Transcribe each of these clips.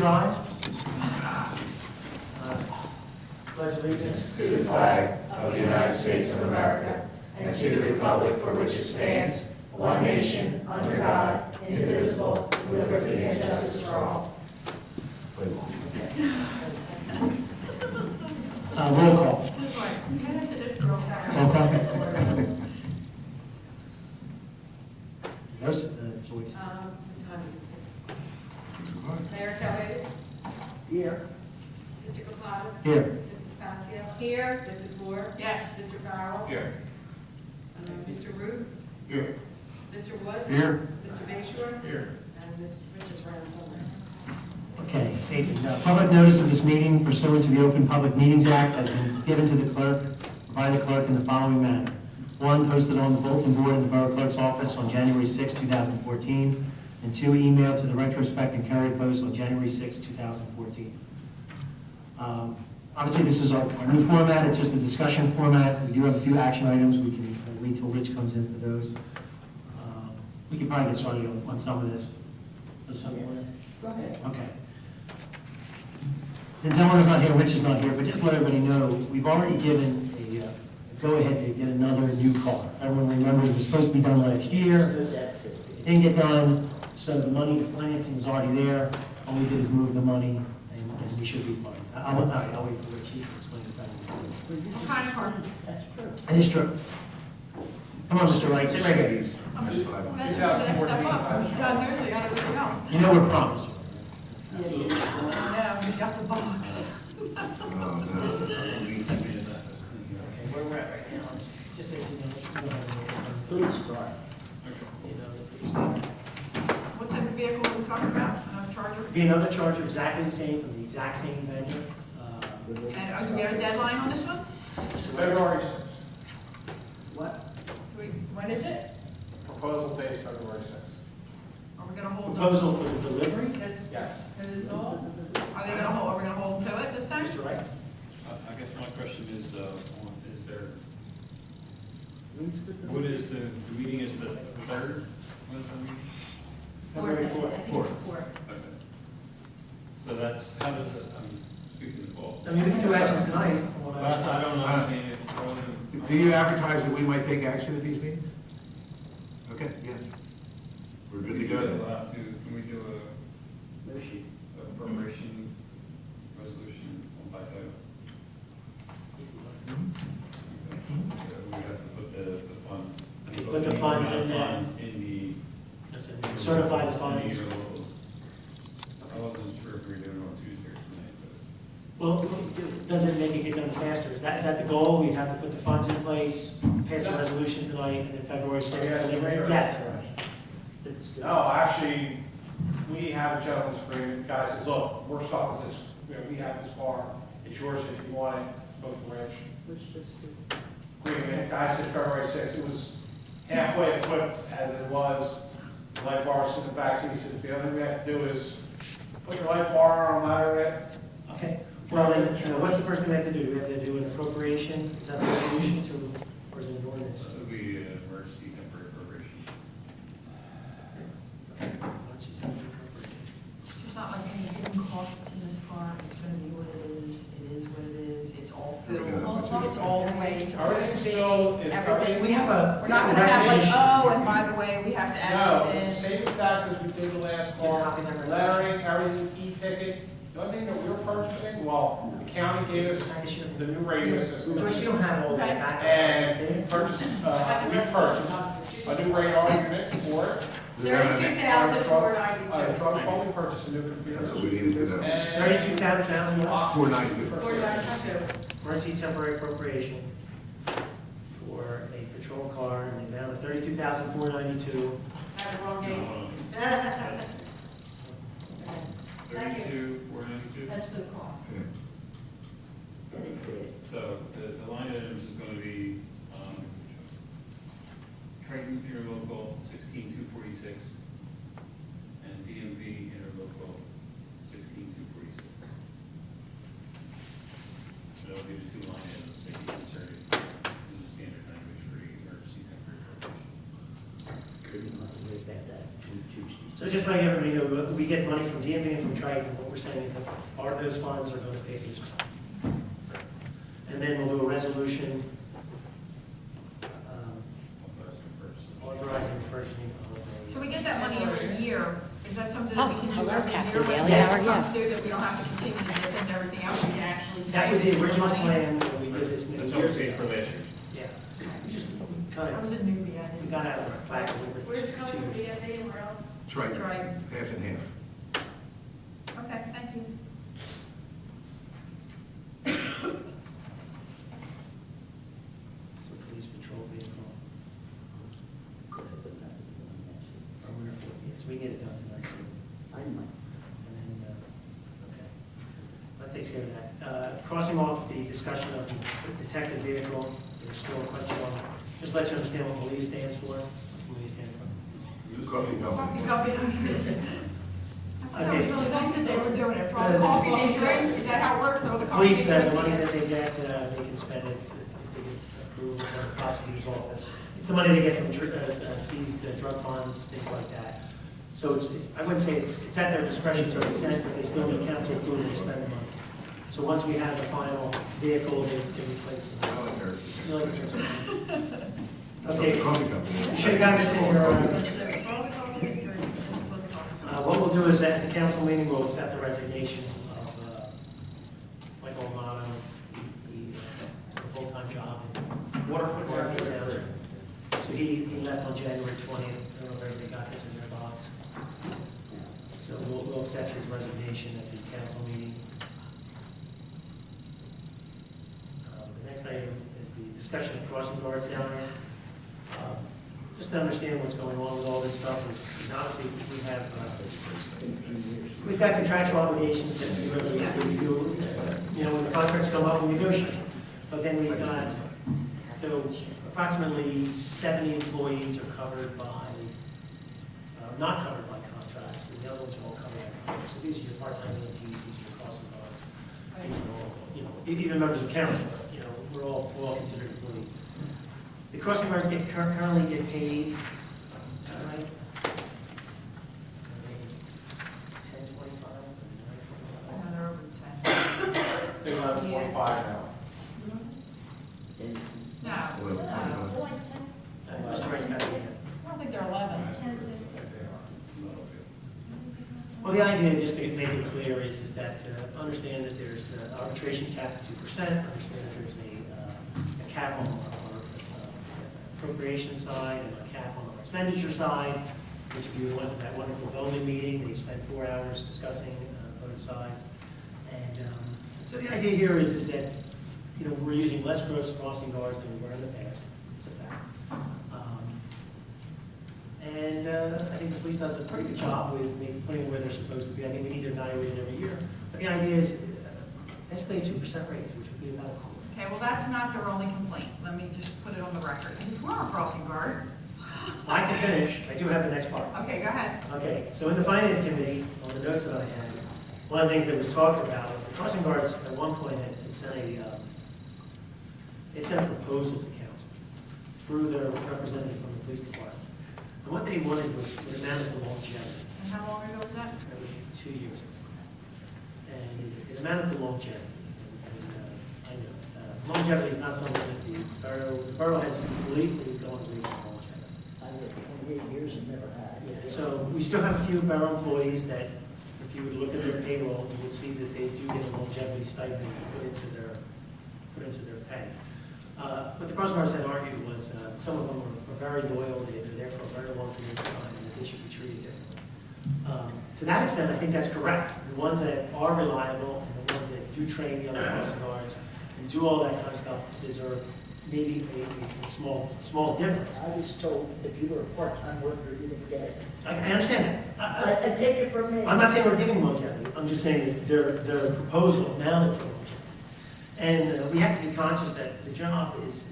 rise. Pledge allegiance To the flag of the United States of America and to the republic for which it stands, one nation, under God, indivisible, with liberty and justice for all. Roll call. Roll call. No, Joyce. Mayor Caucus. Here. Mr. Caucus. Here. Mrs. Pascal. Here. Mrs. Moore. Yes. Mr. Farrell. Here. Mr. Root. Here. Mr. Wood. Here. Mr. Bayshore. Here. And Ms. Richards ran somewhere. Okay, safety. Public notice of this meeting pursuant to the Open Public Meetings Act has been given to the clerk, by the clerk in the following manner. 1, posted on the bulletin board in the Borough Clerk's office on January 6, 2014, and 2, emailed to the retrospect and carrier post on January 6, 2014. Obviously, this is our new format. It's just a discussion format. We do have a few action items. We can wait till Rich comes in for those. We can probably get started on some of this. Go ahead. Okay. Since Eleanor's not here, Rich is not here, but just let everybody know, we've already given a go-ahead to get another new car. Everyone remembers it was supposed to be done last year. It didn't get done, so the money, the financing was already there. All we did is move the money, and we should be fine. I'll wait for Rich, he can explain it better. What kind of car? That is true. Come on, Mr. Wright, sit right here. That's the next step up. He's done here, they got everything else. You know we're promised. Yeah, he's got the box. Okay, where we're at right now, is just so you know, Police car. the police car. What type of vehicle are we talking about? A Charger? Be another Charger exactly the same from the exact same vendor. And do we have a deadline on this one? February 6th. What? When is it? Proposal date is February 6th. Are we gonna hold them? Proposal for the delivery? Yes. Are they gonna hold, are we gonna hold them to it this time? Mr. Wright? I guess my question is, is there, what is the meeting is the third? When is the meeting? February 4th. Okay. So that's, how does it, I'm speaking of Paul. I mean, we can do action tonight, from what I Last, I understand. don't know, I mean, if I wanna- Do you advertise that we might take action at these meetings? Okay, yes. We're good to go then. Can we do a appropriation resolution on by title? Okay. So we have to put the funds. Put the funds in there. Funds in the. Certify the funds. I wasn't sure if we were doing it on Tuesday or tonight, but. Well, does it make it get done faster? Is that the goal? We'd have to put the funds in place, pass a resolution tonight, and then February 6th, delivery? Yes. No, actually, we have a gentleman's agreement. Guy says, look, we're stuck with this. We have this car. It's yours if you want it. Spoke to Rich. Agreement. Guy says February 6th. It was halfway equipped as it was. Light bars in the back. So he said, the only thing we have to do is put your light bar on, ladder it. Okay. Well, then, what's the first thing we have to do? Do we have to do an appropriation? Is that a resolution or is it an ordinance? That would be an emergency temporary appropriation. Okay. Why don't you tell me the appropriation? It's not like any hidden costs in this car, it's gonna be what it is what it is, it's all filled, it's all the way it's supposed to be, everything. We have a. We're not gonna have like, oh, and by the way, we have to No, add it's the this in. same exact as we did the last Get a copy car. of that Lettering, everything, e-ticket. The only thing that we're purchasing, well, the county gave us I guess she doesn't. the new radio system. Joyce, you don't have all that back. And we purchased a new radar unit for it. $32,492. Drug phone, we purchased a new computer. So we need to do that. And 32,000. $492. Emergency temporary appropriation for a patrol car in the amount of $32,492. Had the wrong game. 32,492. That's for the car. So the line items is going to be, Triton interlocal 16,246 and DMV interlocal 16,246. So that'll be the two line items that you inserted in the standard language for the emergency temporary appropriation. So just letting everybody know, we get money from DMV and from Triton. What we're saying is that part of those funds are going to pay this. And then we'll do a resolution authorizing the purchasing of So we get that money every year. Is that something that we can do hello, every Captain year when Daly. this How are you? comes due, that we don't have to continue to dip into everything else? We can actually say. That was the this is original money. plan when we did this many That's what we years paid for ago. last year. Yeah, we just I kind was of, a newbie, I we didn't. got out of our back a little bit. Where's it coming 2 from, years. DFA and where else? Try it, Right. half and half. Okay, thank you. So police patrol vehicle. Or wonderful, yes, we get it done tonight. too. And then, okay. That takes care of that. Crossing off the discussion of the detective vehicle, there's still a question on, just let you understand what police stands for. What police stand for. Coffee Coffee company. company. I thought Okay. it was really nice that they were doing it. From coffee they drink, is that how it works? So The coffee police, they the drink? money that they get, they can spend it if they get approval from the prosecutor's office. It's the money they get from seized drug funds, things like that. So it's, I wouldn't say it's at their discretion to extent, but they still need counsel approval to spend the money. So once we have the final vehicle, they replace it. You like it? Okay, Coffee company. you should have gotten this in your, what we'll do is at the council meeting, we'll accept the resignation of Michael Amato, he took a full-time job in Waterford Township. So he left on January 20th. I don't know if everybody got this in their box. So we'll accept his resignation at the council meeting. The next item is the discussion of crossing guard salary. Just to understand what's going on with all this stuff is honestly, we've got contractual obligations that we do, when the contracts come up, we negotiate. But then we've got, so approximately 70 employees are covered by, not covered by contracts, and the other ones are all covered by contracts. So these are your part-time EMTs, these are your crossing guards. These are all, even members of council, we're all considered employees. The crossing guards currently get paid, is that right? 10.25? No, they're over 10. They're around 25 now. No, Well, Mr. Wright's got it. I don't think they're 11. Well, the idea, just to make it clear, is that understand that there's an arbitration cap at 2%, understand that there's a cap on our appropriation side and a cap on our expenditure side, which if you went to that wonderful building meeting, they spent 4 hours discussing both sides. And so the idea here is that, we're using less gross crossing guards than we were in the past. It's a fact. And I think the police does a pretty good job with putting them where they're supposed to be. I think we need to evaluate it every year. But the idea is basically a 2% raise, which would be about a quarter. Okay, well, that's not their only complaint. Let me just put it on the record. If we're a crossing guard. I can finish. I do have the next part. Okay, go ahead. Okay, so in the finance committee, on the notes that I had, one of the things that was talked about was the crossing guards at one point had sent a proposal to council through their representative from the police department. And what they wanted was the amount of longevity. And how long ago was that? That was 2 years ago. And it amounted to longevity. And I know, longevity is not something that the borough has completely gone away from longevity. I lived 28 years and never had. Yeah, so we still have a few borough employees that, if you would look at their payroll, you would see that they do get a longevity stipend put into their pay. What the crossing guards had argued was some of them are very loyal, they've been there for a very long period of time, and that they should be treated differently. To that extent, I think that's correct. The ones that are reliable and the ones that do train the other crossing guards and do all that kind of stuff deserve maybe a small difference. I was told if you were a part-time worker, you didn't get it. I understand that. I take it from me. I'm not saying we're giving longevity, I'm just saying that their proposal amounted to longevity. And we have to be conscious that the job is,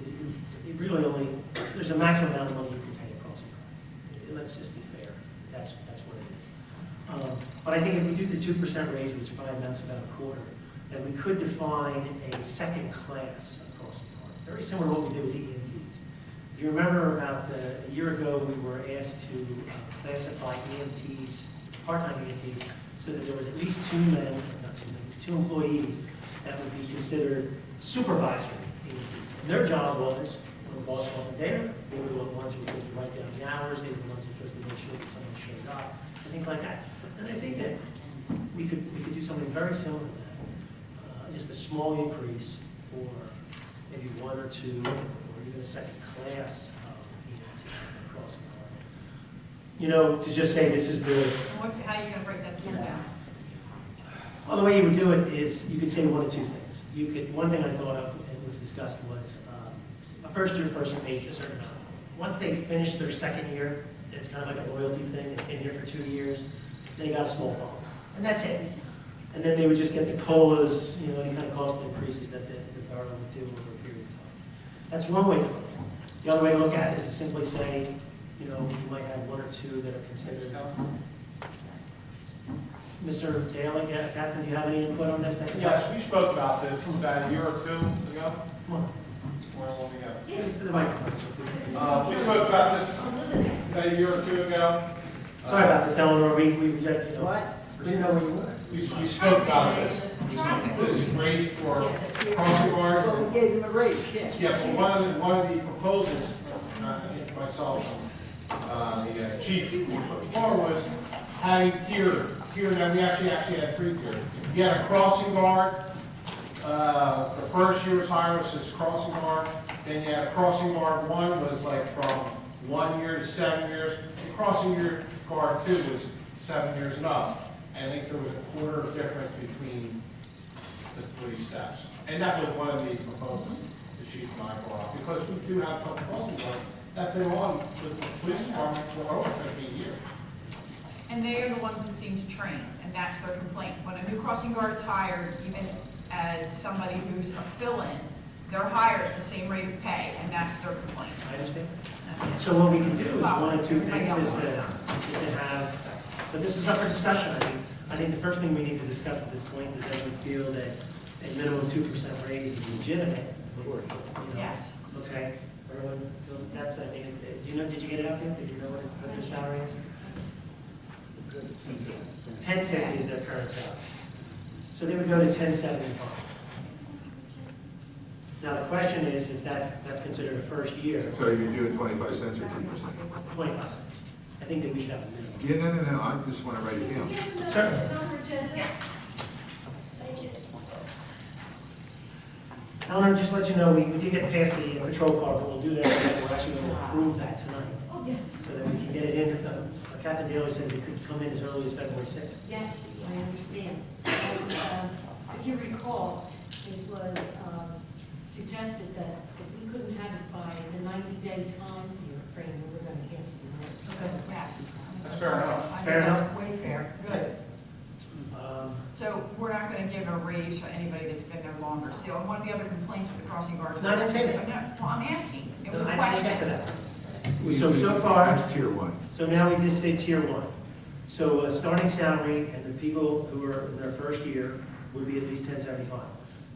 it really only, there's a maximum amount of money you can pay a crossing guard. Let's just be fair, that's what it is. But I think if we do the 2% raise, which probably amounts to about a quarter, then we could define a second class of crossing guard, very similar to what we did with the EMTs. If you remember about a year ago, we were asked to classify EMTs, part-time EMTs, so that there was at least two men, not two men, two employees that would be considered supervisory EMTs. And their job was, when the boss wasn't there, they were the ones who were supposed to write down the hours, they were the ones who were supposed to make sure that someone showed up, and things like that. And I think that we could do something very similar to that. Just a small increase for maybe one or two, or even a second class of EMT crossing guard. You know, to just say this is the, How are you gonna break that down? well, the way you would do it is, you could say one of two things. You could, one thing I thought of and was discussed was, a first-year person pays a certain amount. Once they finish their second year, it's kind of like a loyalty thing, they've been here for 2 years, they got a small bump, and that's it. And then they would just get the COLAs, you know, any kind of cost increases that the borough would do over a period of time. That's one way to look at it. The other way to look at it is to simply say, you know, you might have one or two that are considered. Mr. Daly, yeah, Captain, do you have any input on this? Yes, we spoke about this about a year or two ago. Come on. Where will we go? Just to the microphone. so we- We spoke about this about a year or two ago. Sorry about this, Eleanor, we reject, you know. What? We didn't know where you were. We spoke about this. This raise for crossing guards. Well, we gave them a raise, yeah. Yeah, well, one of the proposals, I think myself, the chief, we put forward was having tier, now we actually had 3 tiers. You had a crossing guard, the first year was higher, was this crossing guard, then you had a crossing guard 1 was like from 1 year to 7 years, and crossing guard 2 was 7 years and up. And I think there was a quarter of difference between the 3 steps. And that was one of the proposals the chief and I brought up, because we do have some crossing guards that been on the police department for over 15 years. And they are the ones that seem to train, and that's their complaint. When a new crossing guard is hired, even as somebody who's a fill-in, they're hired at the same rate of pay, and that's their complaint. I understand. So what we can do is one or two things is to have, so this is up for discussion. I think the first thing we need to discuss at this point is that we feel that a minimum 2% raise is legitimate. You know, Yes. Okay, everyone feels that's, I mean, do you know, did you get it out there? Did you know what their salary is? 1050 is their current salary. So they would go to 1075. Now, the question is, if that's considered a first year, So you do it 25 cents or 2%? 25 cents. I think that we should have a minimum. Yeah, no, I just want to write it down. Certainly. Yes. Eleanor, just to let you know, we did get past the patrol car, but we'll do that, we're actually going to approve that tonight, Oh, yes. so that we can get it in. Captain Daly said it could come in as early as February 6th. Yes, I understand. So, if you recall, it was suggested that if we couldn't have it by the 90-day time frame, we were going to cancel the raise. Okay. Yes. That's fair enough. I think Fair enough. that's way fair. Good. Um, So we're not going to give a raise for anybody that's been there longer. See, on one of the other complaints with the crossing guards. No, I didn't say that. No, well, I'm asking. It was a I didn't get to question. that. So far, That's tier 1. so now we just did tier 1. So starting salary and the people who are in their first year would be at least 1075.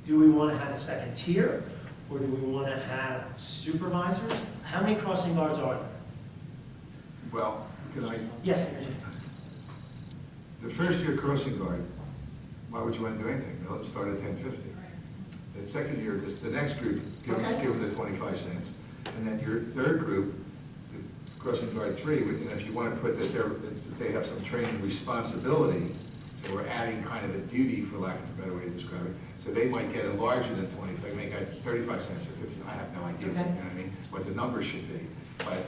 Do we want to have a second tier, or do we want to have supervisors? How many crossing guards are there? Well, can I, Yes, Commissioner. the first year crossing guard, why would you want to do anything? Let them start at 1050. The second year, just the next group, give Okay. them the 25 cents. And then your third group, the crossing guard 3, and if you want to put that they have some training responsibility, so we're adding kind of a duty, for lack of a better way to describe it, so they might get a larger than 25, they may get 35 cents or 50, I have no idea, Okay. you know what I mean, what the number should be. But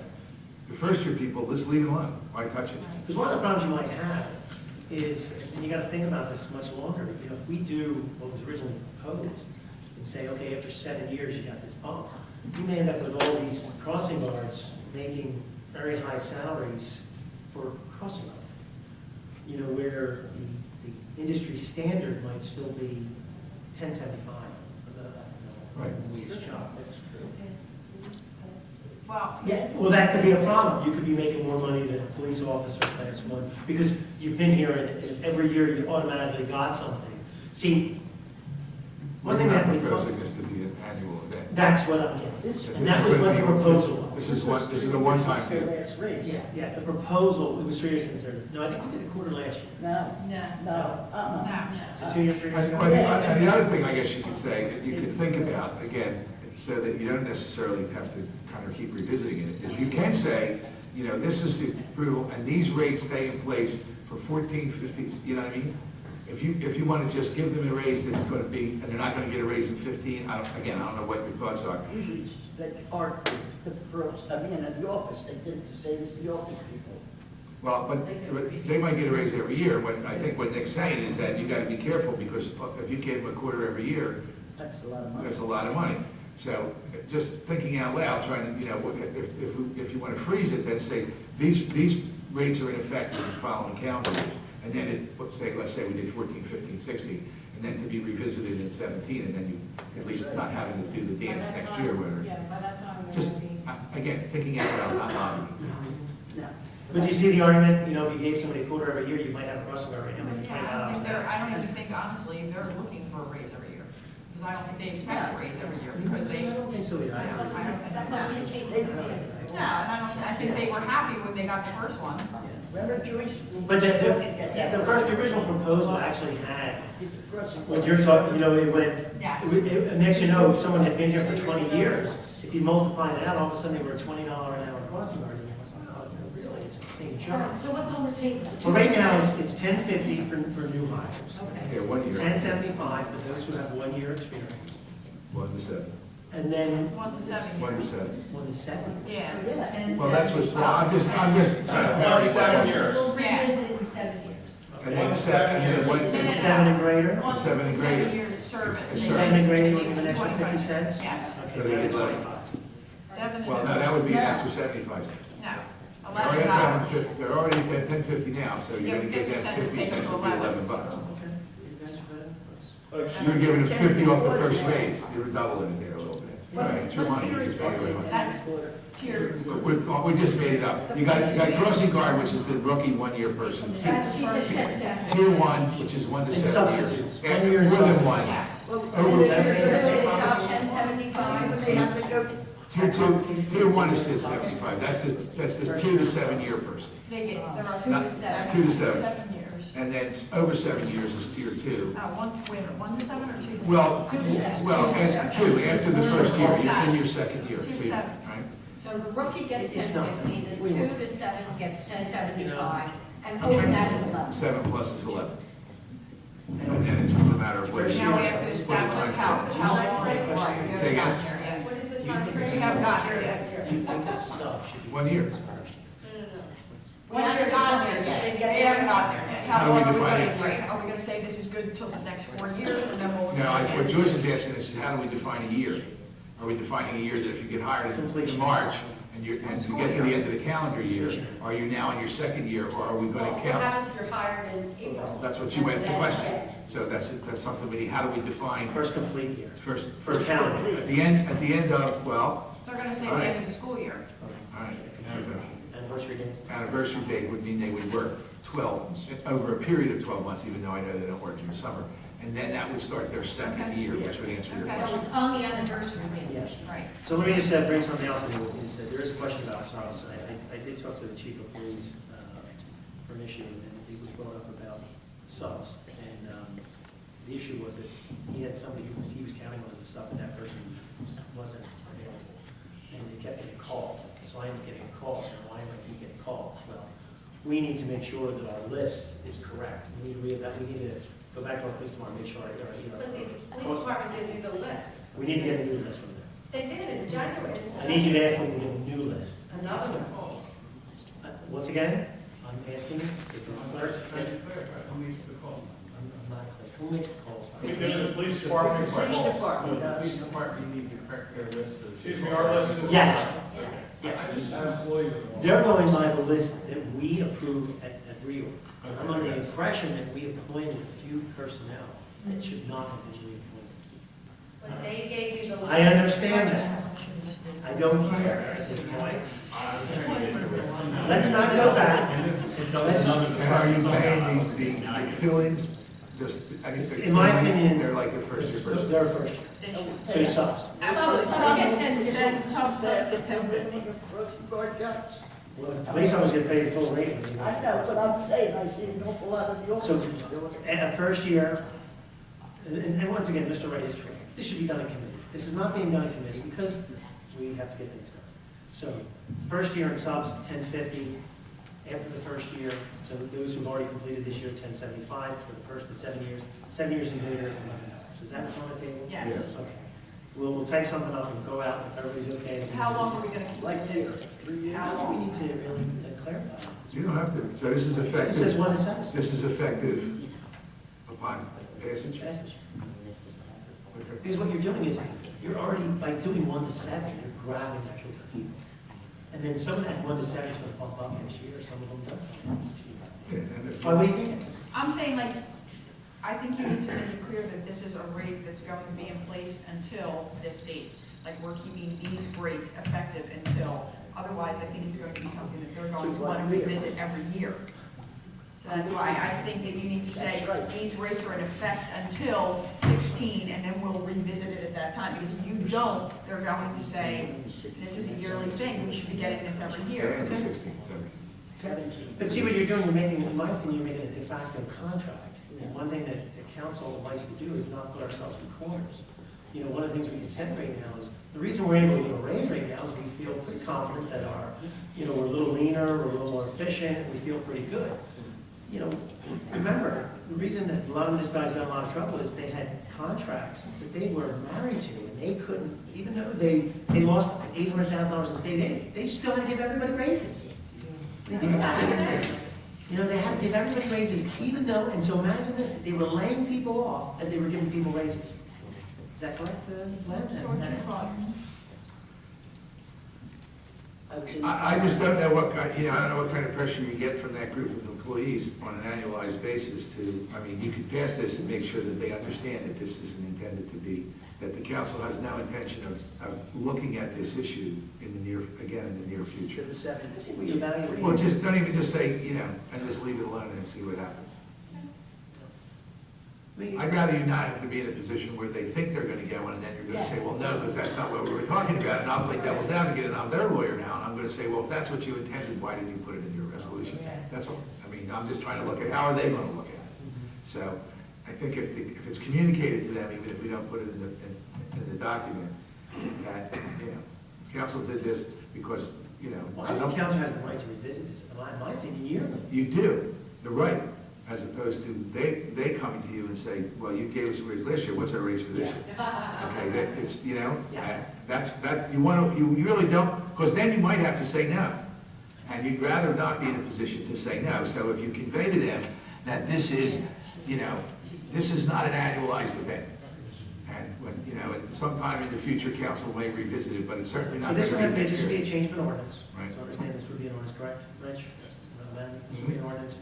the first year people, let's leave it alone, why touch it? Because one of the problems you might have is, and you got to think about this much longer, you know, if we do what was originally proposed and say, okay, after 7 years you got this bump, you may end up with all these crossing guards making very high salaries for crossing guard. You know, where the industry standard might still be 1075 Right. wage job. Well, Yeah, well, that could be a problem. You could be making more money than a police officer class 1, because you've been here and if every year you automatically got something. See, One thing we have to be proposing this to be an annual event. That's what I'm getting. And that was what the proposal was. This is a one-time deal. Yeah, the proposal, it was 3 years since there, no, I think we did a quarter last year. No, No. no, No. So 2 years, 3 years ago? And the other thing I guess you could say, that you could think about, again, so that you don't necessarily have to kind of keep revisiting it, is you can say, you know, this is the approval, and these rates stay in place for 14, 15, you know what I mean? If you want to just give them a raise that's going to be, and they're not going to get a raise in 15, I don't know what your thoughts are. usually they are the first, I mean, at the office, they did the same as the office people. Well, but they might get a raise every year, but I think what Nick's saying is that you got to be careful, because if you give them a quarter every year, That's a lot of money. that's a lot of money. So just thinking out loud, trying to, you know, if you want to freeze it, then say, these rates are in effect for the following calendar years. And then let's say we did 14, 15, 16, and then to be revisited in 17, and then you at least not having to do the dance next year, or whatever. Yeah, by that time, we're Just, going to be. again, thinking out loud, not lobbying. No. But do you see the argument, you know, if you gave somebody a quarter every year, you might have a crossing guard rate, how many, Yeah, I don't even think, honestly, they're looking for a raise every year. Because I don't think they expect a raise every year, because they, I don't think so either. I don't- That wasn't the case in the past. no, and I think they were happy when they got the first one. Remember Joyce? But the first, original proposal actually had, when you're talking, you know, it went, Yes. next you know, if someone had been here for 20 years, if you multiply it out, all of a sudden they were a $20 an hour crossing guard. And you're like, oh, really, it's the same All job. right, so what's on the table? Well, right now, it's $10.50 for new hires, Okay. Yeah, 1 year. $10.75 for those who have 1 year experience, 1 to 7. and then 1 to 7 1 to years. 7. 1 to 7. Yeah. Well, that's what, well, I'm just. 37 years. We'll revisit it in 7 years. And then 7, and then 1 And 7 and greater, On 7 and greater. 7 years service. And they 7 and get greater, you give an extra 25. 50 cents? Yes. Okay, they get 25. 7 and. Well, no, that would be an extra 75 cents. No, They're $11. they're already at 10.50 now, so Yeah, you're gonna get 50 that cents 50 takes cents it to would be 11 $11. bucks. Okay, you guys are better. You're giving them 50 off the first raise, you're doubling it there a little bit. All right, it's your What money, tier you is just pay your that? money. That's tier. We just made it up. You got crossing guard, which is the rookie 1 year person. She said 10. Tier 1, which is 1 to And 7 substitutes. years. 1 year and More than substitutes. one. Yes. Over, They have to go. tier 1 is 10.75, that's the 2 to 7 year person. They get, there are 2 Not- to 7. 2 to 7. 7 years. And then over 7 years is tier 2. Wait a minute, 1 to 7 or 2 to 7? Well, 2 to 7. after the first year, you're in your second year, 2 to so you- 7. right? So the rookie gets It's not. 10.50, the 2 to 7 gets 10.75, and I'm over trying to that is say- 11. 7 plus is 11. And then it's just a matter of whether you. Now we have to establish how long they work. We Say haven't again? gotten there yet. What is the Do you time think frame? We haven't gotten there yet. Do you think a sub should be? 1 year. first? We haven't gotten there yet. We haven't gotten there yet. How How do we long are we define going it? to break? Are we going to say this is good until the next 4 years and then we'll? No, what Joyce is asking is, how do we define a year? Are we defining a year that if you get hired in Completion. March, and you get to the end of the calendar year, are you now in your second year, or are we going to What count? happens if you're hired in April? That's what you asked the question. So that's something we need, how do we define First complete year, first, first calendar year. at the end of, well, They're going to say the end of the school year. all right, Anniversary date. anniversary date would mean they would work 12, over a period of 12 months, even though I know they don't work in the summer. And then that would start their second year, which would answer your Okay. So question. it's on the anniversry date. Yes. Right. So let me just bring something else in. There is a question about subs. I did talk to the chief of police for an issue, and he was brought up about subs. And the issue was that he had somebody he was counting on as a sub, and that person wasn't available. And they kept getting called. So I ended up getting a call, saying, why am I keep getting called? Well, we need to make sure that our list is correct. We need to go back to our police department, make sure, So the police department gives you the list. we need to get a new list from them. They did in January. I need you to ask them to get a new list. Another one. Once again, I'm asking if the clerk gets, I'm not clear. Who makes the calls? We did the police department. Police department does. Police department needs to correct their list of. Excuse me, our list is. Yes. Yes. Absolutely. They're going by the list that we approved at reorg. And I'm under the impression that we appointed a few personnel that should not have been reappointed. But they gave you the list. I understand that. I don't care at this point. Let's not go back. Let's, And are you paying the fill-ins just, I mean, In my opinion, they're like a first year person. they're first year, They should. so it sucks. Some get 10, then some get 10.50. Well, the police always get paid the full rate. I know, but I'm saying, I see an awful lot of the So, officers doing it. at first year, and once again, Mr. Wright is correct, this should be done in committee. This is not being done in committee because we have to get things done. So, first year in subs, 1050. After the first year, so those who've already completed this year, 1075 for the first to 7 years. 7 years in years, $11. Is that what's on the table? Yes. Yes. Okay. We'll type something up and go out if everybody's okay. How long are we gonna keep Like this here, in? 3 years. How We long? need to really clarify. You don't have to, so this is It says effective, 1 to 7. this is effective upon passage? Message. Okay. Because what you're doing is, you're already, by doing 1 to 7, you're grabbing actual people. And then some of that 1 to 7 is going to bump up next year, some of them don't. Yeah, and if- Why, what do you think? I'm saying like, I think you need to make it clear that this is a raise that's going to be in place until this date. Like, we're keeping these rates effective until, otherwise I think it's going to be something that they're going to want to revisit every year. So that's why I think that you need to say, these rates are in effect until 16, and then we'll revisit it at that time. Because if you don't, they're going to say, this is a yearly thing, we should be getting this every Yeah, year. and 16, 17. But see what you're doing, you're making, in my opinion, you're making a de facto contract. And one thing that the council likes to do is not put ourselves in corners. You know, one of the things we can say right now is, the reason we're able to give a raise right now is we feel pretty confident that our, you know, we're a little leaner, we're a little more efficient, and we feel pretty good. You know, remember, the reason that a lot of municipalities got in a lot of trouble is they had contracts that they were married to, and they couldn't, even though they lost $800,000 in state aid, they still had to give everybody raises. I mean, think about it. You know, they had to give everybody raises, even though, and so imagine this, they were laying people off as they were giving people raises. Is that correct, Glenn? So what you thought? I just don't know what kind, I don't know what kind of pressure you get from that group of employees on an annualized basis to, I mean, you could pass this and make sure that they understand that this isn't intended to be, that the council has no intention of looking at this issue in the near, again, in the near To future. the 17. We evaluate. Well, just, don't even just say, and just leave it alone and see what happens. I'd rather you not have to be in a position where they think they're gonna get one, and then you're gonna say, well, no, because that's not what we were talking about, and I'll play devil's advocate, and I'm their lawyer now, and I'm gonna say, well, if that's what you intended, why didn't you put it in your resolution? That's all. I mean, I'm just trying to look at, how are they gonna look at it? So, I think if it's communicated to them, even if we don't put it in the document, that, council did this because, Well, I think council has the right to revisit this, in my opinion, yearly. you do, the right, as opposed to they coming to you and say, well, you gave us a raise last year, what's our raise for this year? Okay, that, it's, Yeah. that's, you really don't, because then you might have to say no. And you'd rather not be in a position to say no. So if you convey to them that this is, this is not an annualized event. And when, sometime in the future, council may revisit it, but it's certainly So not. this would have to be, next this would be year. a change of an ordinance. Right. So understand this would be an ordinance, correct, Rich? This would be an ordinance.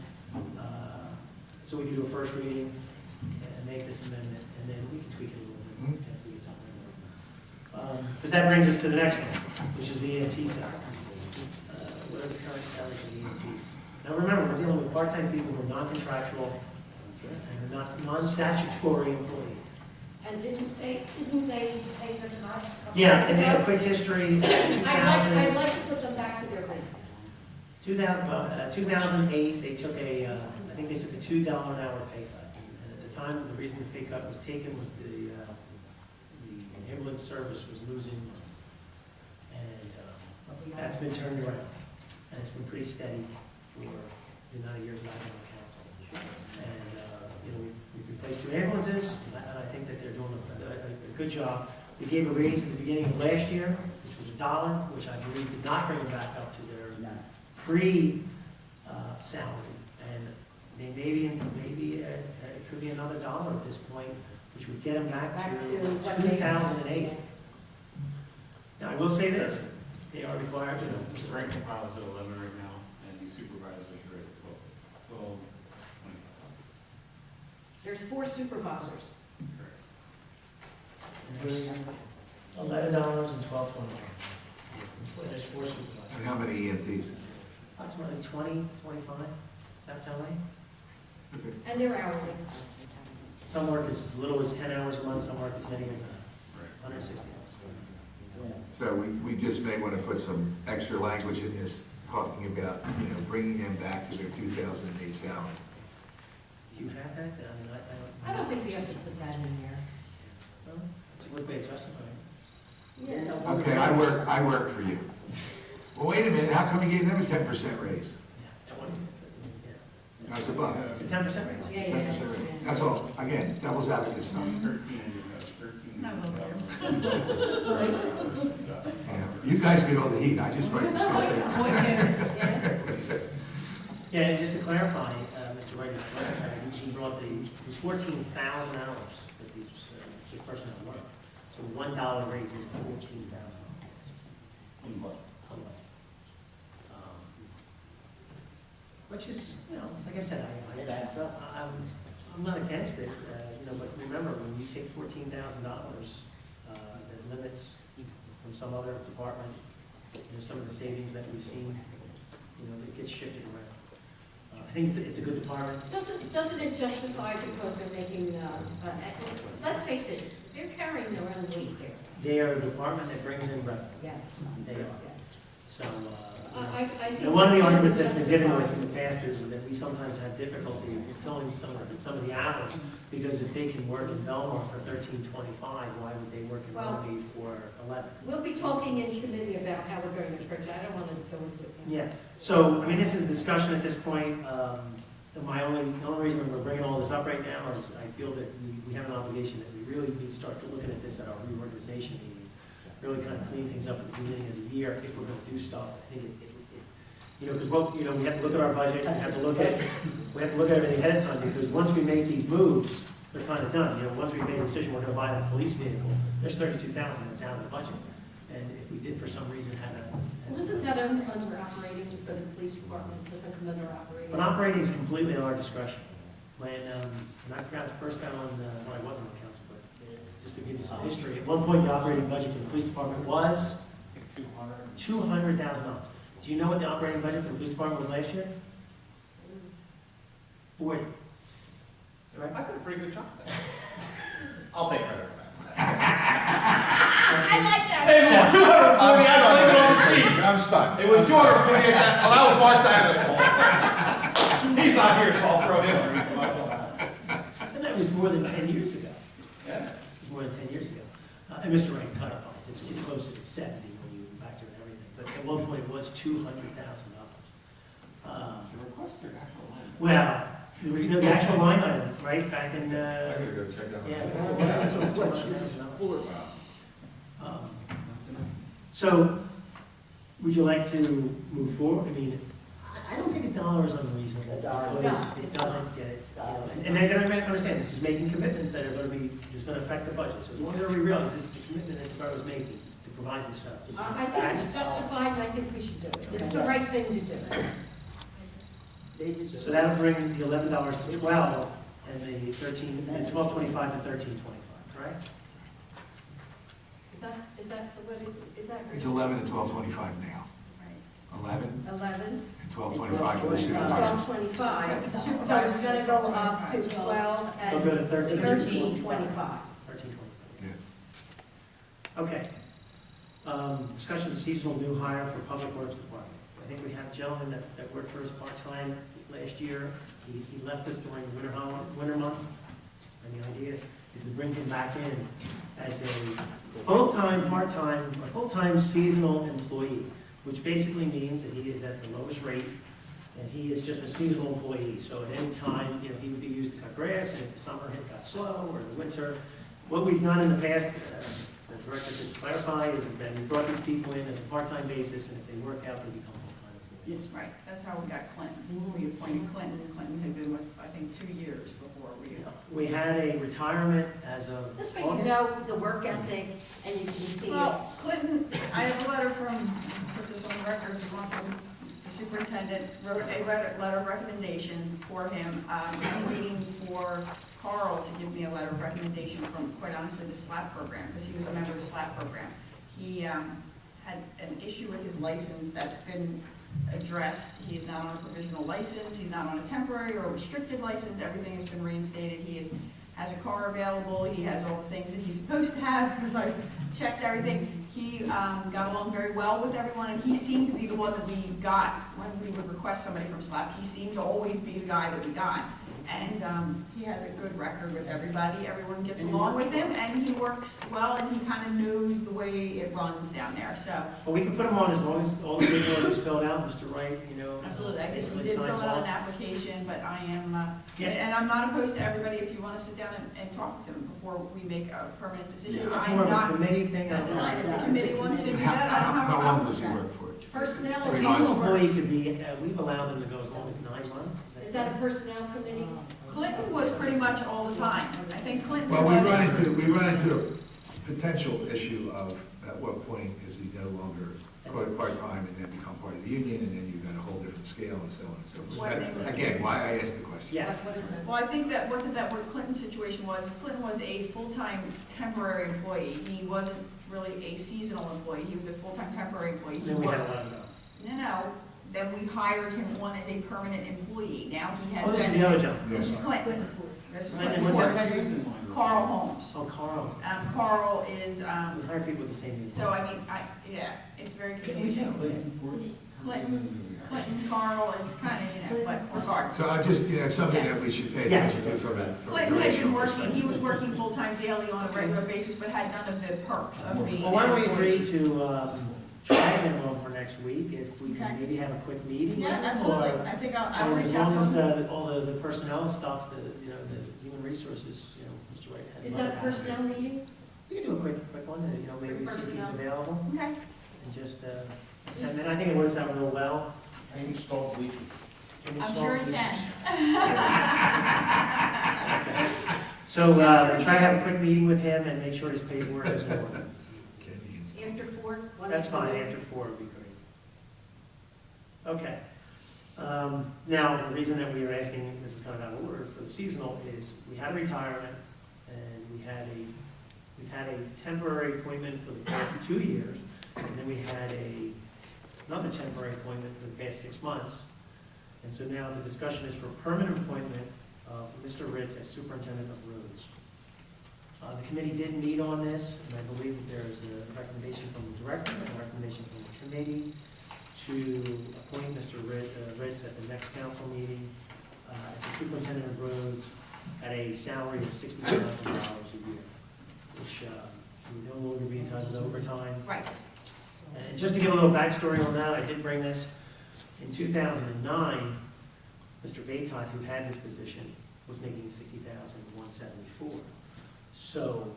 So we can do a first reading and make this amendment, and then we can tweak it a little bit if we get something. Because that brings us to the next one, which is the EMT salary. What are the current salaries of the EMTs? Now remember, we're dealing with part-time people who are non-contractual and are not non-statutory employees. And didn't they pay their costs? Yeah, and they have a quick history, I'd like to put them back to their base. 2008, they took I think they took a $2 an hour pay cut. And at the time, the reason the pay cut was taken was the ambulance service was losing money. And that's been turned around. And it's been pretty steady for the amount of years that I've been on council. And, we've replaced 2 ambulances, and I think that they're doing a good job. We gave a raise at the beginning of last year, which was $1, which I believe did not bring them back up to their pre-salary. And they maybe it could be another $1 at this point, which would get them back to 2008. Now, I will say this, they are required to, The rank and file is at 11 right now, and the supervisors are at 12, 25. There's 4 supervisors. $11 and $12.21. There's 4 supervisors. And how many EMTs? Approximately 20, 25, does that sound right? Okay. And they're hourly. Some work as little as 10 hours a month, some work as many as 160 hours. So we just may want to put some extra language in this, talking about, bringing them back to their 2008 salary. Do you have that? I don't think we have to put that in there. No? It's a good way of justifying it. Yeah, no, Okay, I work for you. Well, wait a minute, how come you gave them a 10% raise? Yeah, 20. Yeah. That's above. It's a 10% raise. Yeah, 10% raise. That's all. Again, devil's advocate stuff. 13. No, well, Yeah. You guys get all the heat, I just write the stuff down. Yeah, and just to clarify, Mr. Wright, he brought it was 14,000 hours that this person had worked. So $1 raise is $14,000. Which is, like I said, I'm not against it, but remember, when you take $14,000, that limits from some other department, some of the savings that we've seen, it gets shifted around. I think it's a good department. Doesn't it justify because they're making, let's face it, they're carrying their own weight there. They are the department that brings in revenue. Yes. They are. So, I think one of the that's arguments that's been given to us justified. in the past is that we sometimes have difficulty filling some of the hours, because if they can work in Belmar for $13.25, why would they work in Well, Runnemede for $11? We'll be talking in committee about how we're going to approach it. I don't want to go into it now. Yeah, so, this is discussion at this point. The only reason we're bringing all this up right now is I feel that we have an obligation that we really need to start looking at this at our reorganization meeting. Really kind of clean things up at the beginning of the year if we're going to do stuff. I think because we have to look at our budget, we have to look at everything ahead of time, because once we make these moves, they're kind of done. Once we made a decision, we're going to buy that police vehicle, there's $32,000 that's out of the budget. And if we did for some reason have Wasn't that under operating for the police department? Doesn't come under operating? But operating is completely at our discretion. When I first got on, I wasn't on council, but just to give you some history, at one point the operating budget for the police department was $200,000. Do you know what the operating budget for the police department was last year? 40. Correct? I did a pretty good job there. I'll take credit for that. I like that. Hey, it was 240, I blame it on the chief. I'm stuck. It was 240, that was Mark Dinah's fault. He's not here, so I'll throw him under myself. And that was more than 10 years ago. Yeah. It was more than 10 years ago. And Mr. Wright clarifies, it's closer to 70 when you factor in everything. But at one point it was $200,000. Well, the actual line item, right, back in, I gotta go check out. So, would you like to move forward? I don't think $1 is unreasonable, because it doesn't get it. And they're going to understand, this is making commitments that are going to be, is going to affect the budget. So as long as we realize this is the commitment that the borough is making to provide this service. I think it's justified, and I think we should do it. It's the right thing to do. So that'll bring the $11 to 12, and the 12.25 to 13.25, correct? Is that It's right? 11 and 12.25 now. Right. 11 11, and 12.25 for the supervisor. 12.25. The supervisor's going to go up to 12 They'll go to and 13. 13.25. 13.25. Yes. Okay. Discussion of seasonal new hire for Public Works Department. I think we have a gentleman that worked for us part-time last year. He left us during the winter months. And the idea is to bring him back in as a full-time, part-time, or full-time seasonal employee, which basically means that he is at the lowest rate, and he is just a seasonal employee. So at any time, he would be used to cut grass, and if the summer it got slow, or the winter. What we've done in the past, the director did clarify, is that we brought these people in as a part-time basis, and if they work out, they become full-time employees. Right, that's how we got Clinton. We appointed Clinton. Clinton had been with, I think, 2 years before we. We had a retirement as of This way you August. know the work ethic, and you can see it. Well, Clinton, I have a letter from, put this on the record, if you want, from the superintendent, wrote a letter of recommendation for him. I'm waiting for Carl to give me a letter of recommendation from, quite honestly, the SLAP program, because he was a member of the SLAP program. He had an issue with his license that's been addressed. He is not on a provisional license, he's not on a temporary or restricted license, everything has been reinstated. He has a car available, he has all the things that he's supposed to have, because I checked everything. He got along very well with everyone, and he seemed to be the one that we got when we would request somebody from SLAP. He seemed to always be the guy that we got. And he has a good record with everybody. Everyone gets along with him, and he works well, and he kind of knows the way it runs down there, so. Well, we can put him on as long as all the paperwork is filled out, Mr. Wright, Absolutely, I guess we basically did fill signs out an off. application, but I am, Yeah. and I'm not opposed to everybody if you want to sit down and talk to them before we make a permanent decision. It's I'm more of a not, committee thing. that's I fine, if think. the committee wants to do that, I don't have a How problem long with does he that. work for? Personnel. A is- seasonal employee could be, we've allowed them to go as long as 9 months. Is that a personnel committee? Clinton was pretty much all the time. I think Clinton Well, was. we run into a potential issue of, at what point is he no longer part-time and then become part of the union, and then you've got a whole different scale and so on and so forth. That- Again, why I asked the question. Yes. What is that? Well, I think that, wasn't that what Clinton's situation was? Is Clinton was a full-time temporary employee. He wasn't really a seasonal employee. He was a full-time temporary employee. He Then we had to worked. let him go. No, then we hired him on as a permanent employee. Now he has. Oh, this is the other gentleman. This is Yes. Clinton. This is And Clinton. what's that? Carl Holmes. Oh, Carl. Carl is, We hire people with the same name. so I mean, yeah, it's very Can we confusing. take Clinton? Clinton, Carl, it's kind of, but regardless. So I just, it's something that we should pay Yes. attention to from a Clinton had been durational working, perspective. he was working full-time daily on a regular basis, but had none of the perks of being. Well, why don't we an agree employee. to try to get him on for next week, if we Okay. can maybe have a quick meeting with Yeah, him? absolutely. or- I think I'll And reach as out long to as him. all the personnel stuff, the human resources, Mr. Wright has. Is that a personnel meeting? We can do a quick one, maybe see if he's Personnel. available, Okay. and just, 10 minutes. I think it works out real well. I installed bleachers. Can we I'm start sure he with can. this? So, we'll try to have a quick meeting with him and make sure his paperwork is in order. After 4? That's fine, after 4 would be great. Okay. Now, the reason that we are asking, this is kind of out of order, for the seasonal is, we had a retirement, and we've had a temporary appointment for the past 2 years, and then we had another temporary appointment for the past 6 months. And so now the discussion is for permanent appointment of Mr. Ritz as superintendent of roads. The committee did meet on this, and I believe that there is a recommendation from the director and a recommendation from the committee to appoint Mr. Ritz at the next council meeting as the superintendent of roads at a salary of $60,000 a year, which he would no longer be entitled to overtime. Right. And just to give a little backstory on that, I did bring this. In 2009, Mr. Baytot, who had this position, was making $60,174. So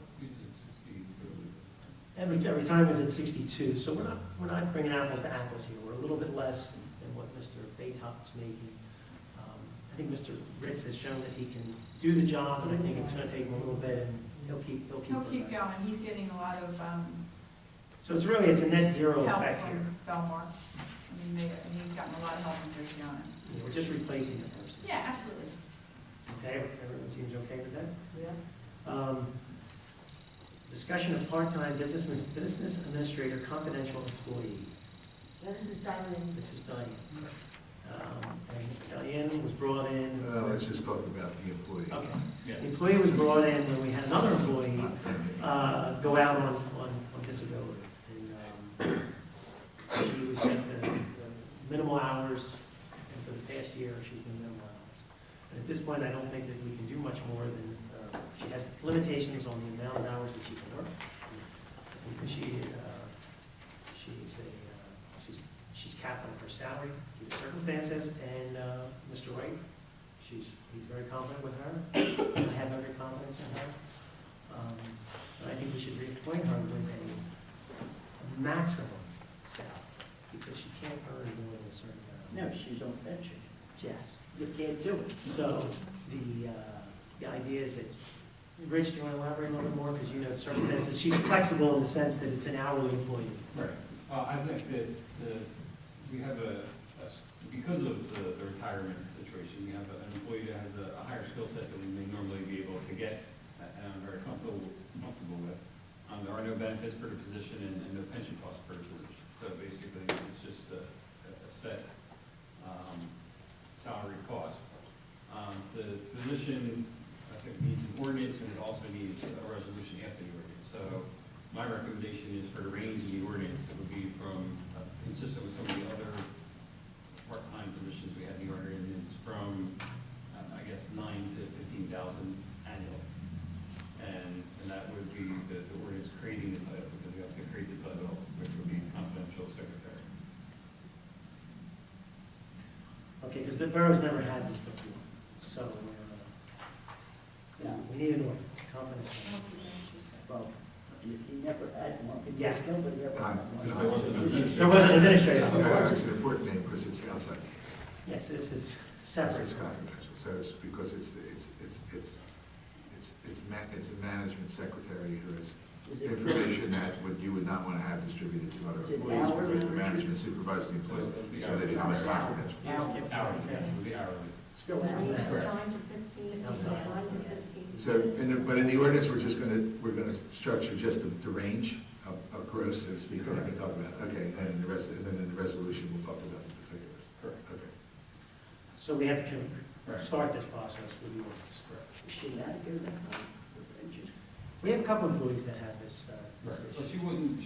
every time was at 62. So we're not bringing apples to apples here. We're a little bit less than what Mr. Baytot was making. I think Mr. Ritz has shown that he can do the job, and I think it's going to take him a little bit, and he'll keep He'll keep progressing. going. He's getting a lot of So it's a net zero help effect here. from Belmar. I mean, he's gotten a lot of help from Christiana. We're just replacing the person. Yeah, absolutely. Okay, everyone seems okay with that? Yeah. Discussion of part-time business administrator confidential employee. This is Diane. This is Diane. And Diane was brought in. Let's just talk about the employee. Okay. The employee was brought in when we had another employee go out on disability. And she was just minimal hours, and for the past year, she's been minimal hours. And at this point, I don't think that we can do much more than, she has limitations on the amount of hours that she can work. Because she's capped on her salary due to circumstances, and Mr. Wright, he's very confident with her. I have every confidence in her. And I think we should reappoint her with a maximum salary, because she can't earn more than a certain amount. No, she's on pension. Yes. You can't do it. So the idea is that, Rich, do you want to elaborate a little bit more? Because you know the circumstances. She's flexible in the sense that it's an hourly employee. Right. I think that we have because of the retirement situation, we have an employee that has a higher skill set than we may normally be able to get, and I'm very comfortable with. There are no benefits per the position and no pension costs per the position. So basically, it's just a set salary cost. The position, I think, needs ordinance and it also needs a resolution after the ordinance. So my recommendation is for the range in the ordinance, it would be from, consistent with some of the other part-time positions we have in the ordinance, from, I guess, 9 to 15,000 annually. And that would be the ordinance creating the title, because we have to create the title, which would be confidential secretary. Okay, because the borough's never had this before, so we need an ordinance, confidential. Well, he never had one, Yeah. because nobody ever had There one. wasn't There was an administrator Okay, before. that's an important name because it's outside. Yes, this is separate. It's confidential, so it's because it's a management secretary who has Is it information that you would not want to have distributed to other Is it employees hourly? because the management supervises the employees, so they become confidential. Hourly, yes, it would be hourly. Still That has means that. 9 to 15, Outside. 9 to 15. So, but in the ordinance, we're gonna structure just the range of gross, so to speak, we're not gonna talk about, okay, and then in the resolution, we'll talk about the particulars. Correct. Okay. So we have to Right. start this process with the ordinance. Is she not here that time? We have a couple employees that have this But issue. she wouldn't,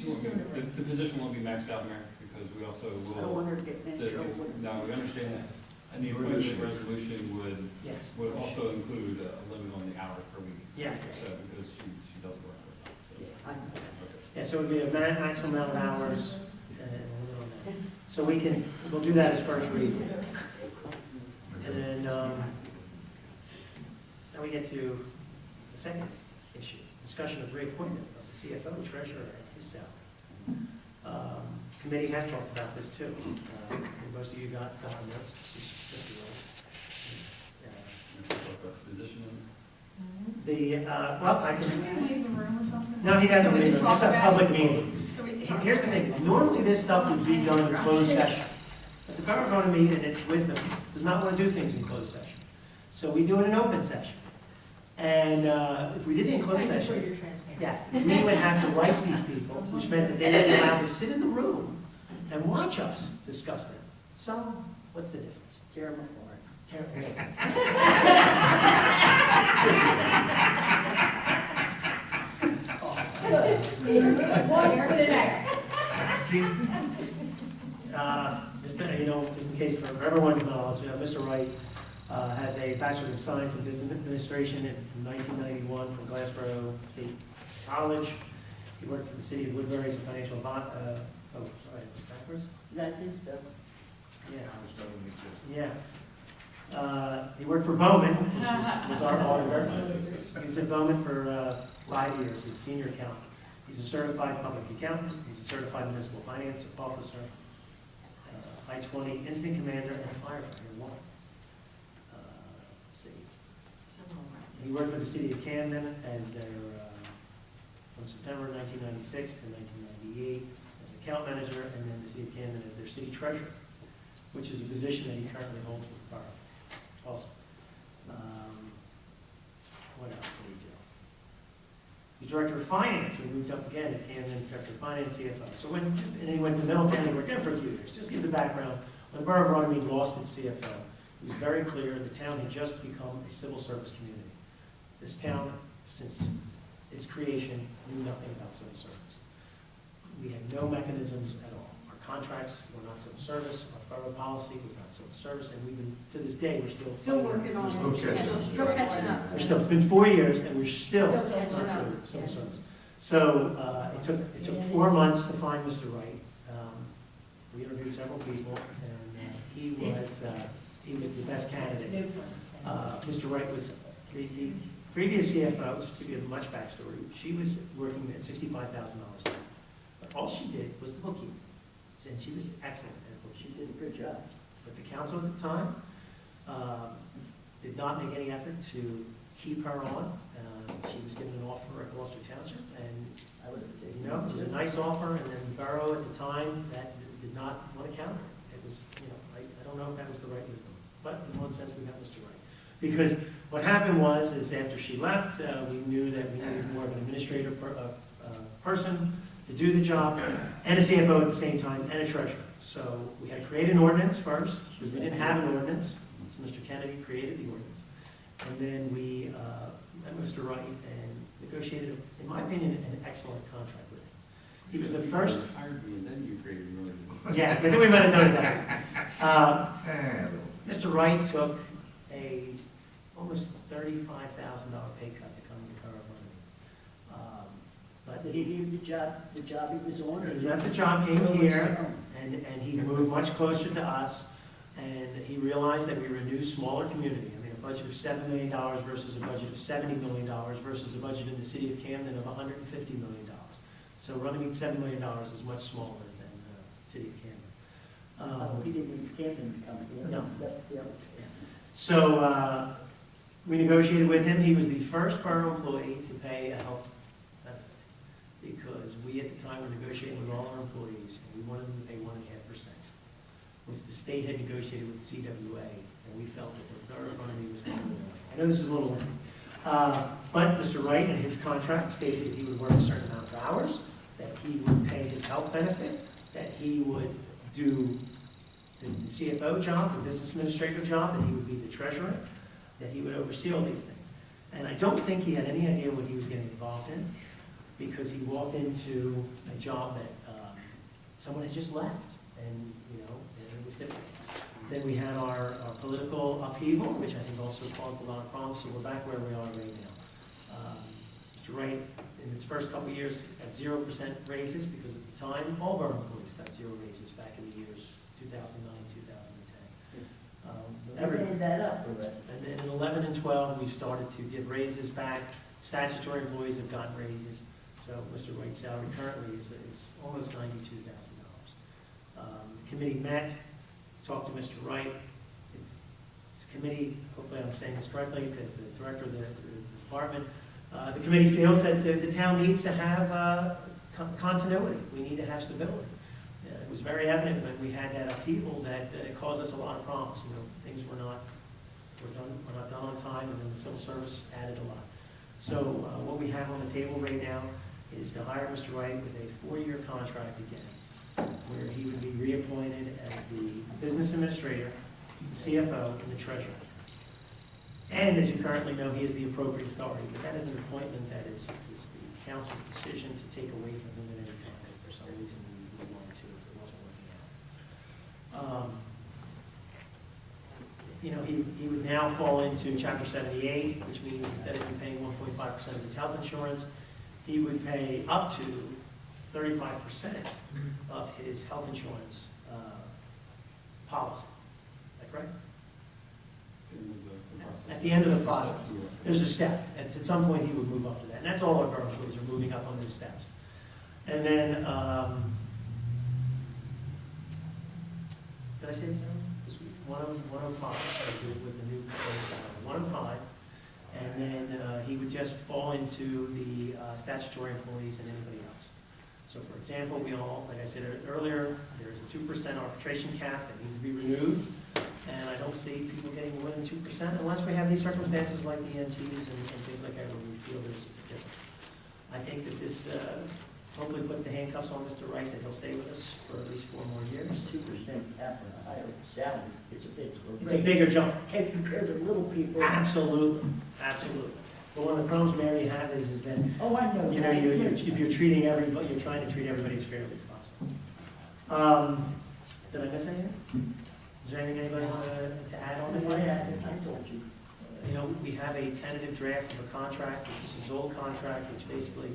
the position won't be maxed out, Mayor, because we also I don't will, want her getting in trouble with. no, we understand that. And the appointment resolution Yes. would also include a limit on the hours per week. Yes. So, because she does work. So, Yeah, I know. okay. Yeah, so it would be a maximum amount of hours, and a limit on that. So we'll do that as first read. And then, now we get to the second issue, discussion of reappointment of the CFO, treasurer, and his salary. Committee has talked about this too. Most of you got notes. This is just And so, the position is? the, well, I Can can, we leave the room or something? no, he doesn't So we leave can it. It's talk a about public it? meeting. So we can talk Here's the about thing, normally this stuff would be done in closed session. But the Borough of Runnemede, in its wisdom, does not want to do things in closed session. So we do it in open session. And if we did it in closed Thank you for session, your transparency. yes, we would have to rice these people, which meant that they didn't be allowed to sit in the room and watch us discuss them. So, what's the difference? Chairman Warren. Terrible. One for the mayor. Just, just in case for everyone's knowledge, Mr. Wright has a Bachelor of Science in Business Administration from 1991 from Glassboro State College. He worked for the city of Woodbury as a financial advisor. Oh, sorry, it's backwards? That's it, so. Yeah. He worked for Bowman, which was our auditor. He was at Bowman for 5 years. He's a senior accountant. He's a certified public accountant. He's a certified municipal finance officer, I-20 incident commander, and firefighter one. Let's see. He worked for the city of Camden as their, from September 1996 to 1998 as account manager, and then the city of Camden as their city treasurer, which is a position that he currently holds with the borough. Also, what else did he do? He's director of finance, we moved up again at Camden, director of finance, CFO. So and he went to Middletown, he worked there for a few years. Just to give the background, when the borough of Runnemede lost its CFO, it was very clear the town had just become a civil service community. This town, since its creation, knew nothing about civil service. We had no mechanisms at all. Our contracts were not civil service, our borough policy was not civil service, and we've been, to this day, we're still. Still working on Still it. catching up. Still catching up. We're still, it's been 4 years, and we're still Still not catching up. through civil service. So it took 4 months to find Mr. Wright. We interviewed several people, and he was the best candidate. Mr. Wright was the previous CFO, just to give you much backstory. She was working at $65,000 a year, but all she did was the bookkeeping, and she was excellent at She bookkeeping. did a good job. But the council at the time did not make any effort to keep her on. She was given an offer at Gloucester Township, and I would have said. it was a nice offer, and then the borough at the time that did not want to counter it. It was, I don't know if that was the right wisdom, but in one sense, we got Mr. Wright. Because what happened is after she left, we knew that we needed more of an administrator person to do the job, and a CFO at the same time, and a treasurer. So we had to create an ordinance first, because we didn't have an ordinance. So Mr. Kennedy created the ordinance. And then we met Mr. Wright and negotiated, in my opinion, an excellent contract with him. He was the first. You hired me and then you created your own. Yeah, I think we might have done that. Eh, Mr. Wright took a almost $35,000 pay cut to come to Borough. But Did he leave the job he was on? or- he left the job, came here, and he moved much closer to us, and he realized that we were a new, smaller community. I mean, a budget of $7 million versus a budget of $70 million versus a budget in the city of Camden of $150 million. So Runnemede, $7 million is much smaller than the city of Camden. Oh, he didn't leave Camden to come here? No. Yeah. So we negotiated with him. He was the first borough employee to pay a health benefit, because we at the time were negotiating with all our employees, and we wanted them to pay 1.5%. Which the state had negotiated with the CWA, and we felt that the borough of Runnemede was going to win. I know this is a little lengthy. But Mr. Wright, in his contract, stated that he would work a certain amount of hours, that he would pay his health benefit, that he would do the CFO job, the business administrator job, that he would be the treasurer, that he would oversee all these things. And I don't think he had any idea what he was getting involved in, because he walked into a job that someone had just left, and, you know, and it was different. Then we had our political upheaval, which I think also caused a lot of problems, so we're back where we are right now. Mr. Wright, in his first couple of years, had 0% raises, because at the time, all of our employees got 0 raises back in the years 2009, 2010. We made that up already. And then in 11 and 12, we started to give raises back. Statutory employees have gotten raises. So Mr. Wright's salary currently is almost $92,000. The committee met, talked to Mr. Wright. It's a committee, hopefully I'm saying this correctly, because the director of the department, the committee feels that the town needs to have continuity. We need to have stability. It was very evident when we had that upheaval that it caused us a lot of problems. You know, things were not done on time, and then the civil service added a lot. So what we have on the table right now is to hire Mr. Wright with a 4-year contract again, where he would be reappointed as the business administrator, the CFO, and the treasurer. And as you currently know, he is the appropriate authority, but that is an appointment that is the council's decision to take away from him at any time if for some reason we wanted to, if it wasn't working out. You know, he would now fall into Chapter 78, which means instead of him paying 1.5% of his health insurance, he would pay up to 35% of his health insurance policy. Is that correct? At the end of the process, there's a step. At some point, he would move up to that. And that's all our borough employees are moving up on those steps. And then, did I say this? 105 was the new salary. 105. And then he would just fall into the statutory employees and anybody else. So for example, we all, like I said earlier, there's a 2% arbitration cap that needs to be renewed. And I don't see people getting more than 2% unless we have these circumstances like the EMTs and things like that where we feel there's a difference. I think that this hopefully puts the handcuffs on Mr. Wright, that he'll stay with us for at least 4 more years. 2% cap and a higher salary, it's It's a bigger jump. Can't compare to little people. Absolutely, absolutely. But one of the problems, Mary, you have is that, Oh, I know. you know, if you're treating everybody, you're trying to treat everybody as fairly as possible. Did I miss anything? Is there anything anybody want to add on to that? I told you. You know, we have a tentative draft of a contract, which is his old contract, which basically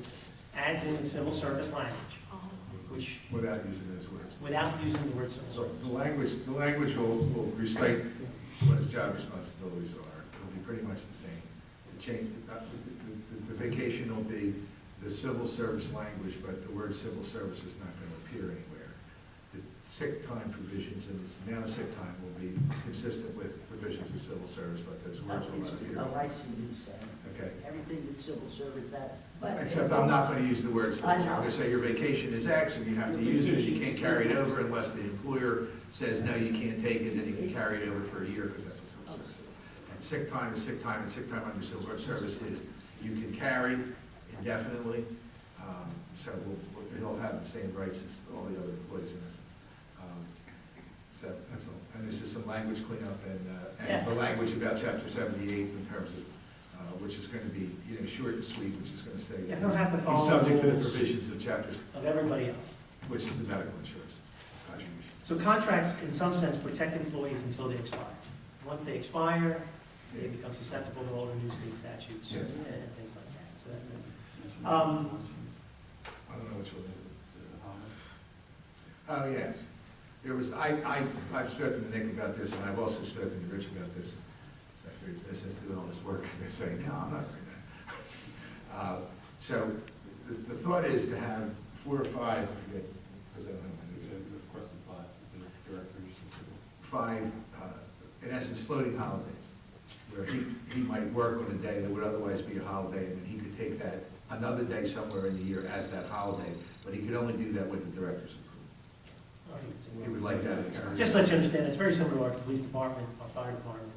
adds in the civil service language, which, Without using those words. without using the word civil So service. the language will recite what his job responsibilities are. It'll be pretty much the same. The vacation will be the civil service language, but the word civil service is not going to appear anywhere. The sick time provisions and the amount of sick time will be consistent with provisions of civil service, but those words will not appear. Oh, I see what you're saying. Okay. Everything that's civil service, that's. Except I'm not going to use the word civil I service. know. I'm going to say your vacation is X and you have to use it. You can't carry it over unless the employer says, no, you can't take it, then you can carry it over for a year because that's what civil service is. And sick time is sick time, and sick time under civil service is you can carry indefinitely. So he'll have the same rights as all the other employees in this. So, that's all. And there's just some language cleanup Yeah. and the language about chapter 78 in terms of, which is going to be, short and sweet, which is going to say. Yeah, he'll have to He's follow the subject to the rules provisions of chapters, of everybody else. which is the medical insurance contribution. So contracts, in some sense, protect employees until they expire. Once they expire, they become susceptible to all the new state statutes Yes. and things like that. So that's it. I don't know which one is it. Oh, yes. There was, I've spoken to Nick about this, and I've also spoken to Rich about this. So I figured this is doing all this work, and they're saying, no, I'm not doing that. So the thought is to have 4 or 5, I forget, because I don't know. Requested by the directors. 5, in essence, floating holidays, where he might work on a day that would otherwise be a holiday, and then he could take that another day somewhere in the year as that holiday, but he could only do that with the director's approval. He would like that. Just to let you understand, it's very similar to our police department, our fire department.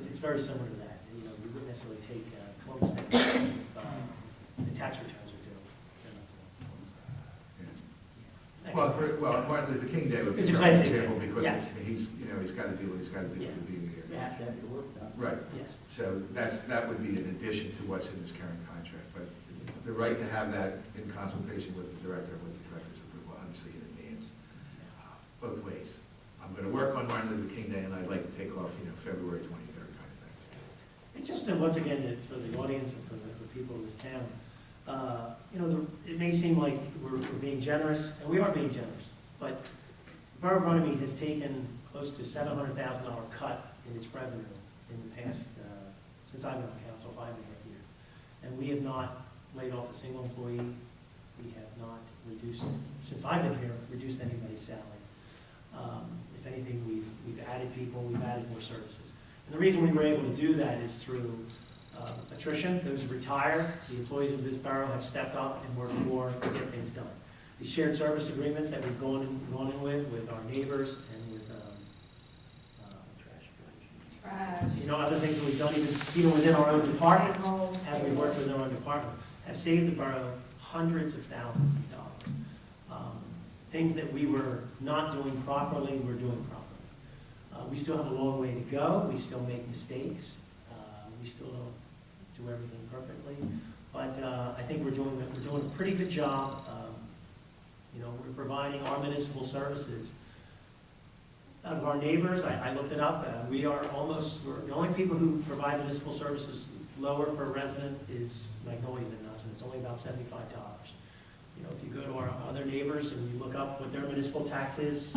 It's very similar to that. You wouldn't necessarily take Columbus Day if the tax returns are due. They're not doing Columbus Day. Well, Martin Luther King Day would be It's a a classic example, example. because Yes. he's got to do what he's got to do Yeah. for being here. You have to have your work done. Right. Yes. So that would be in addition to what's in his current contract, but the right to have that in consultation with the director, with the director's approval, obviously in advance, both ways. I'm going to work on Martin Luther King Day, and I'd like to take off, February 23rd kind of thing. And just once again, for the audience and for the people of this town, it may seem like we're being generous, and we are being generous, but the Borough of Runnemede has taken close to $700,000 cut in its revenue in the past, since I've been on council, 5.5 years. And we have not laid off a single employee. We have not reduced, since I've been here, reduced anybody's salary. If anything, we've added people, we've added more services. And the reason we were able to do that is through attrition. Those who retire, the employees of this borough have stepped up and worked more to get things done. The shared service agreements that we've gone in with our neighbors and with other things that we've done even within our own departments, as we worked within our own department, have saved the borough hundreds of thousands of dollars. Things that we were not doing properly, we're doing properly. We still have a long way to go. We still make mistakes. We still don't do everything perfectly. But I think we're doing a pretty good job. We're providing our municipal services. Out of our neighbors, I looked it up, we're the only people who provide municipal services lower per resident is Magnolia than us, and it's only about $75. If you go to our other neighbors and you look up what their municipal tax is,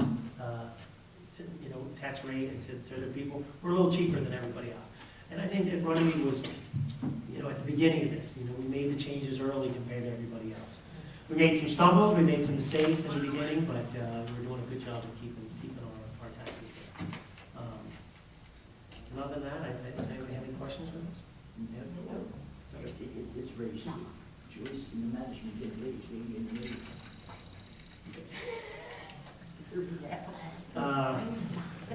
tax rate and to their people, we're a little cheaper than everybody else. And I think that Runnemede was, at the beginning of this, we made the changes early compared to everybody else. We made some stumbles, we made some mistakes in the beginning, but we're doing a good job of keeping our taxes there. And other than that, does anybody have any questions for us? No. It's raised. Joyce and the management get raised, they get raised.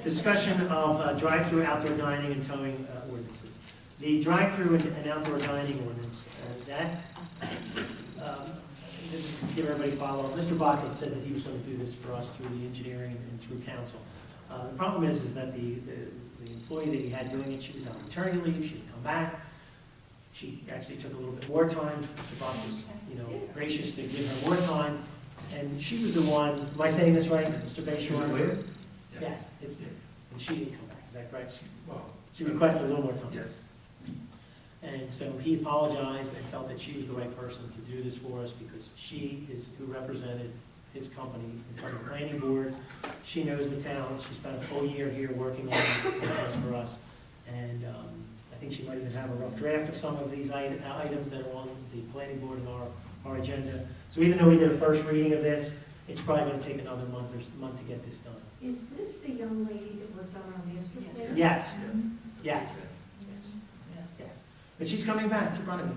Discussion of drive-through outdoor dining and towing ordinances. The drive-through and outdoor dining ordinance, just to give everybody follow, Mr. Bach had said that he was going to do this for us through the engineering and through council. The problem is that the employee that he had doing it, she was on maternity leave, she didn't come back. She actually took a little bit more time. Mr. Bach was, gracious to give her more time. And she was the one, am I saying this right, Mr. Bayshore? Is it later? Yes, it's there. And she didn't come back, is that correct? Well, She requested a little more time. yes. And so he apologized and felt that she was the right person to do this for us because she is who represented his company in front of the planning board. She knows the town. She spent a full year here working on this for us. And I think she might even have a rough draft of some of these items that are on the planning board and our agenda. So even though we did a first reading of this, it's probably going to take another month to get this done. Is this the young lady that worked on our master plan? Yes, yes, yes. But she's coming back to Runnemede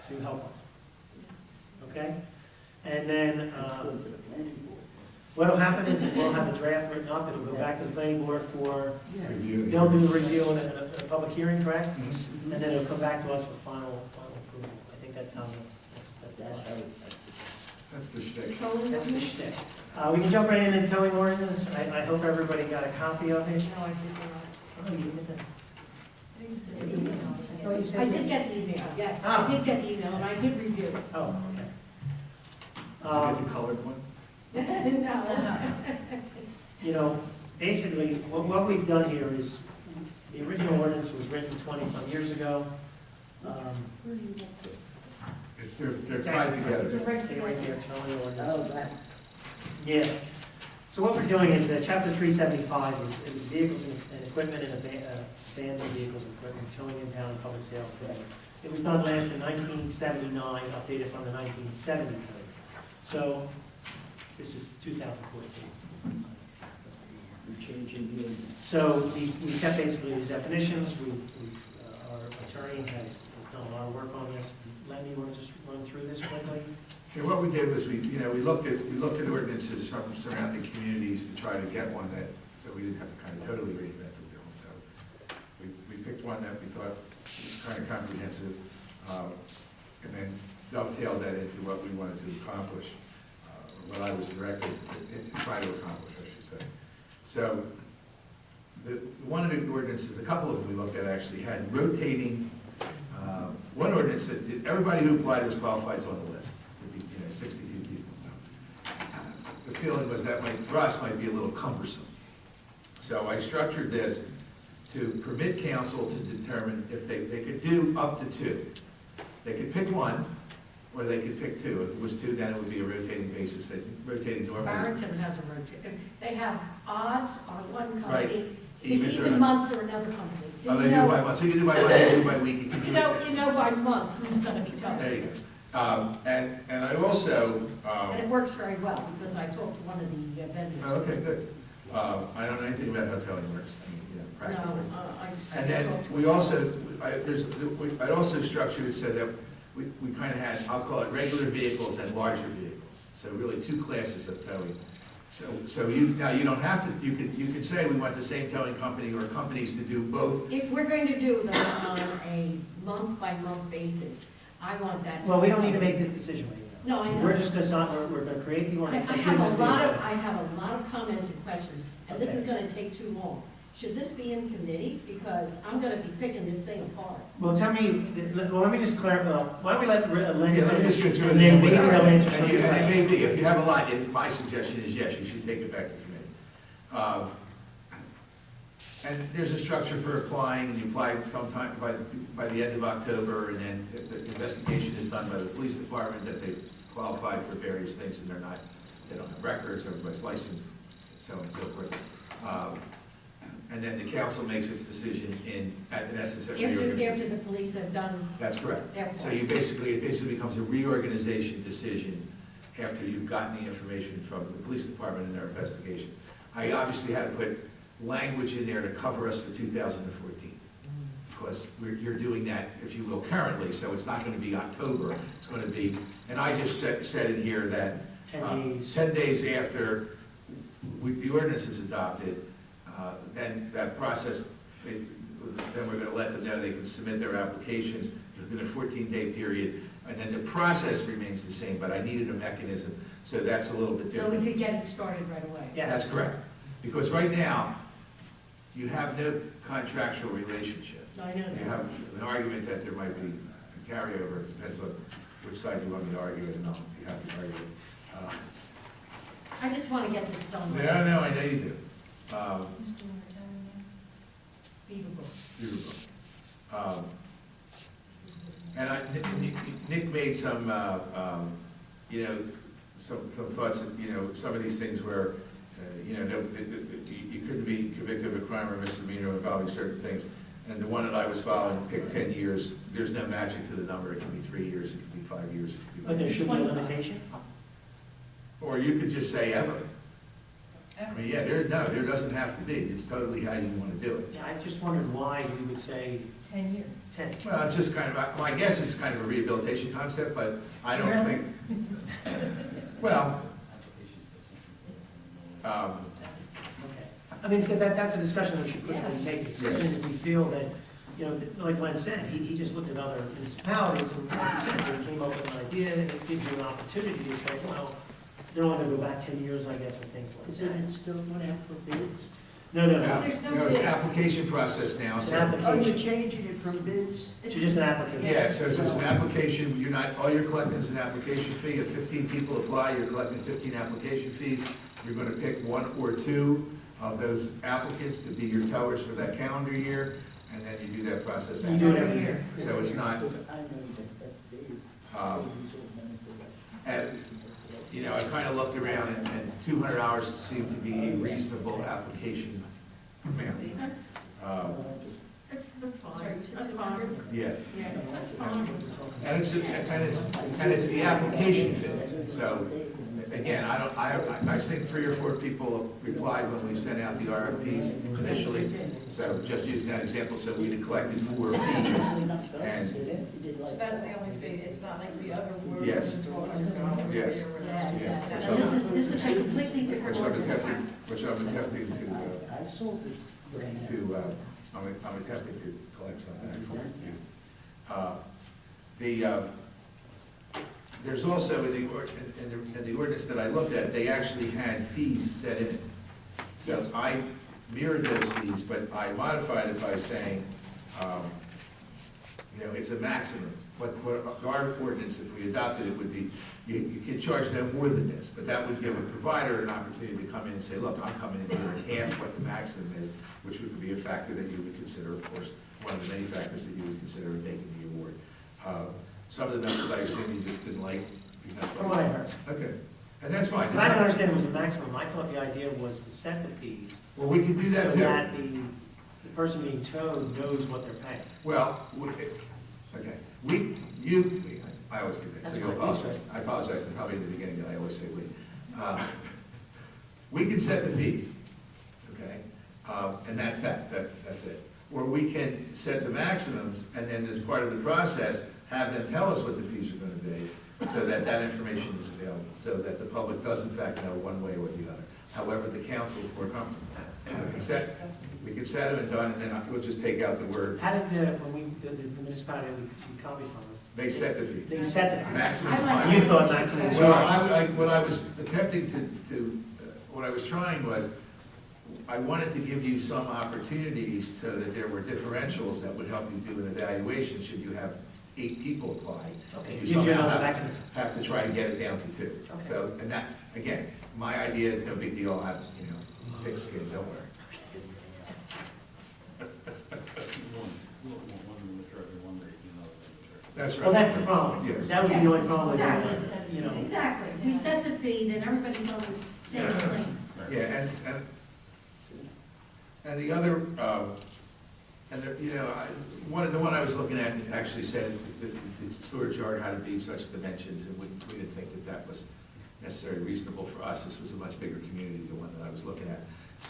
to help us. Okay? And then Let's go to the planning board. what'll happen is we'll have a draft written up, it'll go back to the planning board for, Review. they'll do the review and a public hearing, correct? Mhm. And then it'll come back to us for final approval. I think that's how, that's That's how it. That's the shtick. Towing That's the ordinance? shtick. We can jump right into towing ordinance. I hope everybody got a copy of it. No, I did not. Oh, you didn't get that? I think you said the email. Oh, you said I you- did get the email, yes, Ah. I did get the email, and I did review it. Oh, okay. Did you get the colored one? No. You know, basically, what we've done here is, the original ordinance was written 20-some years ago. Where do you get it? They're It's tied actually together. Direct- See right there, towing Oh, ordinance. that, Yeah. So what we're doing is, chapter 375 is vehicles and equipment and abandoned vehicles and equipment, towing and down public sale equipment. It was done last in 1979, updated from the 1970 code. So, this is 2014. we're changing the ordinance. So we kept basically the definitions, our attorney has done a lot of work on this. Len, you want to just run through this quickly? Yeah, what we did was we looked at ordinances from surrounding communities to try to get one that, so we didn't have to kind of totally reinvent the wheel. So we picked one that we thought was kind of comprehensive, and then dovetailed that into what we wanted to accomplish, what I was directed to try to accomplish, I should say. So one of the ordinances, a couple of them we looked at actually had rotating, one ordinance that did, everybody who applied was qualified is on the list. It'd be, 62 people. The feeling was that for us, might be a little cumbersome. So I structured this to permit council to determine if they could do up to 2. They could pick 1, or they could pick 2. If it was 2, then it would be a rotating basis, rotating normally. Barrington has a rotation, they have odds on one Right. company, Evens or even not. months or another company. Oh, they do by month, so you can do by month, you can do by week. You can You do know by month who's gonna be towed. There you go. And I also, And it works very well, because I talked to one of the vendors. oh, okay, good. I don't know anything about how towing works, I mean, No, practically. I And then talked to. we also, I also structured it so that we kind of had, I'll call it regular vehicles and larger vehicles. So really 2 classes of towing. So you don't have to, you could say we want the same towing company or companies to do both. If we're going to do them on a month-by-month basis, I want that. Well, we don't need to make this decision right now. No, I know. We're just going to, we're going to create the I ordinance that have gives us a the lot ability. I have a lot of comments and questions, and this is Okay. gonna take too long. Should this be in committee? Because I'm gonna be picking this thing apart. Well, tell me, let me just clarify, why don't we let Len Yeah, let me just finish, go through and then it. maybe they'll answer some of And the it questions. may be, if you have a lot, my suggestion is yes, you should take it back to committee. And there's a structure for applying, and you apply sometime by the end of October, and then the investigation is done by the police department that they qualified for various things, and they don't have records, everybody's licensed, so on and so forth. And then the council makes its decision in essence, at After reorganization. the police have done That's correct. their So part. it basically becomes a reorganization decision after you've gotten the information from the police department in their investigation. I obviously had to put language in there to cover us for 2014, because you're doing that, if you will, currently, so it's not going to be October, it's going to be, and I just said in here that 10 days. 10 days after the ordinance is adopted, then that process, then we're going to let them know they can submit their applications within a 14-day period, and then the process remains the same, but I needed a mechanism, so that's a little bit So different. we could get it started right away. Yeah. That's correct, because right now, you have no contractual relationship. I know You that. have an argument that there might be a carryover, it depends on which side you want me to argue it, and I'll be happy to argue it. I just wanna get this done. No, I know you do. Beaver Beautiful. And Nick made some, some thoughts, some of these things where, you couldn't be convicted of a crime or misdemeanor involving certain things. And the one that I was following picked 10 years. There's no magic to the number. It can be 3 years, it can be 5 years. It can be But there should be a limitation? Or you could just say ever. I mean, yeah, there doesn't have to be. It's totally how you want to do it. Yeah, I just wondered why we would say 10 years. 10. Well, it's just kind of, well, I guess it's kind of a rehabilitation concept, but I don't think, well, Okay. I mean, because that's a discussion we should quickly make a decision if we feel that you know, like Glenn said, he just looked at other municipalities, and like he said, he came up with an idea, and it gives you an opportunity to say, well, they're only gonna go back 10 years, I guess, or things like Isn't that. it still going out for bids? No, no, No, no, There's no no, it's an bids. application process now, it's an so. Oh, you're application, changing it from bids? to just an application. Yeah, so it's an application, you're not, all you're collecting is an application fee. If 15 people apply, you're collecting 15 application fees. You're gonna pick one or two of those applicants to be your tellers for that calendar year, and then you do that process. You do it every year. So it's not, Because I know that Dave, Um, he's all done it for that. and, you know, I kind of looked around, and 200 hours seemed to be a reasonable application amount. That's fine, that's fine. Yes. Yeah, that's fine. And it's the application fee. So, again, I think 3 or 4 people replied when we sent out the RFPs initially. So just using that example, so we had collected 4 fees. Actually, not bad. And- He did So like- that's the only fee, it's not like the other word. Yes. Yes. Yeah, yeah. Yeah. Now, this is a completely Which different I'm ordinance. attempting, I saw this. I'm attempting to collect some of that for you. There's also in the ordinance that I looked at, they actually had fees set in it. So I mirrored those fees, but I modified it by saying, you know, it's a maximum. What our ordinance, if we adopted it, would be, you could charge no more than this, but that would give a provider an opportunity to come in and say, look, I'm coming in here at half what the maximum is, which would be a factor that you would consider, of course, one of the many factors that you would consider in making the award. Some of the numbers I assume you just didn't like. From what I heard. Okay, and that's fine. But I didn't understand it was a maximum, I thought the idea was to set the fees. Well, we can do that So too. that the person being towed knows what they're paying. Well, okay, I always do that, That's so you fine. apologize. I apologize, probably in the beginning, I always say we. We can set the fees, okay? And that's that's it. Or we can set the maximums, and then as part of the process, have them tell us what the fees are gonna be, so that that information is available, so that the public does in fact know one way or the other. However, the council is more comfortable. We can set them and done, and then we'll just take out the word, How did when we, the municipality we copied from us, they set the fees. they set the fees? Maximum. I like You thought maximum was Well, ours. what I was attempting what I was trying was, I wanted to give you some opportunities so that there were differentials that would help you do an evaluation should you have 8 people apply. Okay, You gives you somehow another have- mechanism. Have to try to get it down to 2. Okay. So, and that, again, my idea, no big deal, I have, you know, thick skin, don't worry. That's right. Well, that's the problem. Yes. That would be the only problem with Exactly. it, you know. Exactly. If we set the fee, then everybody's on the same plane. Yeah, and the other, you know, the one I was looking at actually said that the storage yard had to be such dimensions, and we didn't think that that was necessarily reasonable for us. This was a much bigger community, the one that I was looking at.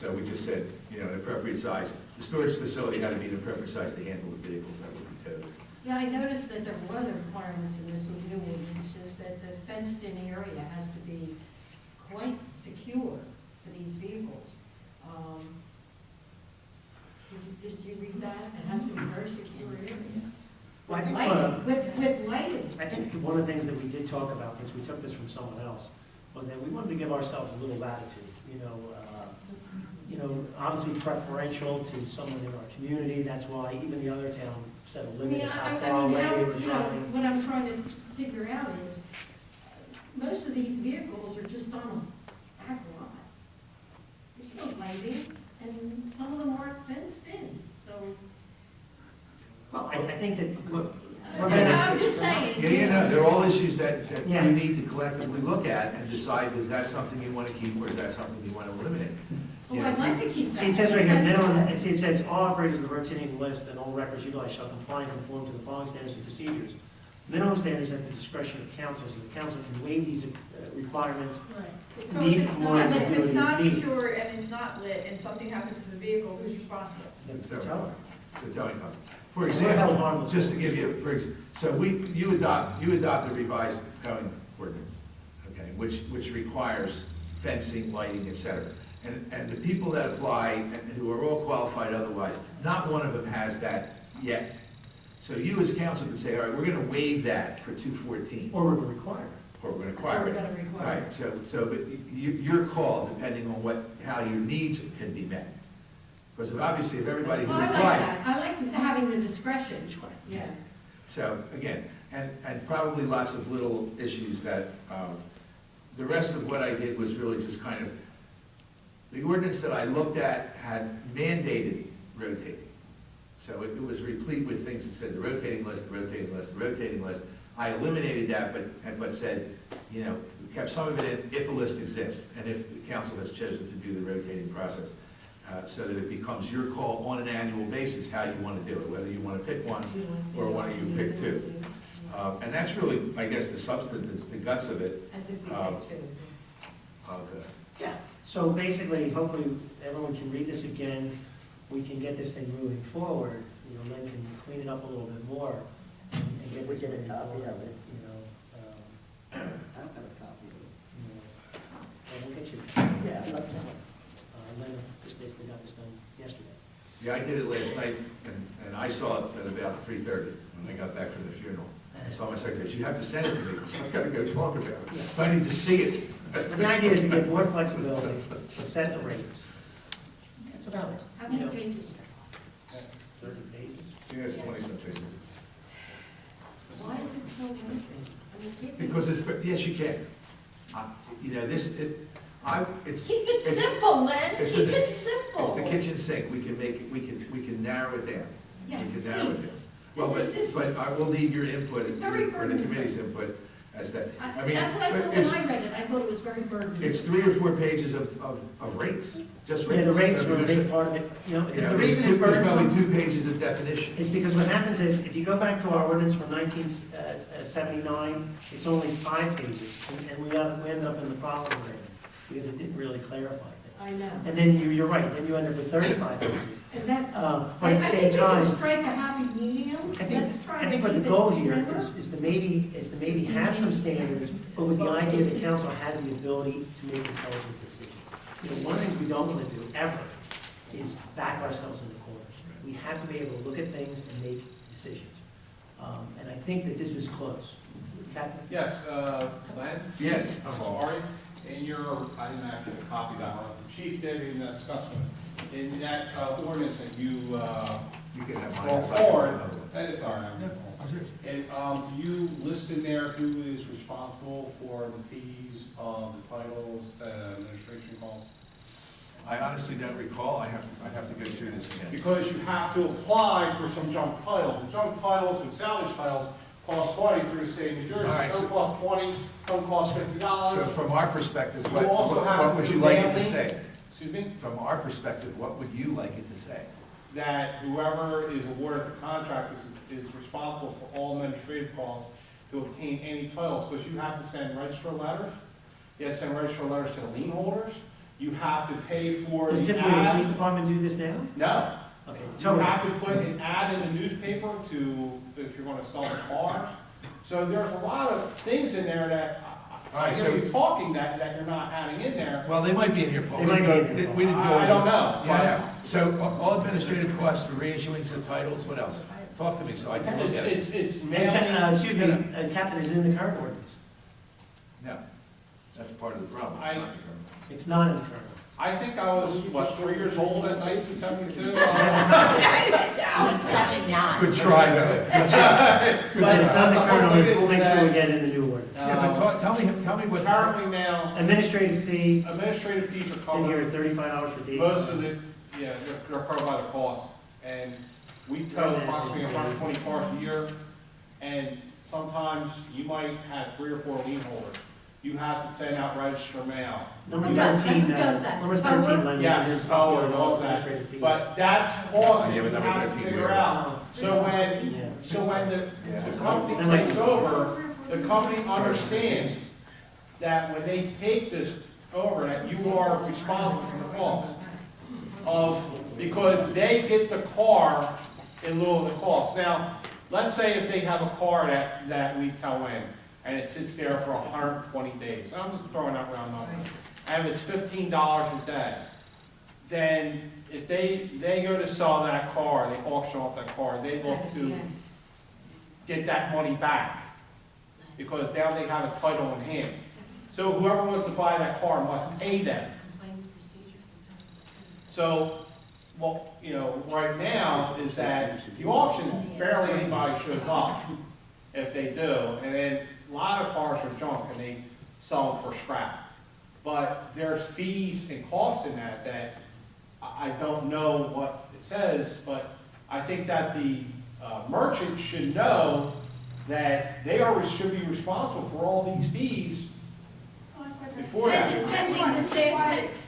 So we just said, you know, an appropriate size, the storage facility had to be an appropriate size to handle the vehicles that would be towed. Yeah, I noticed that there were other requirements in this new ordinance, is that the fenced-in area has to be quite secure for these vehicles. Did you read that? It has to be a very secure area. Well, I think, Lighting, with lighting. I think one of the things that we did talk about, since we took this from someone else, was that we wanted to give ourselves a little latitude, you know, obviously preferential to someone in our community, that's why even the other town set a I limit mean, of how I far mean, away how, they were you know, driving. what I'm trying to figure out is, most of these vehicles are just on a back lot. There's no lighting, and some of them aren't fenced in, so. Well, I think that, look, I'm just saying. Yeah, you know, they're all issues that Yeah. you need to collectively look at and decide, is that something you want to keep, or is that something you want to eliminate? Well, I'd like to keep that. see, it says right here, That's minimum, fine. it says, all operators of the rotating list and all records utilized shall comply and conform to the following standards and procedures. Minimum standards at the discretion of council, so the council can waive these requirements. Right. So Need if it's more not, if ambiguity, it's not need. secure and it's not lit and something happens to the vehicle, who's responsible? The tower. The towing company. For What about example, harmless? just to give you, so you adopt a revised towing ordinance, okay, which requires fencing, lighting, et cetera. And the people that apply, and who are all qualified otherwise, not one of them has that yet. So you as council could say, all right, we're gonna waive that for 214, Or we're gonna require it. or we're gonna Or require we're it. gonna require it. Right, so, but your call, depending on how your needs can be met. Because obviously, if everybody who I like applies. that. I like having the discretion. Yeah. So, again, and probably lots of little issues that, the rest of what I did was really just kind of, the ordinance that I looked at had mandated rotating. So it was replete with things that said the rotating list, the rotating list, the rotating list. I eliminated that, but said, you know, kept some of it in if a list exists, and if the council has chosen to do the rotating process, so that it becomes your call on an annual basis how you want to do it, whether you want to pick one or one of you pick two. And that's really, I guess, the substance, the guts of it. That's if we pick two. Okay. Yeah. So basically, hopefully, everyone can read this again, we can get this thing moving forward, you know, then can clean it up a little bit more, and get We this get a moving copy forward, of it. you know. I don't have a copy of it. And we'll get you, Yeah, I'd love to have it. Lena just basically got this done yesterday. Yeah, I did it last night, and I saw it at about 3:30 when I got back from the funeral. I saw my secretary, you have to send it to me, because I've got to go talk about it. So I need to see it. The idea is to get more flexibility, to set the rates. That's about it. How many You know, pages? 30 pages. Yeah, it's 20-some pages. Why is it so lengthy? I mean, keep it- Because it's, yes, you can. You know, it's. Keep it simple, Len, it's keep the- it simple. It's the kitchen sink, we can make it, we can narrow it down. Yes, We can narrow it please. down. Well, This but is- I will need your input, Very or the burdensome. committee's input, as that, I mean, That's what I thought but when it's, I read it, I thought it was very burdensome. it's 3 or 4 pages of rates, just rates. Yeah, the rates I are mean, a there's- big part of it, you know, you the know, reason it's there's probably burdensome 2 pages of definition. is because what happens is, if you go back to our ordinance from 1979, it's only 5 pages, and we ended up in the problem there, because it didn't really clarify things. I know. And then you're right, then you end up with 35 pages. And that's, But at the same I time, think we can strike a happy medium. Let's try I to think what the keep it goal here simple. is to maybe have some standards, but with the idea that council has the ability to make intelligent decisions. You know, one of the things we don't want to do ever is back ourselves into corners. We have to be able to look at things and make decisions. And I think that this is close. Captain? Yes, Len? Yes. I'm sorry. In your, I didn't actually copy that one, the chief did in the discussion. In that ordinance that you You can have mine. brought forward, it's all right. I'm serious. And do you list in there who is responsible for the fees, the titles, administration costs? I honestly don't recall, I'd have to go through this again. Because you have to apply for some junk titles. And junk titles and salvage titles cost 20 through the state of New All right, Jersey. Some so- cost 20, some cost $50. So from our perspective, You also have what would to you like it to mail say? Excuse me? From our perspective, what would you like it to say? That whoever is awarded the contract is responsible for all administrative costs to obtain any titles, because you have to send register letters. You have to send register letters to the lien holders. You have to pay for Does the typically the police ad. department do this now? No. Okay. You have to put an ad in the newspaper if you're gonna sell the cars. So there's a lot of things in there that, All I right, hear so- you talking that you're not adding in there. Well, they might be in here, Paul. They might be in here, Paul. We didn't go. I don't know, Yeah, so all administrative costs for reissuing of titles, what else? Talk to me so I can look at it. It's And, mailing. excuse me, Captain, is it in the current ordinance? No, that's part of the problem. It's not in the current. I think I was, what, 3 years old at 1972? Good try, though. But it's not in the current ordinance, we'll make sure we get it in the new ordinance. Yeah, but tell me what. Currently now, Administrative fee, administrative fees are it's in here, covered. $35 for the. Most of the, yeah, they're covered by the cost. And we tow approximately 120 cars a year. And sometimes you might have 3 or 4 lien holders. You have to send out register mail. Number Who does that? 13, Who does that? number Tower? 13, Linda, Yes, is tower and all administrative that. fees. But that's cost Yeah, you but number have to 13 figure where? out. So when the company takes over, the company understands that when they take this over, that you are responsible for the cost of, because they get the car in lieu of the cost. Now, let's say if they have a car that we tow in, and it sits there for 120 days, I'm just throwing out round numbers, and it's $15 a day, then if they go to sell that car, they auction off that car, they look to get that money back, because now they have a title in hand. So whoever wants to buy that car must pay them. So, well, you know, right now is that the auction, barely anybody shows up, if they do, and then a lot of cars are junk and they sell them for scrap. But there's fees and costs in that I don't know what it says, but I think that the merchant should know that they should be responsible for all these fees before that.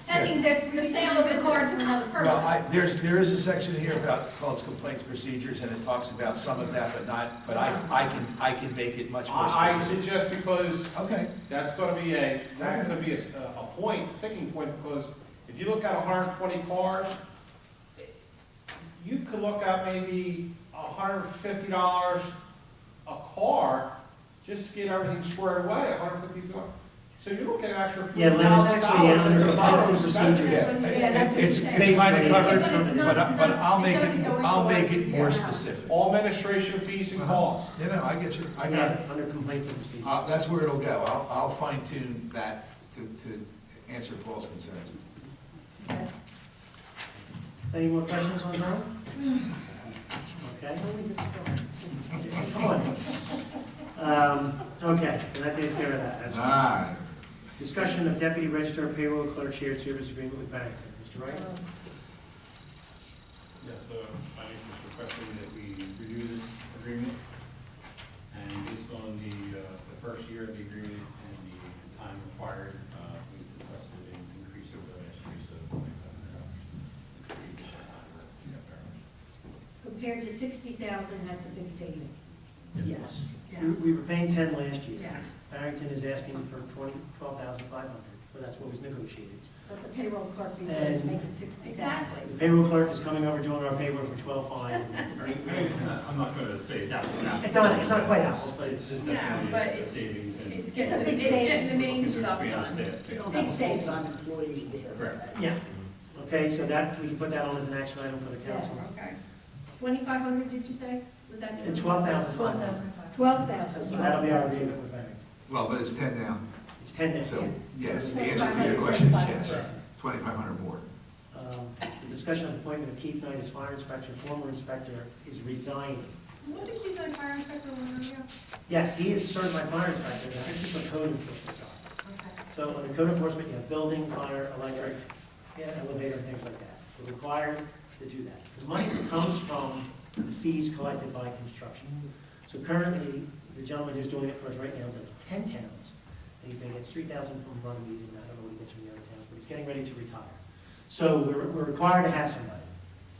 Pending the sale of the car to another person. Well, there is a section here about called complaints procedures, and it talks about some of that, but I can make it much more I specific. suggest, because Okay. that's gonna be that could be a sticking point, because if you look at 120 cars, you could look at maybe $150 a car, just to get everything squared away, $150. So you're looking at extra $3,000. Yeah, Lynn, it's actually under complaints and procedures. It's kind of covered, but I'll make it more specific. All administration fees and costs. You know, I get you, I got it. Under complaints and procedures. That's where it'll go. I'll fine tune that to answer Paul's concerns. Any more questions on that? Okay. Only the straw. Come on. Okay, so that takes care of that. That's fine. Discussion of deputy registrar payroll clerk shared service agreement with Barrington. Mr. Wright? Yes, finance is requesting that we renew this agreement, and based on the first year of the agreement and the time required, we requested an increase over the last year, so Compared to 60,000, that's a big saving. Yes. Yes. We were paying 10 last year. Yes. Barrington is asking for 12,500, but that's what was negotiated. But the payroll clerk before is And- making 60,000. Exactly. The payroll clerk is coming over doing our payroll for 12,500. I'm not going to say it's apples to apples. It's not quite apples, but it's It's No, definitely but a it's- savings and. It's It's a getting, big it's getting the savings. main looking to stuff expand done. staff, too. Big savings. Full-time employee there. Correct. yeah. Okay, so that, we can put that on as an action item for the council. Okay. 2,500, did you say? Was that? And 12,500. 12,000. So that'll be our agreement with Barrington. Well, but it's 10 now, It's 10 now. so, yes, the answer to 2,500, your question is 2,500. yes, 2,500 more. The discussion of appointment of Keith Knight as fire inspector, former inspector, is resigning. Wasn't he the fire inspector one year ago? Yes, he is a certified fire inspector. Now, this is for code enforcement side. Okay. So under code enforcement, you have building, fire, electric, elevator, things like that. We're required to do that. The money comes from the fees collected by construction. So currently, the gentleman who's doing it for us right now does 10 towns. And he gets 3,000 from Runnemede, and I don't know what he gets from the other towns, but he's getting ready to retire. So we're required to have somebody.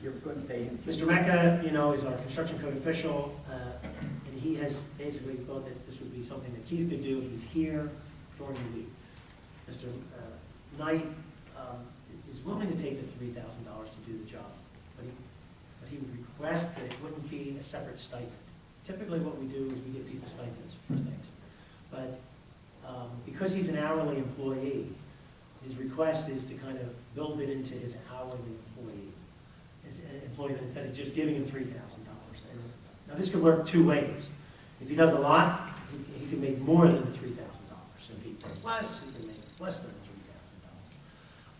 You're going to pay him. Mr. Mecca, you know, is our construction code official, and he has basically thought that this would be something that Keith could do. He's here during the week. Mr. Knight is willing to take the $3,000 to do the job, but he would request that it wouldn't be a separate stipend. Typically what we do is we give people stipends for things. But because he's an hourly employee, his request is to kind of build it into his hourly employment instead of just giving him $3,000. And now this could work two ways. If he does a lot, he can make more than the $3,000. If he does less, he can make less than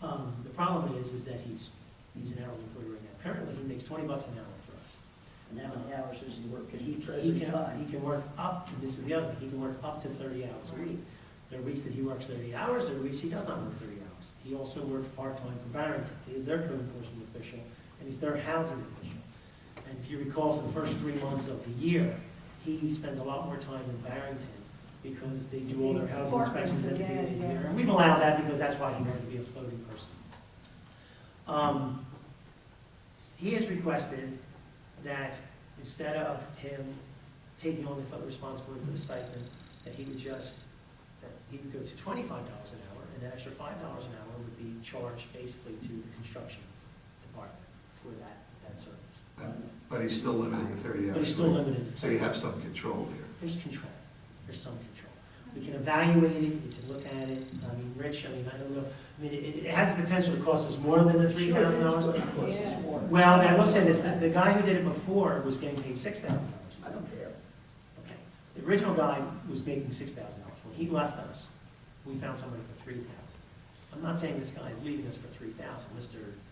$3,000. The problem is that he's an hourly employee right now. Currently, he makes $20 an hour for us. And how many hours does he work? Can he He presently can, time? he can work up, and this is the other thing, he can work up to 30 hours a week. There are weeks that he works 30 hours, there are weeks he does not work 30 hours. He also works part-time for Barrington. He is their code enforcement official, and he's their housing official. And if you recall, for the first 3 months of the year, he spends a lot more time in Barrington because they do all their housing inspections at the beginning of the year. And we've allowed that because that's why he wanted to be a floating person. He has requested that instead of him taking on this other responsibility for the stipend, that he would go to $25 an hour, and that extra $5 an hour would be charged basically to the construction department for that service. But he's still limited to 30 hours. But he's still limited. So you have some control there. There's control. There's some control. We can evaluate it, we can look at it. I mean, Rich, I don't know, it has the potential to cost us more than the $3,000. Yeah. Well, I will say this, the guy who did it before was getting paid $6,000. I don't care. Okay. The original guy was making $6,000. When he left us, we found somebody for $3,000. I'm not saying this guy is leaving us for $3,000.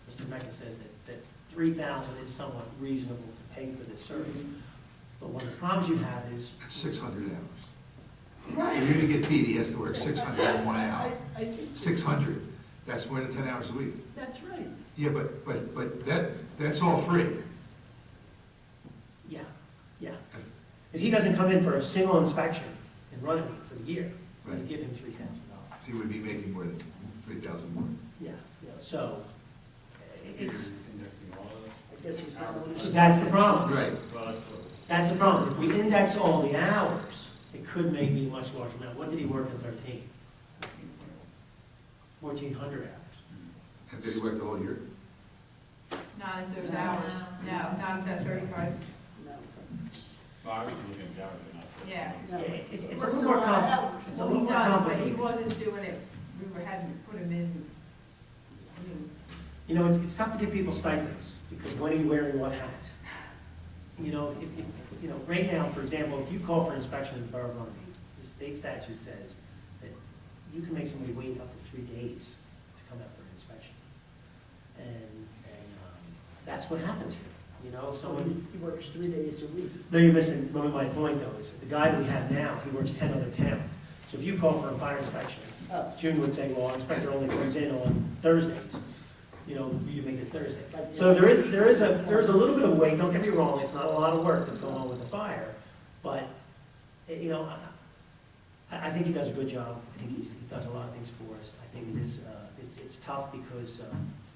Mr. Mecca says that $3,000 is somewhat reasonable to pay for this service. But one of the problems you have is, 600 hours. Right. For you to get paid, he has to work 601 hour. I think. 600, that's more than 10 hours a week. That's right. Yeah, but that's all free. yeah. If he doesn't come in for a single inspection in Runnemede for the year, we're going to give him $3,000. So he would be making more than 3,000 more. Yeah, so, it's, Indexing all of it. I guess he's gonna lose. that's the problem. Right. Well, that's what. That's the problem. If we index all the hours, it could make me a much larger amount. What did he work in 13? 1,400 hours. And did he work the whole year? Not at those hours, no, not at that 35, No. Well, I was looking at hours, not. yeah. No. Yeah, it's a Works little a more lot of hours. it's a Well, little he more does, but he complicated. wasn't doing it, hadn't put him in, You know, it's tough to give people stipends, because when are you wearing what hat? You know, if you know, right now, for example, if you call for an inspection in the Borough of Runnemede, the state statute says that you can make somebody wait up to 3 days to come out for an inspection. And that's what happens here. You know, if someone, He works 3 days a week. no, you're missing, my point though, is the guy we have now, he works 10 other towns. So if you call for a fire inspection, Oh. June would say, well, our inspector only comes in on Thursdays. You know, you make it Thursday. So there is a little bit of weight, don't get me wrong, it's not a lot of work that's going on with the fire, but, you know, I think he does a good job. I think he does a lot of things for us. I think it is, it's tough because,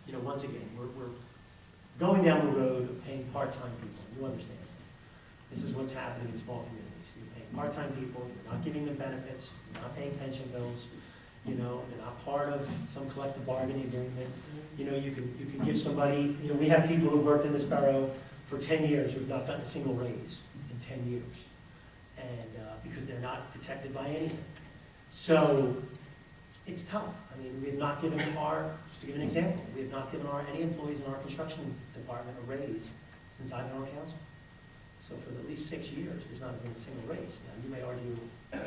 you know, once again, we're going down the road of paying part-time people, you understand. This is what's happening in small communities. You're paying part-time people, you're not giving them benefits, you're not paying pension bills, you know, they're not part of some collective bargaining agreement. You know, you can give somebody, you know, we have people who've worked in this borough for 10 years who've not gotten a single raise in 10 years. And, because they're not protected by anything. So, it's tough. I mean, we have not given just to give an example, we have not given any employees in our construction department a raise since I've been on council. So for at least 6 years, there's not been a single raise. Now, you may argue, you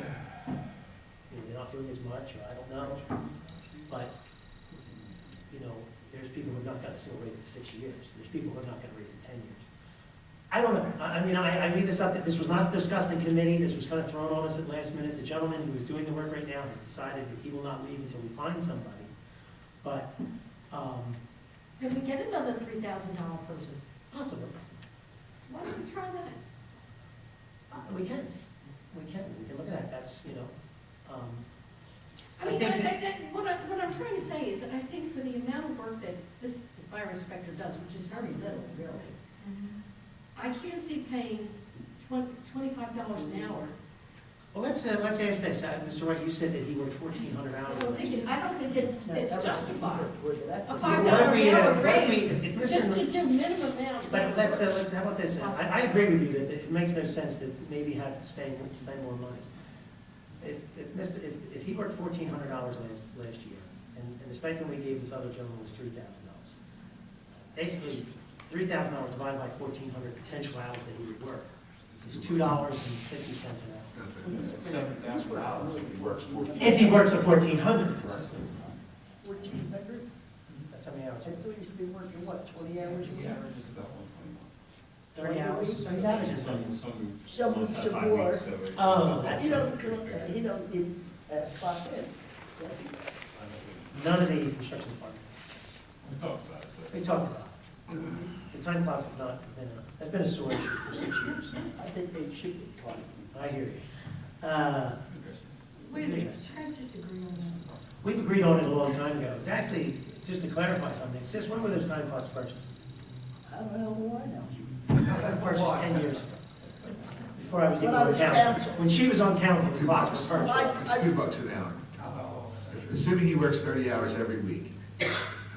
know, they're not doing as much, or I don't know, but, you know, there's people who have not gotten a single raise in 6 years. There's people who have not gotten a raise in 10 years. I don't know. I mean, I leave this up, that this was not discussed in committee. This was kind of thrown on us at last minute. The gentleman who is doing the work right now has decided that he will not leave until we find somebody. But, Can we get another $3,000 person? possibly, Why don't we try that? we can. We can look at that. That's, you know, I mean, think that- what I'm trying to say is, I think for the amount of work that this fire inspector does, which is very little, really, I can't see paying $25 an hour. well, let's ask this. Mr. Wright, you said that he worked 1,400 hours. I don't think it's justified. A $5 Whatever an you hour have, raise, if Mr. just to do minimum amount. But let's, how about this? I agree with you that it makes no sense to maybe have to spend more money. If he worked $1,400 last year, and the stipend we gave this other gentleman was $3,000. Basically, $3,000 divided by 1,400 potential hours that he would work is $2.50 an hour. $7,000 if he works 14. If he works at 1,400, 1,400? that's how many hours? I thought he should be working, what, 20 hours a The week? average is about 1.1. 30 hours, so he's averaging 30. Some months weeks have are 5 more. weeks, so it's Oh, about that's- He don't get clocked in, does he? None of the construction department. We talked about it, but. We talked about it. The time clocks have not been that's been a sore issue for 6 years. I think they should be clocked. I hear you. Wait a minute, try to just agree on that. We've agreed on it a long time ago. It's actually, just to clarify something, sis, when were those time clocks purchased? I don't know who I know. They were purchased 10 years ago. Before I was even When I on was council. council. When she was on council, the clocks were purchased. It's $2 an hour. Assuming he works 30 hours every week, okay,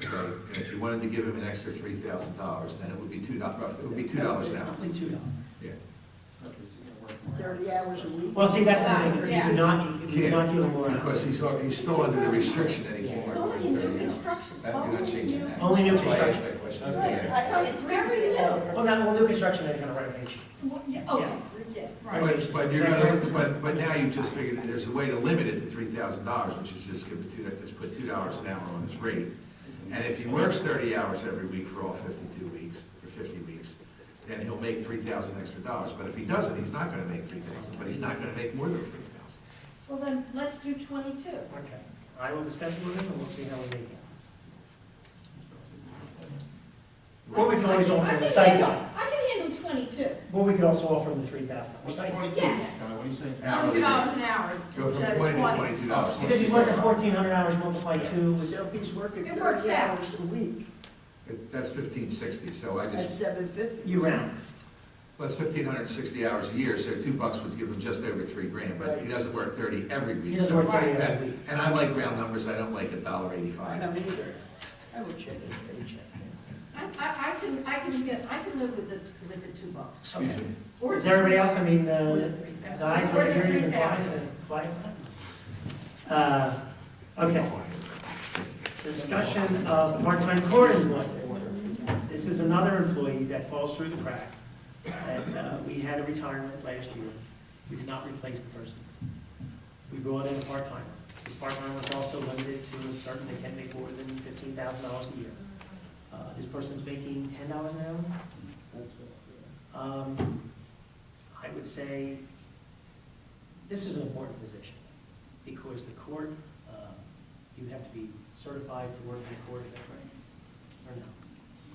and if you wanted to give him an extra $3,000, then it would be $2, it would be $2 an hour. Roughly $2. Yeah. 30 hours a week? Well, see, that's the thing. You Yeah. would not, You're not giving more hours. Because he's still under the restriction that he can't It's work. only in new construction. That, you're not changing that. Only new That's why I asked construction. that question. Okay. Yeah. I thought it's very little. Well, not, well, new construction, they're gonna renovation. Okay. But you're gonna, but now you just figured that there's a way to limit it to $3,000, which is just give it just put $2 an hour on his rate. And if he works 30 hours every week for all 52 weeks, or 50 weeks, then he'll make $3,000 extra dollars. But if he doesn't, he's not gonna make $3,000, but he's not gonna make more than $3,000. Well, then, let's do 22. Okay. I will discuss it with him, and we'll see how we make it. Or we can always offer him a stipend. I can handle 22. Or we could also offer him the $3,000 What's stipend. 22? Yeah. What are you saying? Hourly $22 rate. an hour. Go from instead of 20 to 20. $22. Because he's working 1,400 hours multiplied two. So if he's working It works 30 out. hours a week, That's 1,560, so I that's just, $750. You round. well, it's 1,560 hours a year, so $2 would give him just over $3,000, but he doesn't work 30 every week. He doesn't work 30 every And week. and I like round numbers, I don't like I $1.85. don't either. I would check his paycheck. I can live with the $2. Excuse me. Or Is everybody else, I mean, Or the 3,000. guys, Or over the here, you can 3,000. quiet. Okay. Discussion of part-time court employee. This is another employee that falls through the cracks. And we had a retirement last year. We did not replace the person. We brought in a part-timer. This part-timer was also limited to a certain, they can't make more than $15,000 a year. This person's making $10 an hour. That's what, I would say this is an important position because the court, you have to be certified to work in the court, is that right? Or no?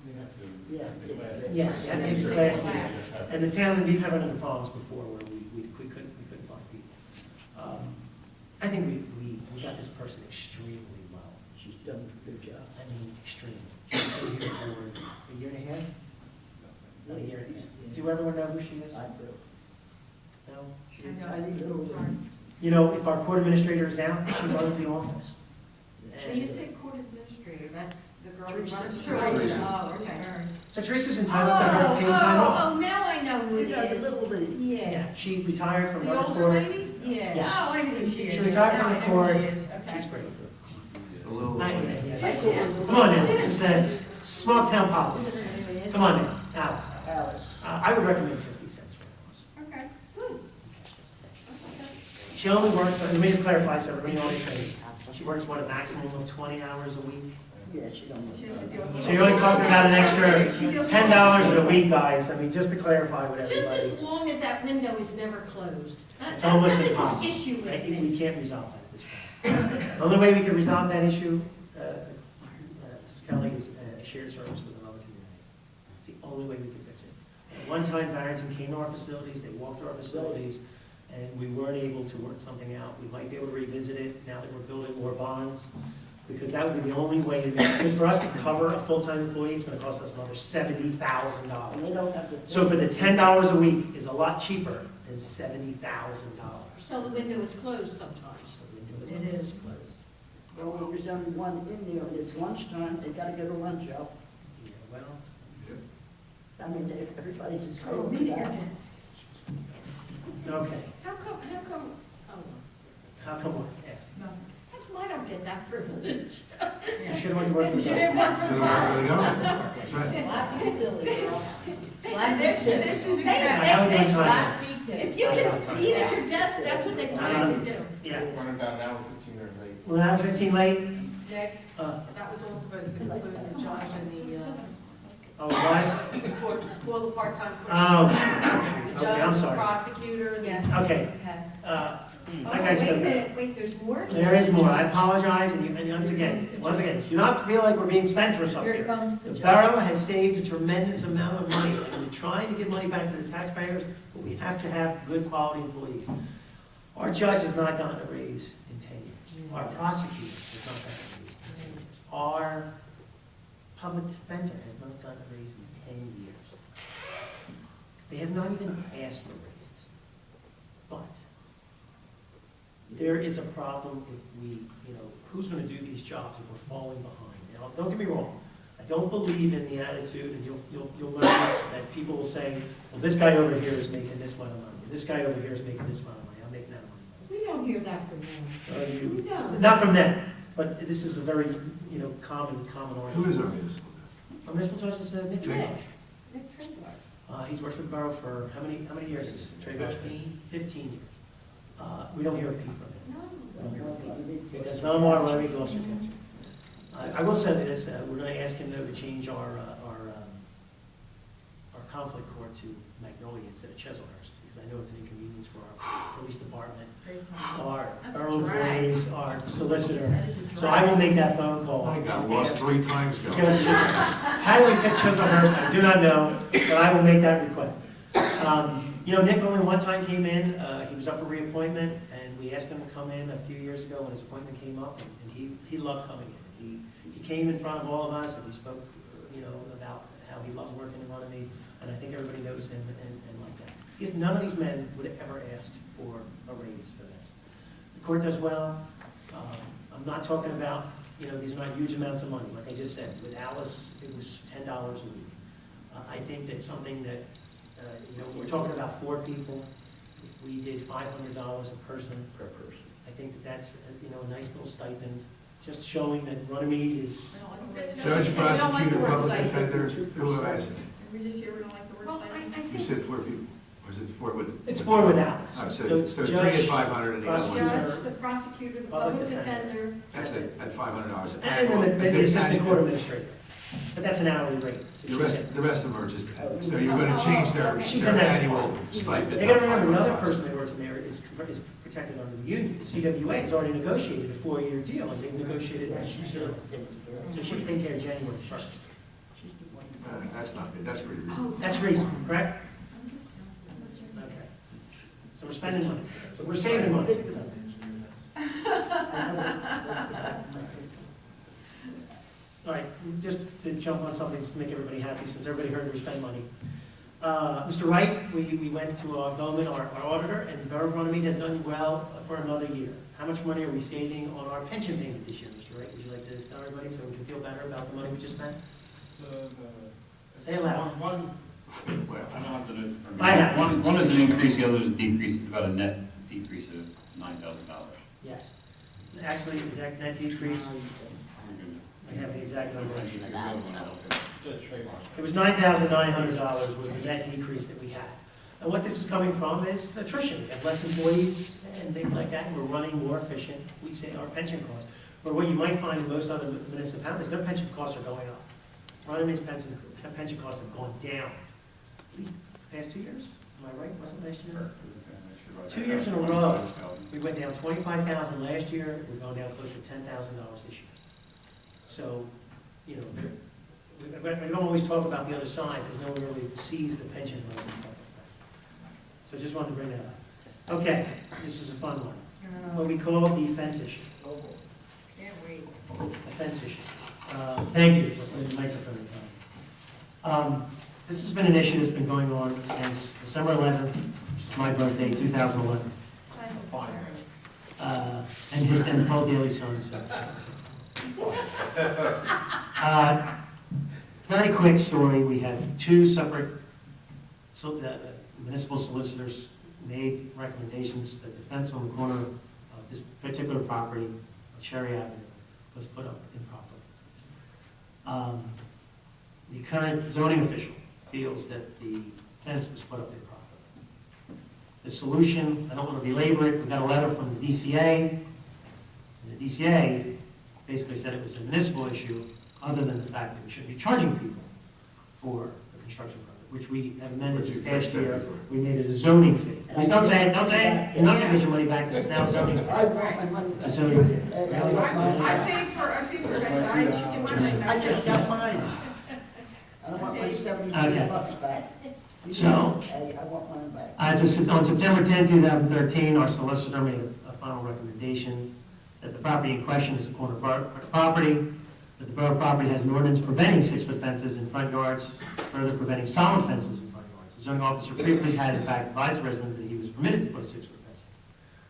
We have to. Yeah. the classes. Yes, you have to take classes. And the town, we've had one of the problems before where we couldn't find people. I think we got this person extremely well. she's done a good job. I mean, extremely. She's been here for a year and a half? About a year and a half. Do everyone know who she is? I do. No? She's a tiny little thing. You know, if our court administrator is out, she runs the office. When you say court administrator, that's the girl who Teresa. runs. Teresa. Oh, okay. So Teresa's entitled to her paid time off. Oh, now I know who it You know, the is. little lady. Yeah. Yeah, she retired from The another older court. lady? Yeah. Yes. Oh, I see who she is. She retired from the Now I know court. who she is. Okay. She's great. A little. I call her the Come on now, this is small town politics. Come on now, Alice. Alice. I would recommend 50 cents for Alice. Okay, good. She only works, let me just clarify so everybody understands. She works, what, a maximum of 20 hours a week? Yeah, she don't She know. has to deal with- So you're only talking about an extra $10 a week, guys. I mean, just to clarify with Just everybody. as long as that window is never closed. It's almost That is impossible. an issue with I think me. we can't resolve that at this point. The only way we can resolve that issue, Ms. Kelly, is a shared service with another community. It's the only way we can fix it. At one time, Barrington came to our facilities, they walked through our facilities, and we weren't able to work something out. We might be able to revisit it now that we're building more bonds, because that would be the only way to do it. Because for us to cover a full-time employee, it's gonna cost us another $70,000. And they don't have to. So for the $10 a week is a lot cheaper than $70,000. So the window is closed sometimes. It is closed. Well, there's only one in there, and it's lunchtime, they gotta go to lunch out. Yeah, well, I mean, everybody's entitled to that. okay. How come, oh, How come what? Ask. how come I don't get that privilege? You should have went to work for the You government. didn't work for To the the work of the government. That's right. Slap you silly girl. This is I exactly. haven't been time. If you can eat at your desk, that's what they want you to do. Yeah. Running about an hour, 15 minutes late. Well, now 15 late? Nick, Uh, that was all supposed to include the judge and the, oh, guys? all the part-time. Oh, The shoot. Okay, I'm judge, the sorry. prosecutor, the. Yes. Okay. Okay. Like I Wait a said, minute, wait, there's more? there is more. I apologize, and once again, do not feel like we're being spendthrifts up Here here. comes The the judge. borough has saved a tremendous amount of money, and we're trying to give money back to the taxpayers, but we have to have good quality employees. Our judge has not gotten a raise in 10 years. Our prosecutor has not gotten a raise in 10 years. Our public defender has not gotten a raise in 10 years. They have not even asked for raises. But there is a problem if we, who's going to do these jobs if we're falling behind? Now, don't get me wrong. I don't believe in the attitude, and you'll notice that people will say, well, this guy over here is making this amount of money. This guy over here is making this amount of money. I'm making that amount of money. We don't don't hear that from them. We don't. Not from them, but this is a very, common Who order. is our municipal? Our municipal judge is Nick Tracy. Nick Trinidad. He's worked for the borough for how many years is Tracy? 15 years. We don't hear a peep from him. He does no more Runnemede, Gloucester Township. I will say this, we're going to ask him though to change our conflict court to Magnolia instead of Chislehurst, because I know it's an inconvenience for our police department, our employees, our solicitor. So I will make that phone call. I got lost 3 times Go going. to Chislehurst. How do we pick Chislehurst? I do not know, but I will make that request. Nick only one time came in, he was up for reappointment, and we asked him to come in a few years ago when his appointment came up, and he loved coming in. He came in front of all of us, and he spoke, about how he loves working in Runnemede, and I think everybody knows him and like that. Because none of these men would have ever asked for a raise for this. The court does well. I'm not talking about, these are not huge amounts of money. Like I just said, with Alice, it was $10 a week. I think that's something that, we're talking about 4 people. If we did $500 a person, I think that's, a nice little stipend, just showing that Runnemede is, Judge, prosecutor, public defender, who have asked? We just hear we don't like the word Well, I stipend. You think said 4 people, or is it 4 with? it's 4 with Alice. Oh, So it's so 3 judge, at 500 and the other one, prosecutor. judge, the prosecutor, the Public public defender. defender. that's at $500. And then the assistant court administrator. But that's an hourly rate. So The she's rest, getting- the rest of them are just, so you're gonna change their She's in that annual stipend. You gotta remember, the other person that works in there is protected under the union. The CWA has already negotiated a 4-year deal, and they've negotiated, so she can take care of January 1st. That's not good, that's pretty reasonable. That's reasonable, correct? Okay. So we're spending money, but we're saving money. All right, just to jump on something, just to make everybody happy, since everybody heard we spend money. Mr. Wright, we went to Bowman, our auditor, and the Borough of Runnemede has done well for another year. How much money are we saving on our pension payment this year, Mr. Wright? Would you like to tell everybody so we can feel better about the money we just spent? Say it loud. One, Well, I don't have the notes. I have. One is an increase, the other is a decrease, it's about a net decrease of $9,000. Yes. Actually, the net decrease, I have the exact number. It was $9,900 was the net decrease that we had. And what this is coming from is attrition. We have less employees and things like that, and we're running more efficient. We say our pension costs. But what you might find in most other municipalities, their pension costs are going up. Runnemede's pension costs have gone down, at least the past 2 years. Am I right? Wasn't last year? 2 years in a row. We went down $25,000 last year. We're going down close to $10,000 this year. So, we don't always talk about the other side because no one really sees the pension funds and stuff like that. So just wanted to bring that up. Okay, this is a fun one. What we call the fence issue. Can't wait. The fence issue. Thank you for putting the microphone in front. This has been an issue that's been going on since December 11th, which is my birthday, 2011. And Paul Daly's son. Very quick story. We had 2 separate municipal solicitors made recommendations that the fence on the corner of this particular property, on Cherry Avenue, was put up improperly. The current zoning official feels that the fence was put up improperly. The solution, I don't want to belabor it, we got a letter from the DCA, and the DCA basically said it was a municipal issue, other than the fact that we shouldn't be charging people for the construction permit, which we have amended this past year. We made it a zoning fee. Please don't say it, don't say it. You're not going to get your money back, because it's now a zoning fee. I want my money It's a back. zoning fee. I paid for it, guys. I just got mine. I want my Okay. $75 back. So- Hey, I want mine back. On September 10, 2013, our solicitor made a final recommendation that the property in question is a corner property, that the borough property has an ordinance preventing 6-foot fences in front yards, further preventing solid fences in front yards. The zoning officer briefly had in fact advised the resident that he was permitted to put a 6-foot fence.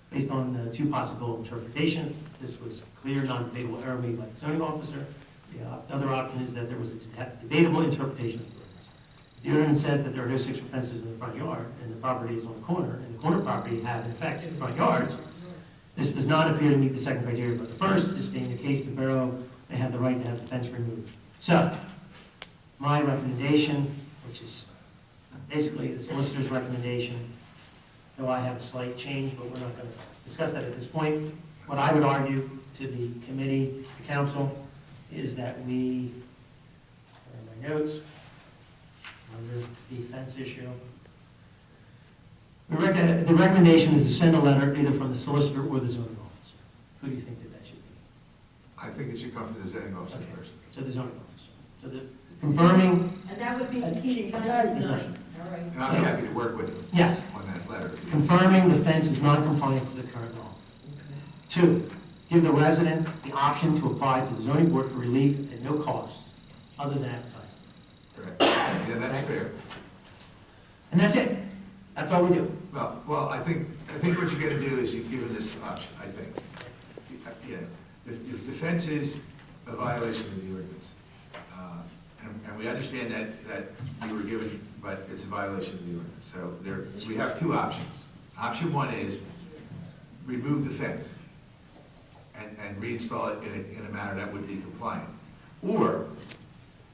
Based on 2 possible interpretations, this was clear, non-debatable error made by the zoning officer. The other option is that there was a debatable interpretation of the ordinance. The ordinance says that there are no 6-foot fences in the front yard, and the property is on the corner, and the corner property have in fact 2 front yards. This does not appear to meet the second criteria, but the first, this being the case, the borough may have the right to have the fence removed. So, my recommendation, which is basically the solicitor's recommendation, though I have a slight change, but we're not going to discuss that at this point. What I would argue to the committee, the council, is that we, my notes, under the fence issue, the recommendation is to send a letter either from the solicitor or the zoning officer. Who do you think that should be? I think it should come to the zoning officer Okay. first. So the zoning officer. So the confirming, And that would be the And key keep guideline. guideline. All right. And I'm happy to work with him yes, on that letter. confirming the fence is non-compliant to the current law. 2, give the resident the option to apply to the zoning board for relief at no cost other than advertising. Correct. Yeah, that's fair. And that's it. That's all we do. Well, I think what you're gonna do is you've given this option, I think. You know, if the fence is a violation of the ordinance, and we understand that you were given, but it's a violation of the ordinance. So we have 2 options. Option 1 is remove the fence and reinstall it in a manner that would be compliant. Or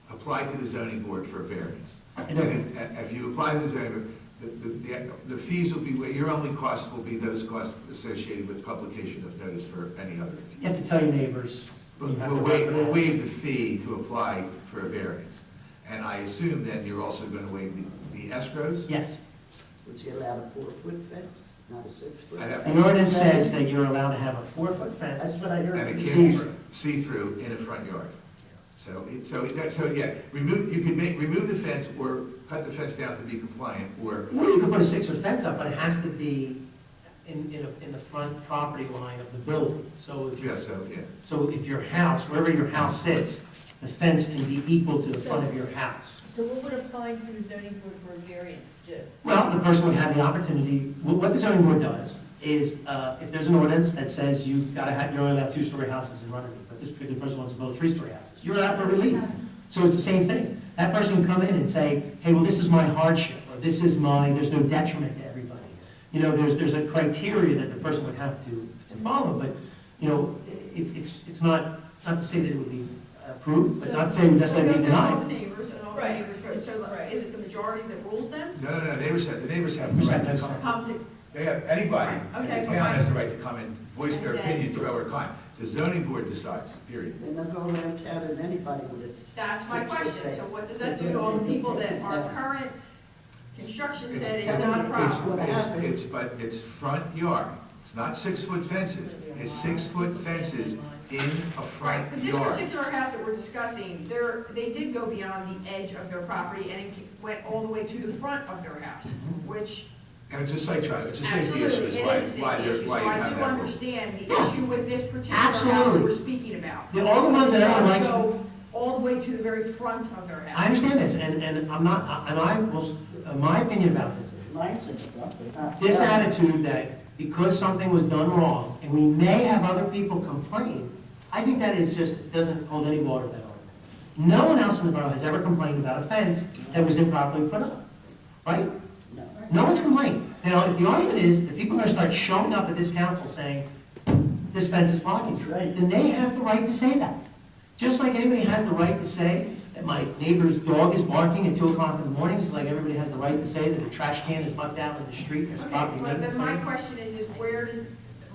apply to the zoning board for a variance. And if you apply to the zoning board, the fees will be, your only cost will be those costs associated with publication of notice for any other. You have to tell your neighbors. We'll You have to we'll waive the fee to apply for a variance. And I assume then you're also going to waive the escrows? Yes. Was he allowed a 4-foot fence, not a 6-foot? I'd have The ordinance says that you're allowed to have a 4-foot fence. That's what I heard. And it See can't through. be see-through in a front yard. So yeah, you could remove the fence or cut the fence down to be compliant, or Or you could put a 6-foot fence up, but it has to be in the front property line of the building. So if yeah. if your house, wherever your house sits, the fence can be equal to the front of your house. So what would applying to the zoning board for a variance do? Well, the person would have the opportunity, what the zoning board does is, if there's an ordinance that says you've got to have, you're only allowed 2-story houses in Runnemede, but this particular person wants to build 3-story houses, you're allowed for relief. So it's the same thing. That person can come in and say, hey, well, this is my hardship, or this is there's no detriment to everybody. You know, there's a criteria that the person would have to follow, but, you know, it's not to say that it would be approved, but not to say it would necessarily be All denied. the neighbors and all the Right. neighbors, so is it the majority that rules them? No, the neighbors have the right to come. Come to, They have, anybody in Okay, the fine. town has the right to come and voice their And then- opinion to whoever kind. The zoning board decides, period. Then they'll go around town and anybody with a that's my 6-foot question, fence. so what does that do to all the people that our current construction said it's not a It's- problem? It's front yard. It's not 6-foot fences. It's 6-foot fences in a Right, front but this yard. particular house that we're discussing, they did go beyond the edge of their property and it went all the way to the front of their house, which And it's a site trial, it's a safety issue, absolutely, is it why, is a why safety there's, issue, why so you I have do that rule. understand the Yeah. issue with this particular house that Absolutely. we're speaking about. All the ones that everyone likes. Go all the way to the very front of their house. I understand this, and I'm not, and I will, my opinion about this is, Lines and stuff, but not. this attitude that because something was done wrong, and we may have other people complain, I think that is just, doesn't hold any water, that argument. No one else in the borough has ever complained about a fence that was improperly put up, right? No. No one's complained. Now, if the argument is that people are going to start showing up at this council saying, this fence is blocking, That's right. then they have the right to say that. Just like anybody has the right to say that my neighbor's dog is barking at 2 o'clock in the morning, just like everybody has the right to say that the trash can is left out in the street, there's Okay, property but maintenance. then my lane. question is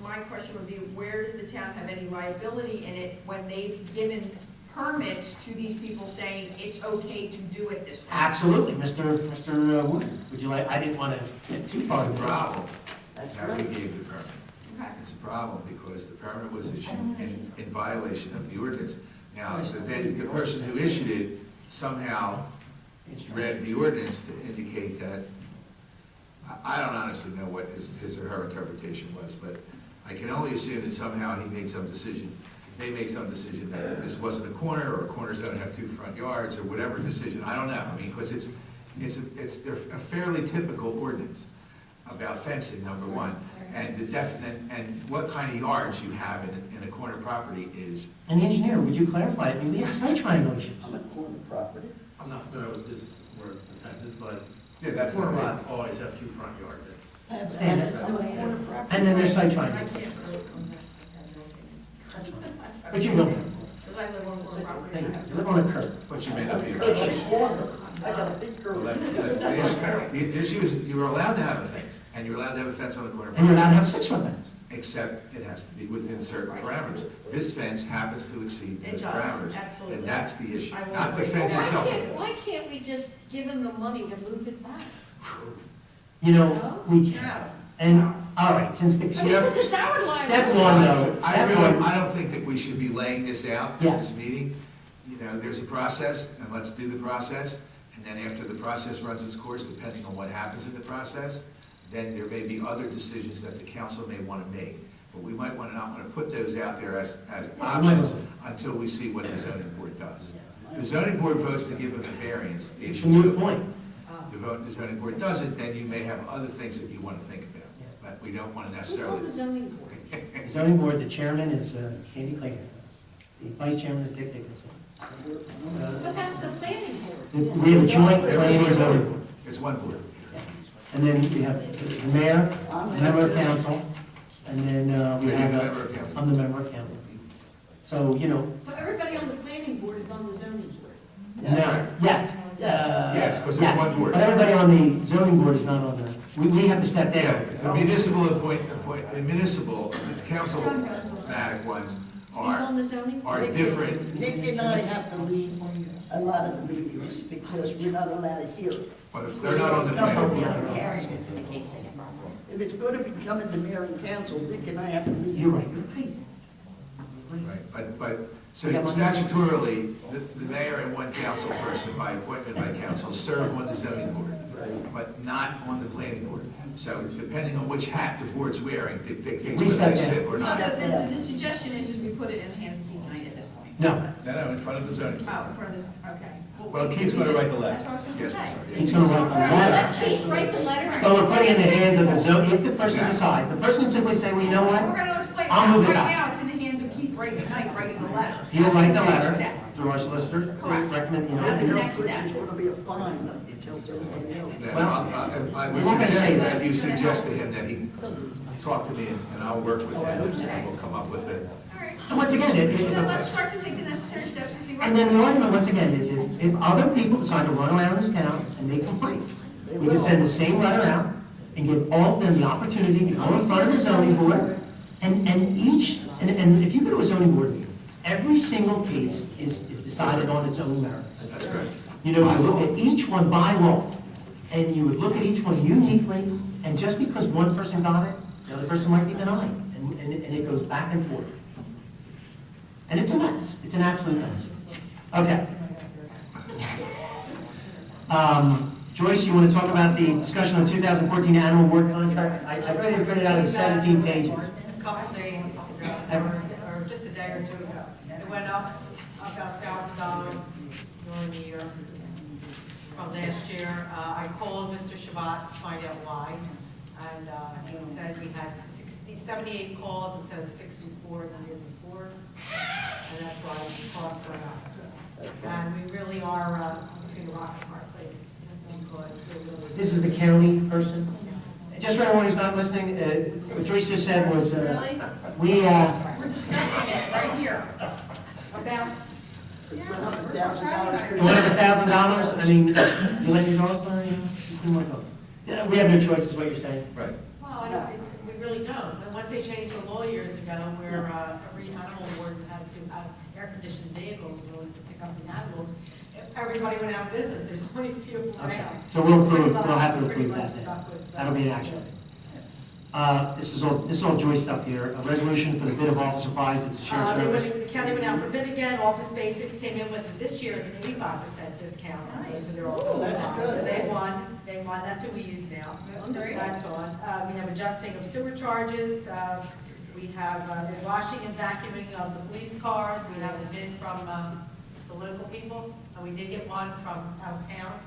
my question would be, where does the town have any liability in it when they've given permits to these people saying it's okay to do it this way? Absolutely, Mr. Wood, would you like, I didn't want to get too far into The this. problem, That's how we right. gave the permit. Okay. It's a problem because the permit was issued in violation of the ordinance. Now, the person who issued it somehow read the ordinance to indicate that, I don't honestly know what his or her interpretation was, but I can only assume that somehow he made some decision, they made some decision that this wasn't a corner, or corners don't have 2 front yards, or whatever decision, I don't know. I mean, because they're a fairly typical ordinance about fencing, number one, and the definite, and what kind of yards you have in a corner property is. And the engineer, would you clarify, I mean, we have site triangle issues. On the corner property. I'm not familiar with this word fences, but Yeah, that's corner what it lots always have 2 front yards. It's Have Standard. on the corner property. And then there's site I triangle. can't really But you don't. Because I live on the property. Thank you. You live on a curb. But you may not be. I got a big curve. The issue is, you're allowed to have a fence, and you're allowed to have a fence on the corner. And you're allowed to have a 6-foot fence. Except it has to be within certain parameters. This fence happens to exceed It those does, parameters. absolutely. And that's the issue, I will not the agree. fence itself. Why can't we just give them the money to move it back? You know, we can. And, all right, since the, Because it's our liability. step one though, step one, I don't think that we should be laying this out in Yeah. this meeting. You know, there's a process, and let's do the process. And then after the process runs its course, depending on what happens in the process, then there may be other decisions that the council may want to make. But we might want to not want to put those out there as options until we see what the zoning board does. The zoning board votes to give them a variance. the it's a moot point. The zoning board doesn't, then you may have other things that you want to think about. But we don't want to Who's on necessarily. the zoning board? The zoning board, the chairman is Candy Clayton. The vice chairman is Dick Dickinson. But that's the planning board. We have a joint planning and zoning board. It's one board. And then we have the mayor, member of council, and then we Yeah, have, you're the member of council. I'm the member of council. So, you know, So everybody on the planning board is on the zoning board. no, yes. Yes, because yes. it's one board. But everybody on the zoning board is not on the, we have to step Yeah, down. the municipal, the council-matic ones He's on are the zoning board? are different. Nick and I have to leave a lot of the meetings because we're not allowed to hear. But if they're not on the planning board. Council. If it's going to be coming to mayor and council, Nick and I have to leave. You're right. Right, but, so statutorily, the mayor and one council person by appointment by council serve on the zoning board, but not on the planning board. So depending on which hat the board's wearing, dictates We whether step they down. sit or So not. the suggestion is we put it in the hands of Keith Knight at this point. No, No, in front of the zoning. Oh, in front of this, okay. Well, Keith's going to write the letter. That's what I was Yes, gonna I'm say. sorry. he's gonna write the Let letter. Keith write the letter. and But we're see putting it in the what hands of the says. zone, if the person decides, the person can simply say, well, you know We're what? gonna explain I'll that. move it Right back. now, it's in the hands of Keith Knight writing the letter. He'll write the That's letter step. through our solicitor, Correct. recommend, you know. That's the and- next step. There's going to be a fine that tells everybody else. Then Well, I we're would not gonna say suggest that. that you suggest to him that he talk to me and I'll work with him and we'll come up with it. All right. And once again, Then let's start to take the necessary steps to see what. and then the argument, once again, is if other people decide to run around this town and make complaints, we can send the same letter out and give all of them the opportunity to go in front of the zoning board, and if you go to a zoning board meeting, every single case is decided on its own merits. That's right. You know, you look at each one by law, and you would look at each one uniquely, and just because one person got it, the other person might be denied, and it goes back and forth. And it's a mess, it's an absolute mess. Okay. Joyce, you want to talk about the discussion on 2014 animal ward contract? I read it printed out in 17 pages. A couple days, or just a day or two ago. It went up about $1,000 during the year from last year. I called Mr. Shabbat to find out why, and he said we had 78 calls instead of 64 the year before, and that's why the cost went up. And we really are between a rock and a hard place, because there really is. This is the county person. Just for everyone who's not listening, what Joyce just said was, we, We're discussing it right here. About. It went up $1,000. you want $1,000, I mean, you let your dog fly, you can let go. Yeah, we have no choice, is what you're saying. Right. Well, I don't, we really don't. And once they changed the law years ago, where every animal ward had to have air-conditioned vehicles in order to pick up the animals, everybody went out of business. There's only a few Okay, around. so we'll approve, Pretty we'll have to much- pretty approve much that then. stuck with, That'll be an action. yes. This is all Joyce stuff here. A resolution for the bid of office supplies, it's a shared service. The county went out for bid again. Office Basics came in with, this year, it's an 85% discount on most of their office that's supplies. good. So they won, that's who we use now. That's on. We have adjusting of sewer charges. We have the washing and vacuuming of the police cars. We have a bid from the local people. We did get one from out of town,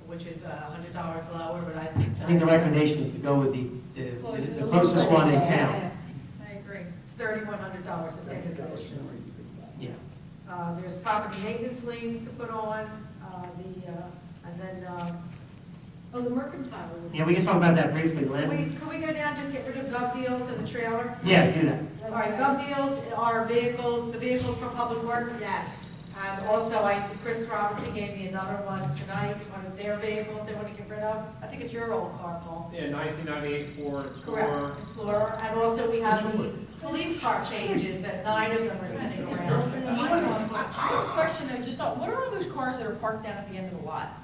which is $100 lower, but I think. The recommendation is to go with the closest one in town. I agree. It's $3,100, the same as last year. Yeah. There's property maintenance liens to put on, and then Oh, the mercantile. Yeah, we can talk about that briefly, Lynn. Can we go down, just get rid of gov deals and the trailer? Yeah, do that. All right, gov deals are vehicles, the vehicles for public works. Yes. And also, Chris Robinson gave me another one tonight, one of their vehicles they want to get rid of. I think it's your old car, Paul. Yeah, 1998 Ford Explorer. Correct, Explorer. And also, we have the police car changes that 9 of them are sitting around. I have a question, though, just on, what are all those cars that are parked down at the end of the lot,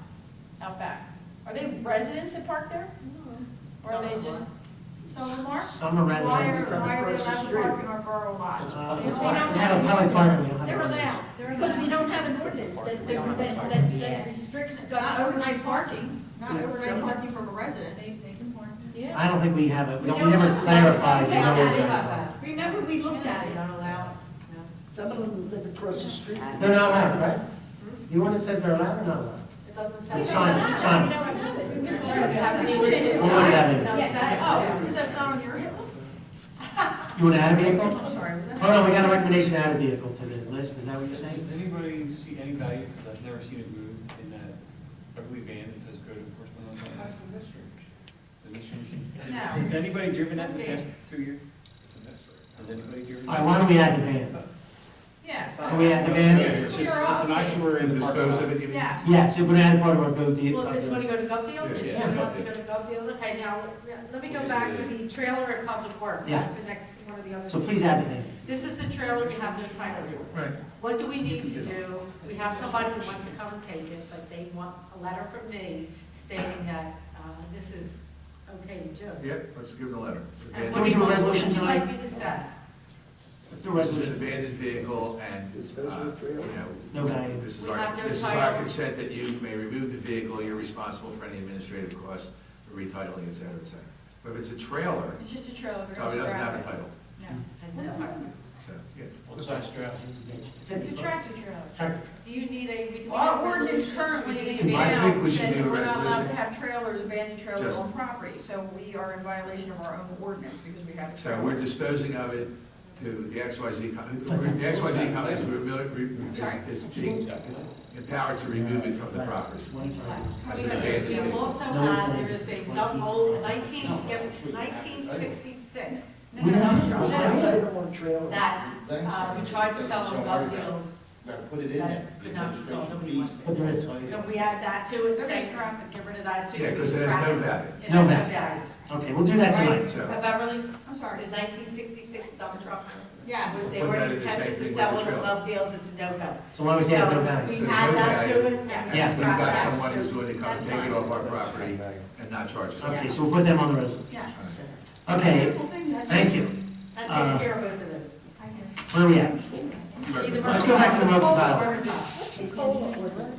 out back? Are they residents that park there? Or are they just, some of them are? Some are Why are residents. they allowed to park in our borough lot? We have a public parking, we don't have They're a allowed. Because we don't have an ordinance that restricts overnight parking, not overnight parking from a resident. They can park there. Yeah. I don't think we have it, we don't never have- clarified. We you know, don't what have we're- that. Remember, we looked at They it. don't allow it. Some of them live across the street. They're not allowed, right? The ordinance says they're allowed or not allowed? It doesn't say. It's signed, it's signed. We don't have it. We don't have any ordinance. We'll look at it. It doesn't say. Oh, because that's not on your hit list? You want to add a vehicle? I'm sorry, was that? Hold on, we got a recommendation to add a vehicle to the list, is that what you're Does saying? anybody see any value, because I've never seen it moved, in that ugly van that says code enforcement on it? That's a mystery. The mystery? No. Has anybody driven that in the past 2 years? It's a mystery. Has anybody driven? All right, why don't we add the van? Yeah. Can we add the van? It's just, it's an actuary in And the parking dispose lot. of it, you mean? Yes. Yes, it would add part of our go deal. Well, just want to go to gov deals? Yeah, Just yeah. want to go to gov deals? Okay, now, let me go back to the trailer at Public Works. Yes. That's the next, one of the other. So please add the van. This is the trailer, we have no title to it. Right. What do we need to do? We have somebody who wants to come and take it, but they want a letter from me stating that this is okay to do. Yep, let's give them a letter. And Can we do a resolution What would you like tonight? me to say? Let's do a This is an resolution. abandoned vehicle and, Disposal of trailer. you know, No value. this is We our, have no this is our title. consent that you may remove the vehicle, you're responsible for any administrative costs, retitling, et cetera, et cetera. But if it's a trailer, It's just a trailer. oh, it doesn't have a title, No. Has no title. so, yeah. What size trailer? It's a tractor trailer. Tractor. Do you need a, do we Our have a ordinance resolution? currently I think now we should says do that a we're not allowed resolution. to have trailers, abandoned trailers Just- on property, so we are in violation of our own ordinance because we have a So trailer. we're disposing of it to the XYZ company, the XYZ company is being empowered to remove it from the property. As an abandoned We vehicle. also have, there is a dump old 1966 We don't- dump They truck don't want a trailer. that we tried to sell on gov deals Gotta put it in there. that could not be sold, nobody wants But it. there is, Can we add that to it, They're say gonna scrap it. get rid of that too? Yeah, so we because it can has scrap no it? value. It No has value. Okay, we'll do that tonight. So, Beverly, I'm sorry. the 1966 dump truck, Yes. they Put were that in the same intended thing to with sell the on trailer. gov deals, it's a no-go. So long as he has no So value. we So add no that to value. it. and we Yes, we've scrap got that. someone who's willing to come and That's take it fine. off our property and not charge us. Okay, so we'll put them on the resolution. Yes. Okay, thank you. That takes care of both of those. Where are we at? Either Let's go back to the mercantile. mercantile.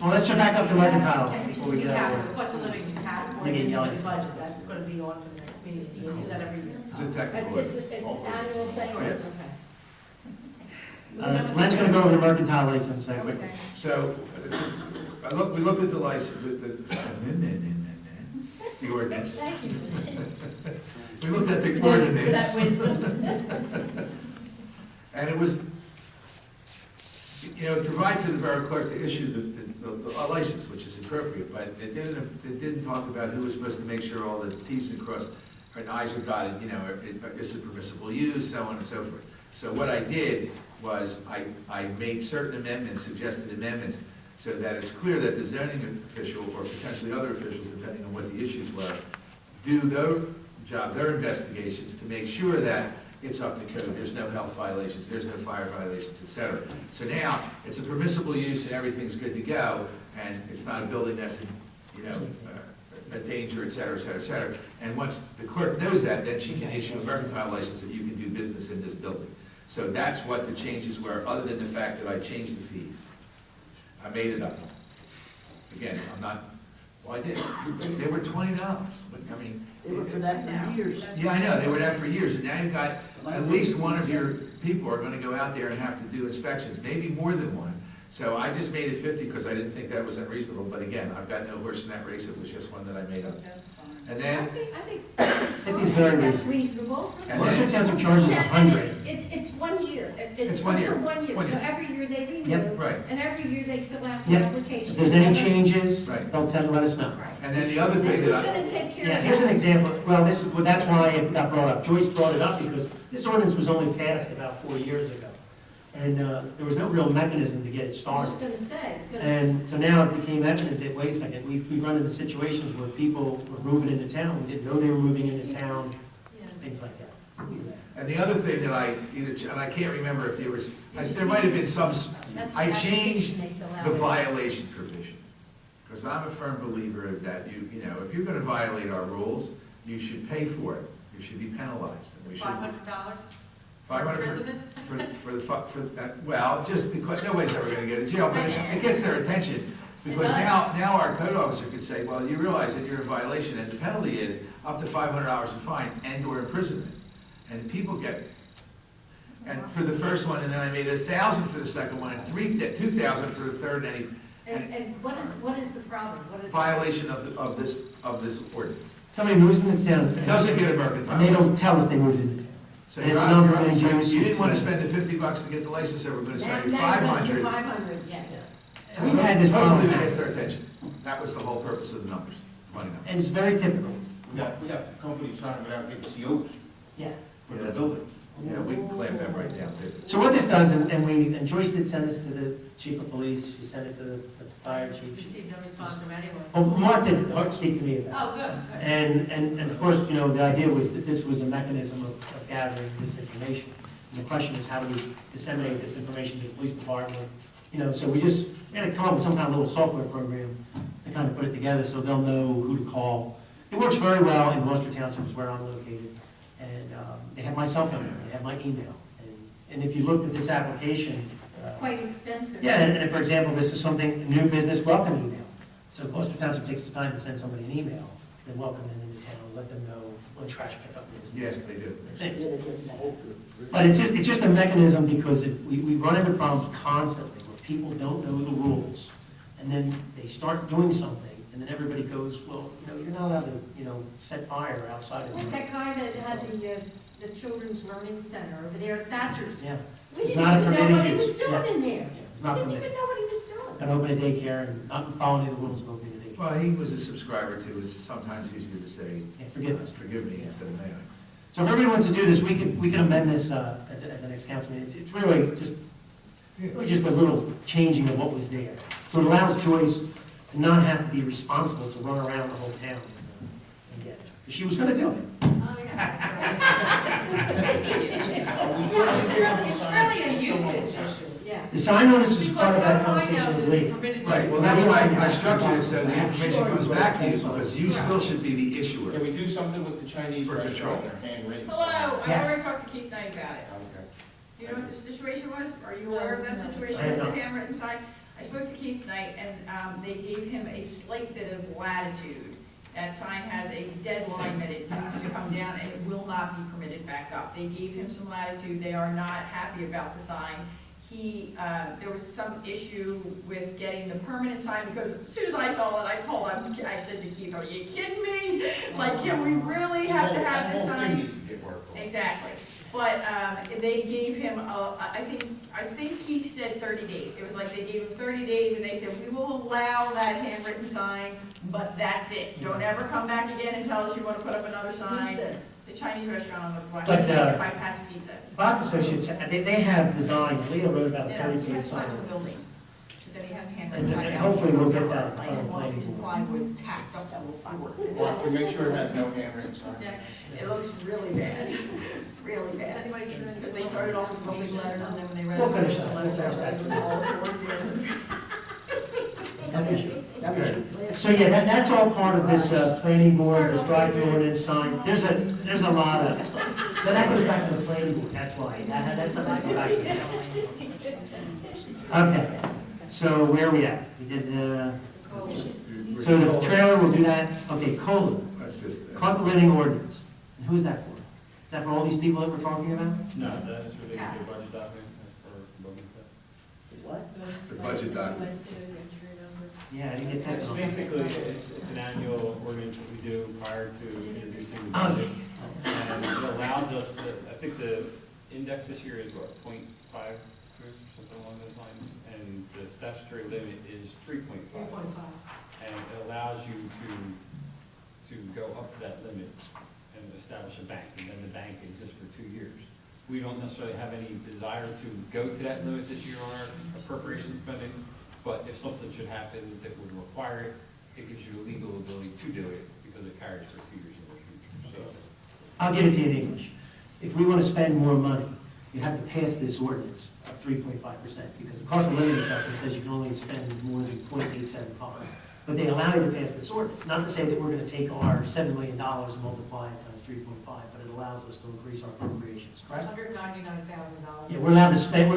Well, let's go back up to mercantile before we We get out have of the here. cost of living cap, They get or yelled the at. budget, that's gonna be on for the next meeting, you do that every year. It's a technical. It's an annual thing. Okay. Len's gonna go over the mercantile license there quickly. So, we looked at the license, the ordinance. Thank you. We looked at the For that ordinance, wisdom. and it was, provide for the borough clerk to issue a license, which is appropriate, but it didn't talk about who was supposed to make sure all the Ts and cross, and Is are dotted, is it permissible use, so on and so forth. So what I did was, I made certain amendments, suggested amendments, so that it's clear that the zoning official, or potentially other officials, depending on what the issues were, do their job, their investigations, to make sure that it's up to code, there's no health violations, there's no fire violations, et cetera. So now, it's a permissible use and everything's good to go, and it's not a building that's in, a danger, et cetera, et cetera, et cetera. And once the clerk knows that, then she can issue a mercantile license that you can do business in this building. So that's what the changes were, other than the fact that I changed the fees. I made it up. Again, I'm not, well, I did. They were $20, but, I mean. They were for that for years. Yeah, I know, they were that for years, and now you've got, at least one of your people are gonna go out there and have to do inspections, maybe more than one. So I just made it 50 because I didn't think that was unreasonable, but again, I've got no horse in that race, it was just one that I made up. And I then, think It's very that's reasonable. reasonable. And Most then- township charges And 100. it's 1 year. it's It's 1 good year. for 1 year, 1 so year. every year they renew. Yep. Right. And every year they fill out the Yep. application. If there's any changes, Right. don't tell, let us know. Right. And then the other Then thing who's that I, gonna take care of Yeah, that? here's an example, well, that's why it got brought up. Joyce brought it up because this ordinance was only passed about 4 years ago. And there was no real mechanism to get it I was started. just gonna say, because And so now it became evident that, wait a second, we've run into situations where people were moving into town, we didn't know they were moving into town, things like that. and the other thing that and I can't remember if there was, there might have been some, that's the I changed application they fill out. the violation provision. Because I'm a firm believer that you know, if you're gonna violate our rules, you should pay for it. You should be penalized. And we should- $500? $500 Imprisonment? for that, well, just because, nobody's ever gonna get in jail, but it gets their attention. Because now our code officer could say, well, you realize that you're in violation, and the penalty is up to $500 in fine and/or imprisonment. And people get it. And for the first one, and then I made 1,000 for the second one, and 2,000 for the third, And what is the problem? What is? violation of this ordinance. Somebody moves into town. Doesn't get a mercantile. And they don't tell us they moved into town. So And you're it's out, number you're out, and you use, didn't want to it's, spend the $50 to get the license, they were gonna Now sell you you're gonna do 500. 500, yeah. So we've had this problem. Hopefully that gets their attention. That was the whole purpose of the numbers, money numbers. And it's very typical. We got companies signing without getting COs Yeah. for their buildings. Yeah, we can clamp them right down too. So what this does, and Joyce did send this to the chief of police, she sent it to the fire chief. Received no response from anyone. Oh, Mark did, Mark speak to me about it. Oh, good. And of course, you know, the idea was that this was a mechanism of gathering this information. And the question is, how do we disseminate this information to the police department? You know, so we had to come up with some kind of little software program to kind of put it together so they'll know who to call. It works very well in Gloucester Township, is where I'm located. And they have my cell phone number, they have my email. And if you looked at this application, Quite extensive. yeah, and for example, this is something, new business welcome email. So Gloucester Township takes the time to send somebody an email, then welcome them into town, let them know when trash pickup is. Yes, they do. Things. Yeah, they get the whole group. But it's just a mechanism because we run into problems constantly where people don't know the rules. And then they start doing something and then everybody goes, well, you know, you're not allowed to, you know, set fire outside of Like your. that guy that had the Children's Learning Center over there at Thatcher's. Yeah. We It's didn't not a even know permitted what he use. was doing Yeah. in there. Yeah, it's We not didn't permitted. even know what he was doing. Can open a daycare and not following the rules of opening a daycare. Well, he was a subscriber too, it's sometimes easier to say, Yeah, forgiveness. forgive me, instead of may I. So if everybody wants to do this, we can amend this at the next council meeting. It's really just a little changing of what was there. So it allows Joyce to not have to be responsible to run around the whole town and get it. 'Cause she was gonna do it. Oh, yeah. It's really a usage issue. Yeah. The sign notice is Because part of that how do I know conversation that with it's Lee. permitted use? Right, well, that's why I structured it so the information comes back to you, because you still should be the issuer. Can we do something with the Chinese For control. restaurant, their handwritten? Hello, I Yes. already talked to Keith Knight about it. Okay. Do you know what the situation was? Are you aware of that situation I am with not. the handwritten sign? I spoke to Keith Knight, and they gave him a slight bit of latitude. That sign has a deadline that it needs to come down, and it will not be permitted back up. They gave him some latitude, they are not happy about the sign. There was some issue with getting the permanent sign, because as soon as I saw it, I called him, I said to Keith, are you kidding me? Like, can we really have to have this The whole thing sign? needs to get worked on. Exactly, but they gave him, I think he said 30 days. It was like they gave him 30 days and they said, we will allow that handwritten sign, but that's it. Don't ever come back again and tell us you want to put up another Who's sign. this? The Chinese restaurant on the block, But, by Pat's Pizza. Bach Associates, they have design, Leo wrote about a Yeah, 30 he page has a sign sign. on the building, but then he has a handwritten And sign. and hopefully we'll get that in I front of the want planning some board. plywood tacked up that will floor. Well, to make sure it has no handwritten sign. Yeah, it looks really bad, really Does bad. anybody do Because they started off with Roman letters, and then when they read. We'll finish the that, we'll letters, finish that. they were all towards the end. So yeah, that's all part of this planning board, this drive-through ordinance sign. There's a lot of, but that goes back to the planning board, that's why. That's not like go back to the. Okay, so where are we at? We did, so the trailer, we'll do that. Okay, COLA, cost of living ordinance. And who's that for? Is that for all these people that we're talking about? No, that is related to the budget document, as per Bowman test. What? The budget document. Yeah, I didn't get It's tested on basically, it's an annual ordinance that we do prior to introducing the Oh, budget. And it allows us, I think the index this year is what, 0.5 or something along those lines? And the statutory limit is 3.5. 3.5. And it allows you to go up to that limit and establish a bank, and then the bank exists for 2 years. We don't necessarily have any desire to go to that limit this year on our appropriation spending, but if something should happen that would require it, it gives you a legal ability to do it because it carries for 2 years in the future. So, I'll give it to you in English. If we want to spend more money, you have to pass this ordinance of 3.5%, because the cost of living adjustment says you can only spend more than 0.875. But they allow you to pass this ordinance, not to say that we're going to take our $7 million and multiply it times 3.5, but it allows us to increase our appropriations, correct? $199,000. Yeah, we're allowed to spend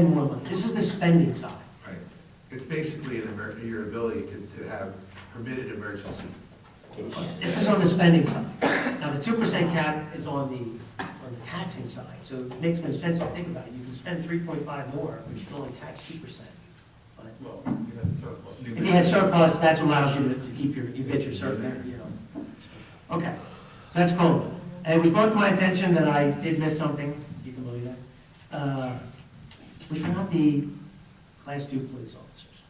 more money. This is the spending side. Right. It's basically your ability to have permitted emergency. This is on the spending side. Now, the 2% cap is on the taxing side, so it makes no sense to think about it. You can spend 3.5 more, but you can only tax 2%. But well, you have surplus. if you had surplus, that's what allows you to keep you get your surplus, you know. Okay, that's cool. And it was brought to my attention that I did miss something. You can believe that. We forgot the Class 2 police officers.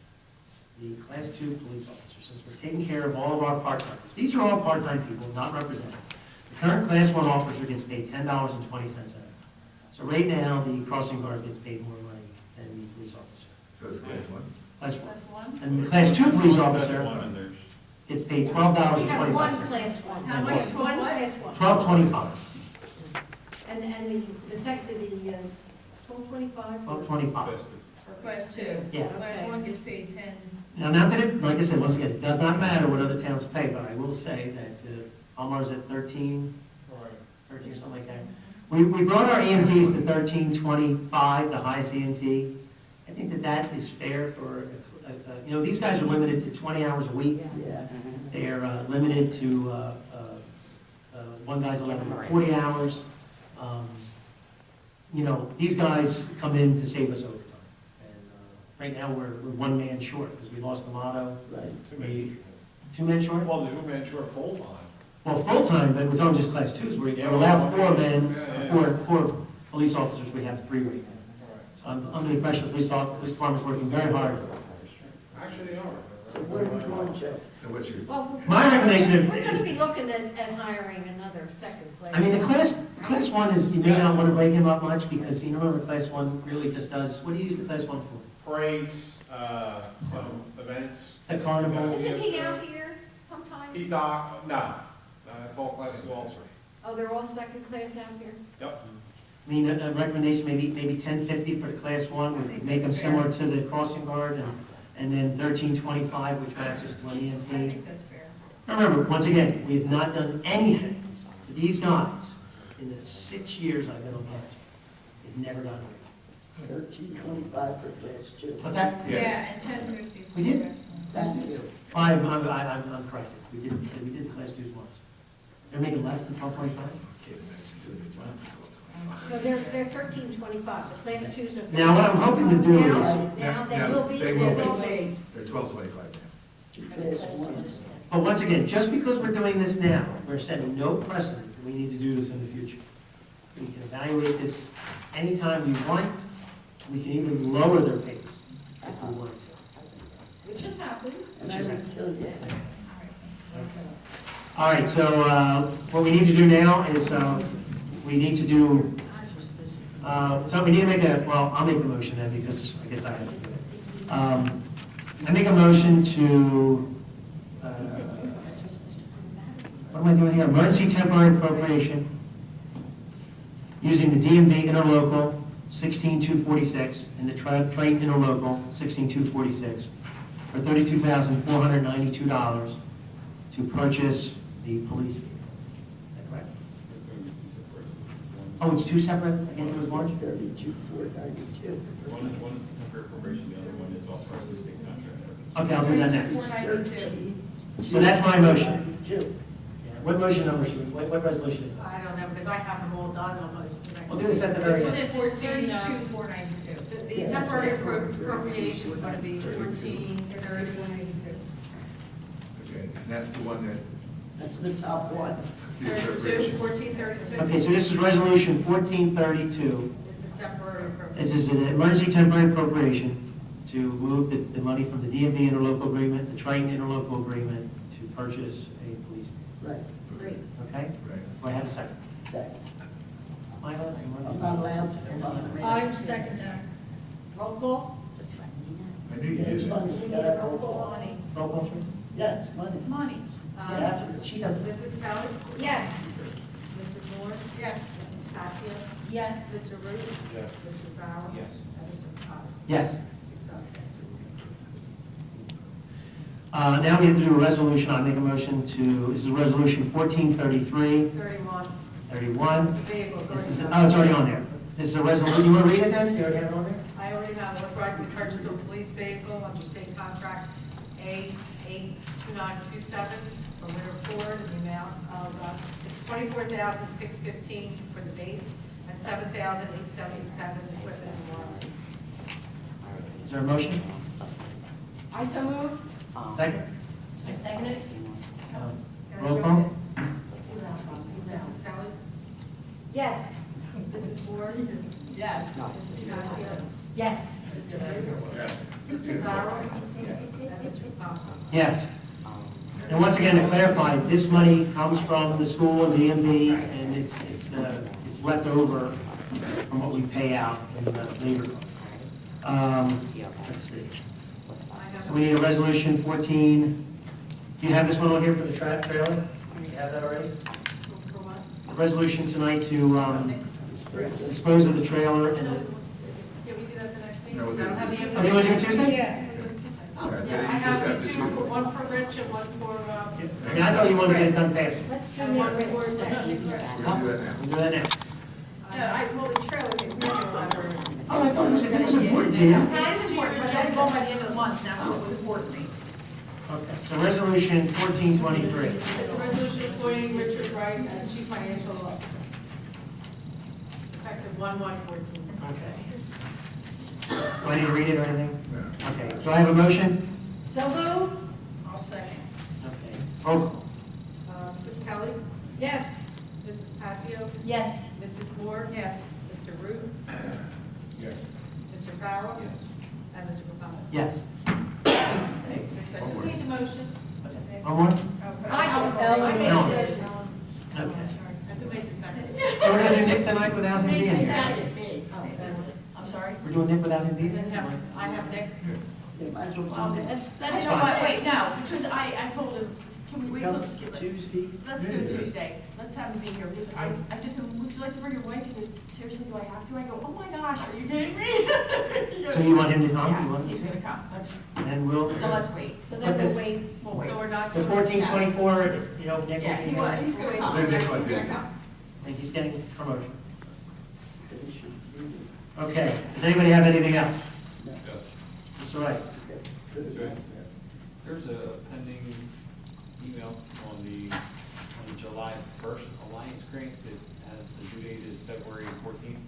The Class 2 police officers, since we're taking care of all of our part-timers. These are all part-time people, not represented. The current Class 1 officer gets paid $10.20 an hour. So right now, the crossing guard gets paid more money than the police officer. So it's class 1. Class 1. That's one? And the Class 2 police officer One, and there's gets paid We have one $12.25. class one. How much? One class one. $12.25. And the second, the 1225? $12.25. class Class 2. Yeah. Class 1 gets paid 10. Now, not that it, like I said, once again, it does not matter what other towns pay, but I will say that Palmer's at 13 or something like that. We brought our EMTs to 13.25, the highest EMT. I think that is fair for, you know, these guys are limited to 20 hours a week. Yeah. They're limited to, one guy's 40 hours. You know, these guys come in to save us overtime. And right now, we're one man short because we lost the motto. Right. Two men short? Well, the man short full-time. Well, full-time, but we're talking just Class 2s. We're allowed 4 men, four police officers, we have 3 right now. So I'm under the impression the police department's working very hard. Actually, they are. So what are we doing, Joe? So what's your, Well, My recommendation we're going is, to be looking at hiring another second class. I mean, the class 1 is, you may not want to break him up much because, you know, the Class 1 really just does, what do you use the Class 1 for? Parades, some events. The carnival? Isn't he out here sometimes? He's not, no, it's all class 2 officers. Oh, they're all second class out here? Yep. I mean, a recommendation, maybe $10.50 for the Class 1, we could make them similar to the crossing guard, and then $13.25, which matches to an I EMT. think that's fair. Remember, once again, we have not done anything for these guys in the 6 years I've been on council. They've never done it. 13.25 for class 2. What's that? Yeah, and 10.50. We did? Thank you. I'm corrected. We did the Class 2s once. They're making less than $12.25? So they're 1325, the class twos are. Now, what I'm hoping to do is, Now, they Now, will be, they they will will be. be. they're 12.25 now. Class 1. but once again, just because we're doing this now, we're setting no precedent that we need to do this in the future. We can evaluate this anytime we want. We can even lower their pays if we want to. Which has happened. And I would kill you. All right, so what we need to do now is, we need to do, so we need to make I'll make the motion then, because I guess I have to do it. I make a motion to, what am I doing here? Emergency temporary appropriation, using the DMV interlocal 16246 and the trade interlocal 16246 for $32,492 to purchase the police vehicle. Is that correct? Oh, it's 2 separate, I can't do it as one? 32,492. One is the temporary appropriation, the other one is authorized the state contract. Okay, I'll do that next. 492. So that's my motion. 492. What motion number should we, what resolution is that? I don't know, because I have them all done almost. We'll do this at the very This one end. is 14,492. The temporary appropriation is going to be 1430. Okay, and that's the one that, That's the top one. 32, 1432 Okay, so this is resolution 1432. is the temporary appropriation. This is an emergency temporary appropriation to move the money from the DMV interlocal agreement, the Triton interlocal agreement, to purchase a police. Right, Great. Okay? Do I have a second? second. Michael, I'm anyone? not allowed to. I second that. Roll call? I knew you It's did. money, you gotta roll call. Money. Roll call, please. Yes, money. It's money. Yeah, she doesn't. Mrs. Kelly? Yes. Mrs. Moore? Yes. Mrs. Passio? Yes. Mr. Ruth? Yes. Mr. Farrell? Yes. And Mr. Caucus? Yes. 6 Now we have to do a resolution. I make a motion to, this is resolution 1433, 31. 31. The vehicle is This is, already oh, it's already on there. This is a resolution, you want to read it then? You already have it on there? I already have authorized the purchase of a police vehicle under state contract A82927 from Winter Ford in the amount of, it's $24,615 for the base and $7,877 equipment and warranty. Is there a motion? I so move. Second? I second it. Roll call? Mrs. Kelly? Yes. Mrs. Ward? Yes. Mrs. Casio? Yes. Mr. Ruth? Mr. Farrell? And Mr. Caucus? Yes. And once again, to clarify, this money comes from the school and the DMV, and it's left over from what we pay out in labor. Let's see. So we need a resolution 14. Do you have this one on here for the trailer? You have that already? For what? A resolution tonight to dispose of the trailer and Can we do that the next meeting? No, I don't have the Oh, you want to do it information. Tuesday? Yeah. Yeah, I have the two, one for Rich and one for, I mean, I thought you wanted to get it done faster. Let's do and one it. for. We're gonna do that now. We'll do that now. Yeah, well, the trailer, Oh, I thought it was important to you. That is important, but then go by the end of the month, and that's what was important to me. Okay, so resolution 1423. It's a resolution appointing Richard Wright as chief financial officer. Effective 1/1/14. Okay. Do I need to read it or anything? Okay, do I have a motion? So move. I'll second. Okay. Roll call. Mrs. Kelly? Yes. Mrs. Passio? Yes. Mrs. Moore? Yes. Mr. Root? Yes. Mr. Farrell? Yes. And Mr. Capanas? Yes. So who made the motion? One more? I did. No. it. Okay. And who made the second? So we're gonna do Nick tonight without him being here? I'm sorry? We're doing Nick without him being Then here? I have Nick. They might as well come in. That's That's fine. fine. Wait, no, because I told him, can we wait till, Come Tuesday. let's do it Tuesday. Let's have him be here, because I said to him, would you like to bring your wife? He goes, seriously, do I have to? I go, oh my gosh, are you kidding me? So you want him to come? You Yes, want he's gonna come. And we'll, So let's wait. So then we'll wait. We'll wait. So we're not. so 1424, you know, Nick will Yeah, be he here. would, he's gonna come. Then Nick He's will gonna do. come. I think he's getting promotion. Okay, does anybody have anything else? Yes. Mr. Wright? There's a pending email on the July 1st Alliance grant that has, the due date is February 14th.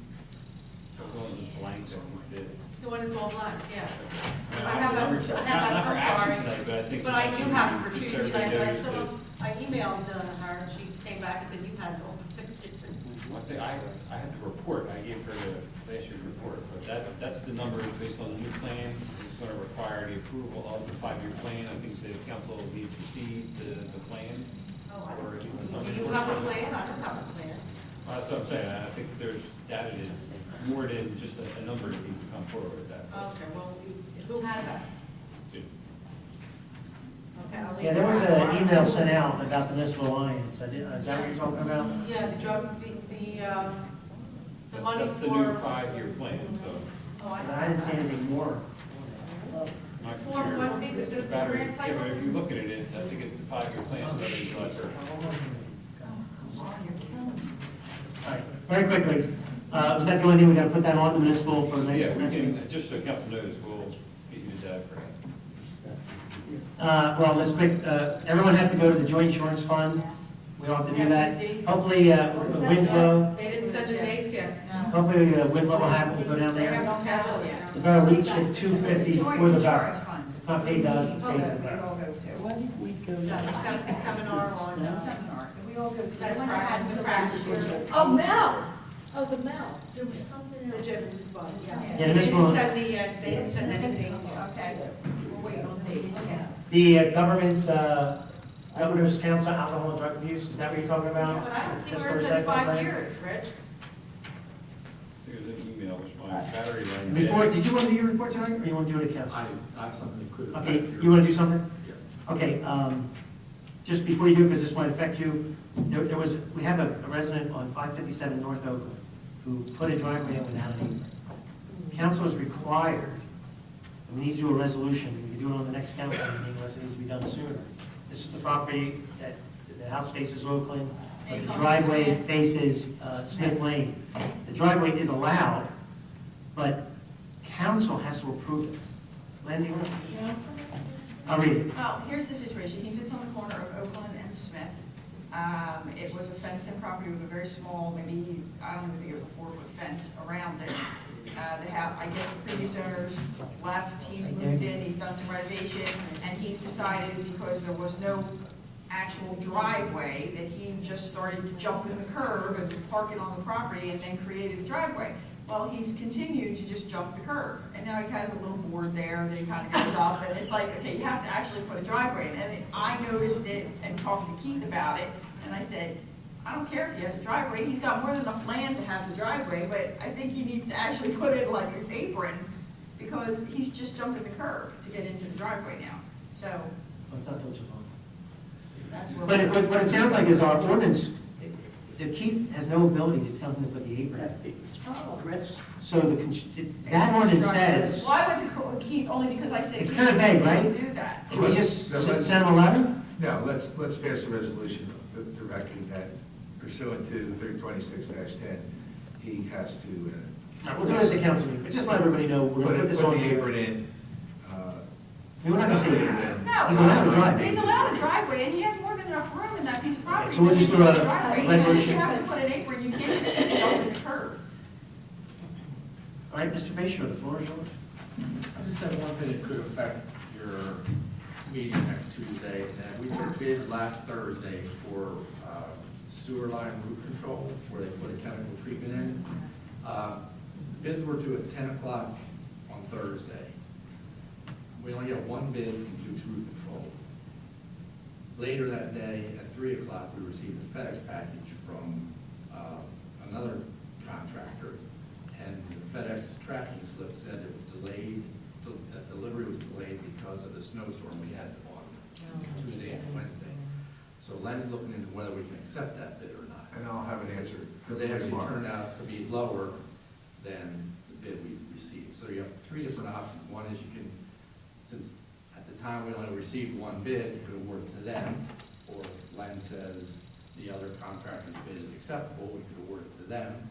So it's on the blank that we did. The one that's all black, yeah. Not- I have that for, I have that, not for I'm action sorry. tonight, but I think. But I do have it for just Tuesday everybody night, but I knows still, that- I emailed her, and she came back and said you had all the pictures. One thing, I had the report, I gave her the last year's report, but that's the number based on the new plan. It's gonna require the approval of the 5-year plan. I think the council needs to see the plan. Or at least the Do summary. you have a plan? I don't have a plan. That's what I'm saying, I think there's data is more than just a number that needs to come forward with that. Okay, well, who has that? Okay, I'll leave Yeah, there was that. an email sent out about the municipal alliance. Is that what you're talking about? Yeah, the drug, the money That's the new for. 5-year plan, so Oh, I didn't see anything more. I'm not For sure. what, is this the Battery- grant Yeah, cycle? but if you look at it, I think it's the 5-year plan, so that's July 1st. All right, very quickly, was that the only thing we got to put that on the municipal for next? Yeah, we next week? can, just so council knows, we'll get you the data for that. Well, let's pick, everyone has to go to the joint insurance fund. We don't have to do that. Hopefully, Winslow, They didn't send the dates yet. hopefully Winslow will have to go down They there. haven't scheduled yet. The borough each at $250 for the borough. It's not paid to us, it's paid to the borough. Why did we go? A seminar on, we all go through. That's When practice, had the to- practice. Oh, Mel, oh, the Mel, there was something The else. gym. Yeah. Yeah, They and this didn't one- send they didn't send anything. Okay, we're waiting on dates. The government's, Governor's Council Alcohol and Drug Abuse, is that what you're talking about? But I don't see Just where for it a says second, 5 Lynn? years, Rich. There's an email responding, battery line. Before, did you want to do your report tonight, or you want to do it at council? I have something that could Okay, you want to do something? Okay, just before you do, because this might affect you, we have a resident on 557 North Oakland who put a driveway in without an apron. Council is required, and we need to do a resolution, we can do it on the next council meeting unless it needs to be done sooner. This is the property that, the house faces Oakland, but the driveway faces Smith Lane. The driveway is allowed, but council has to approve it. Len, do you want to? I'll read it. Well, here's the situation. He sits on the corner of Oakland and Smith. It was a fenced-in property with a very small, maybe, I don't even think it was a 4-foot fence around it. They have, I guess the previous owners left, he's moved in, he's done some renovation, and he's decided because there was no actual driveway, that he just started jumping the curb and parking on the property and then created a driveway. Well, he's continued to just jump the curb, and now he has a little board there that he kind of goes up, and it's like, okay, you have to actually put a driveway in. And I noticed it and talked to Keith about it, and I said, I don't care if he has a driveway, he's got more than enough land to have the driveway, but I think he needs to actually put in like an apron, because he's just jumping the curb to get into the driveway now. So, Let's not touch upon that's it. where. But what it sounds like is our ordinance, the Keith has no ability to tell him to put the apron. It's dress. So that ordinance says, Well, I went to Keith only because I said. It's Keith, kind of vague, you right? don't do that. can we just send him a letter? No, let's pass a resolution directing that pursuant to 3026-10, he has to We'll do it at the council meeting, but just let everybody know, we're going to put this put on the here. apron in. We're not going to say Yeah. that. No. He's allowed to drive. He's allowed a driveway, and he has more than enough room in that piece of property. So we'll just do a Driveway. You resolution. have to put an apron, you can't just jump in the curb. All right, Mr. Bayshore, the floor is yours. I just have one thing that could affect your meeting next Tuesday. And we took bids last Thursday for sewer line root control, where they put a chemical treatment in. Bids were due at 10 o'clock on Thursday. We only got one bid from Duke's root control. Later that day, at 3 o'clock, we received a FedEx package from another contractor, and the FedEx tracking slip said it was delayed, that delivery was delayed because of the snowstorm we had on Tuesday and Wednesday. So Len's looking into whether we can accept that bid or not. And I'll have an answer. Because they actually turned out to be lower than the bid we received. So you have 3 different options. One is you can, since at the time we only received one bid, you could award it to them. Or if Len says the other contractor's bid is acceptable, we could award it to them.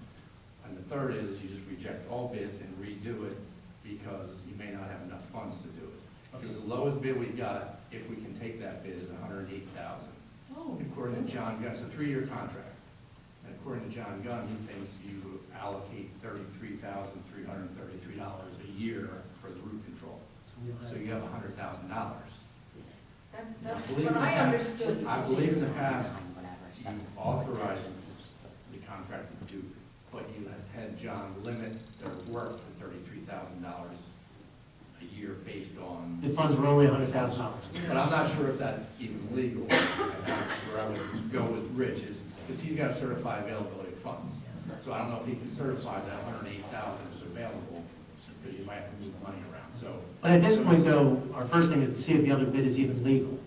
And the third is you just reject all bids and redo it because you may not have enough funds to do it. Because the lowest bid we got, if we can take that bid, is $108,000. Oh. According to John Gunn, it's a 3-year contract. And according to John Gunn, he thinks you allocate $33,333 a year for the root control. So you have $100,000. That's believe what in the I past- understood. I believe in the past, you authorized the contract to do, but you had John limit their work to $33,000 a year based on. The funds were only $100,000. But I'm not sure if that's even legal, and that's where I would go with Rich, is, because he's got to certify availability of funds. So I don't know if he can certify that 108,000 is available, because you might have to move money around, so. But at this point, though, our first thing is to see if the other bid is even legal.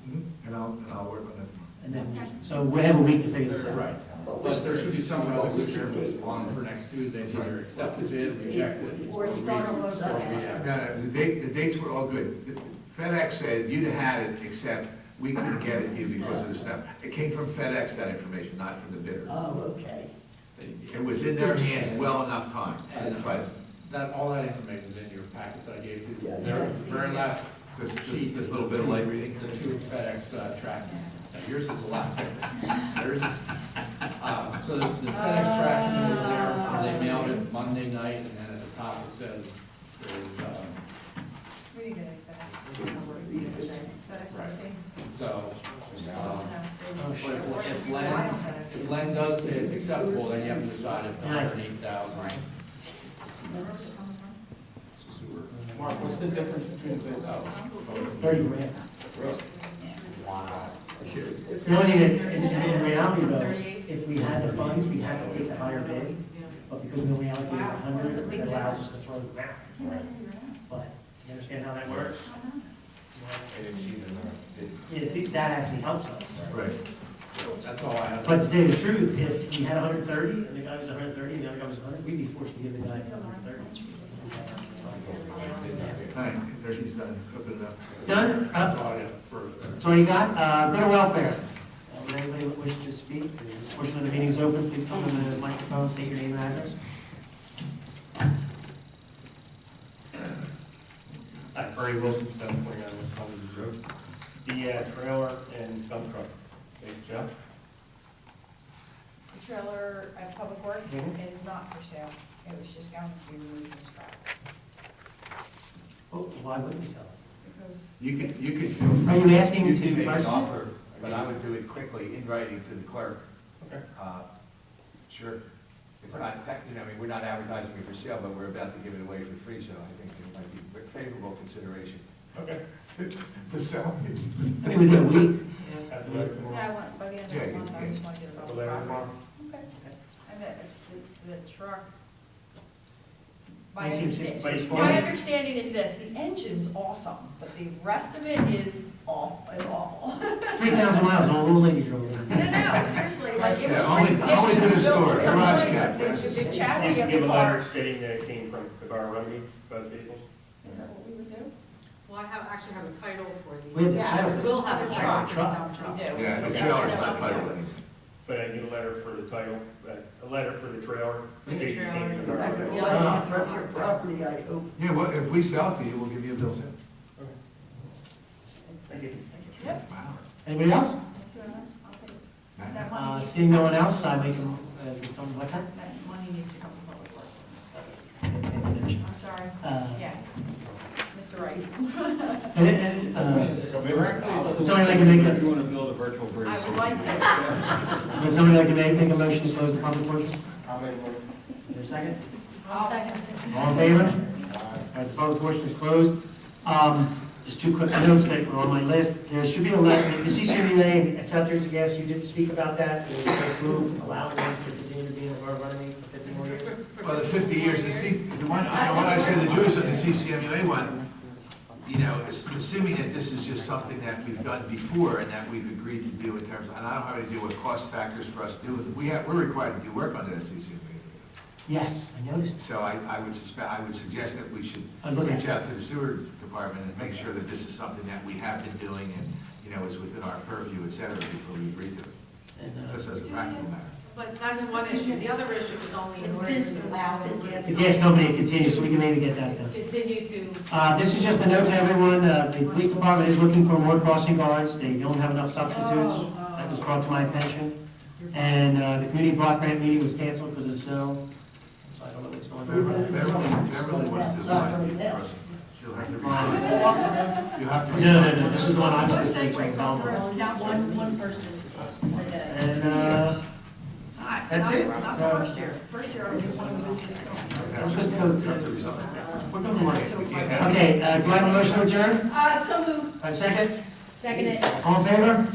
And I'll work on that. And then, so we have a week to figure this out. Right, but there should be some resolution on for next Tuesday, to either accept the bid, reject it. Or start all over again. No, the dates were all good. FedEx said you'd have had it, except we couldn't get it to you because of the snow. It came from FedEx, that information, not from the bidder. Oh, okay. It was in their hands well enough time, but That, all that information is in your packet that I gave to you. Yeah. Their very last sheet, this little bit of light reading. the 2 FedEx tracking. Now, yours is a lot thicker. There's, so the FedEx tracking is there, they mailed it Monday night, and then at the top it says, there's, We didn't get it back. Right. so, No, but if Len Glenn does say it's acceptable, then you have to decide if the Right. 108,000. Right. Mark, what's the difference between the bid? 30 grand. Wow. The only thing, in reality though, if we had the funds, we had to take the higher bid, but because we only allocated 100, it allows us to throw the ground. But, you understand how that works? Yeah, I think that actually helps us. Right. That's all I have. But to tell you the truth, if we had 130, and the guy was 130, and the other guy was 100, we'd be forced to give the guy 130. All right, 30's done, open it up. Done? That's all I have for. That's all you got? Good or welfare? Would anybody wish to speak? This portion of the meeting is open. Please come to the microphone, state your name and address. Hi, Bernie Wilson, 749 West Columbus Road. The trailer and dump truck, okay, Jeff? The trailer at Public Works Mhm. is not for sale. It was just going to be removed and scrapped. Oh, why wouldn't we sell it? Because You could feel free. Are you asking You to can make an purchase it? offer, but I would do it quickly in writing to the clerk. Okay. Sure. It's not, I mean, we're not advertising it for sale, but we're about to give it away for free, so I think it might be favorable consideration. Okay. To sell it. I mean, within a week. Have the letter tomorrow? Yeah, I want, by the end of Yeah, the month, I yeah. just want to get it Have all the letter property. tomorrow? Okay. And the truck, my 1960s understanding, Ford. my understanding is this, the engine's awesome, but the rest of it is awful. 3,000 miles, all little lady drove it. No, seriously, like, it was Yeah, like. only it's to the built store, at some garage point, cab. The You chassis can of give the a letter car. stating that it came from the Borough Runnemede, both vehicles? Is that what we would do? Well, actually have a title for the. We have the Yeah, title. We'll have a truck. truck. We do. Yeah, the Okay. trailer is That's not all we title. do. But I need a letter for the title, a letter for the trailer. For the stating it came from the trailer. Borough Right, Runnemede. Yeah. from your property, I hope. Yeah, well, if we sell it to you, we'll give you a bill soon. Thank you. Yep. Wow. Anybody else? That money needs, Seeing no one else, I make a, what's that? that money needs to come from Public Works. I'm sorry. Yeah. Mr. Wright. Would somebody like to make If you a, want to build a virtual bridge. I would like to. would somebody like to make a motion to close the public portion? I'll make a motion. Is there a second? I'll second. All in favor? All right, the public portion is closed. Just two quick notes that were on my list. There should be a letter, the CCMA and South Jersey Gas, you did speak about that. It was approved, allowing them to continue to be in the Borough of Runnemede for 50 more years. Well, the 50 years, the one I said to Joyce on the CCMUA one, you know, assuming that this is just something that we've done before and that we've agreed to do in terms, and I don't have any idea what cost factors for us to do with it. We're required to do work under that CCMUA. Yes, I noticed. So I would suggest that we should I'm looking at reach out to the sewer department and make sure that this is something that we have been doing and, you know, is within our purview, et cetera, before we agree to it. And, Just as a practical matter. But that's one issue. The other issue is only in It's order to business, allow it's the business. the gas company continues, so we can maybe get that done. continue to. This is just a note to everyone, the police department is looking for more crossing guards, they don't have enough substitutes, that was brought to my attention. And the community block grant meeting was canceled because of snow, so I don't know what's going on. Beverly wants to line. She'll have to reach. You have to. No, this is the one I was saying, One person. And, that's it. Not the first year. First year, I was one of those just going. I'm supposed to go to, we're going to Monday. Okay, do I have a motion to adjourn? So moved. Have a second? Second it. All in favor?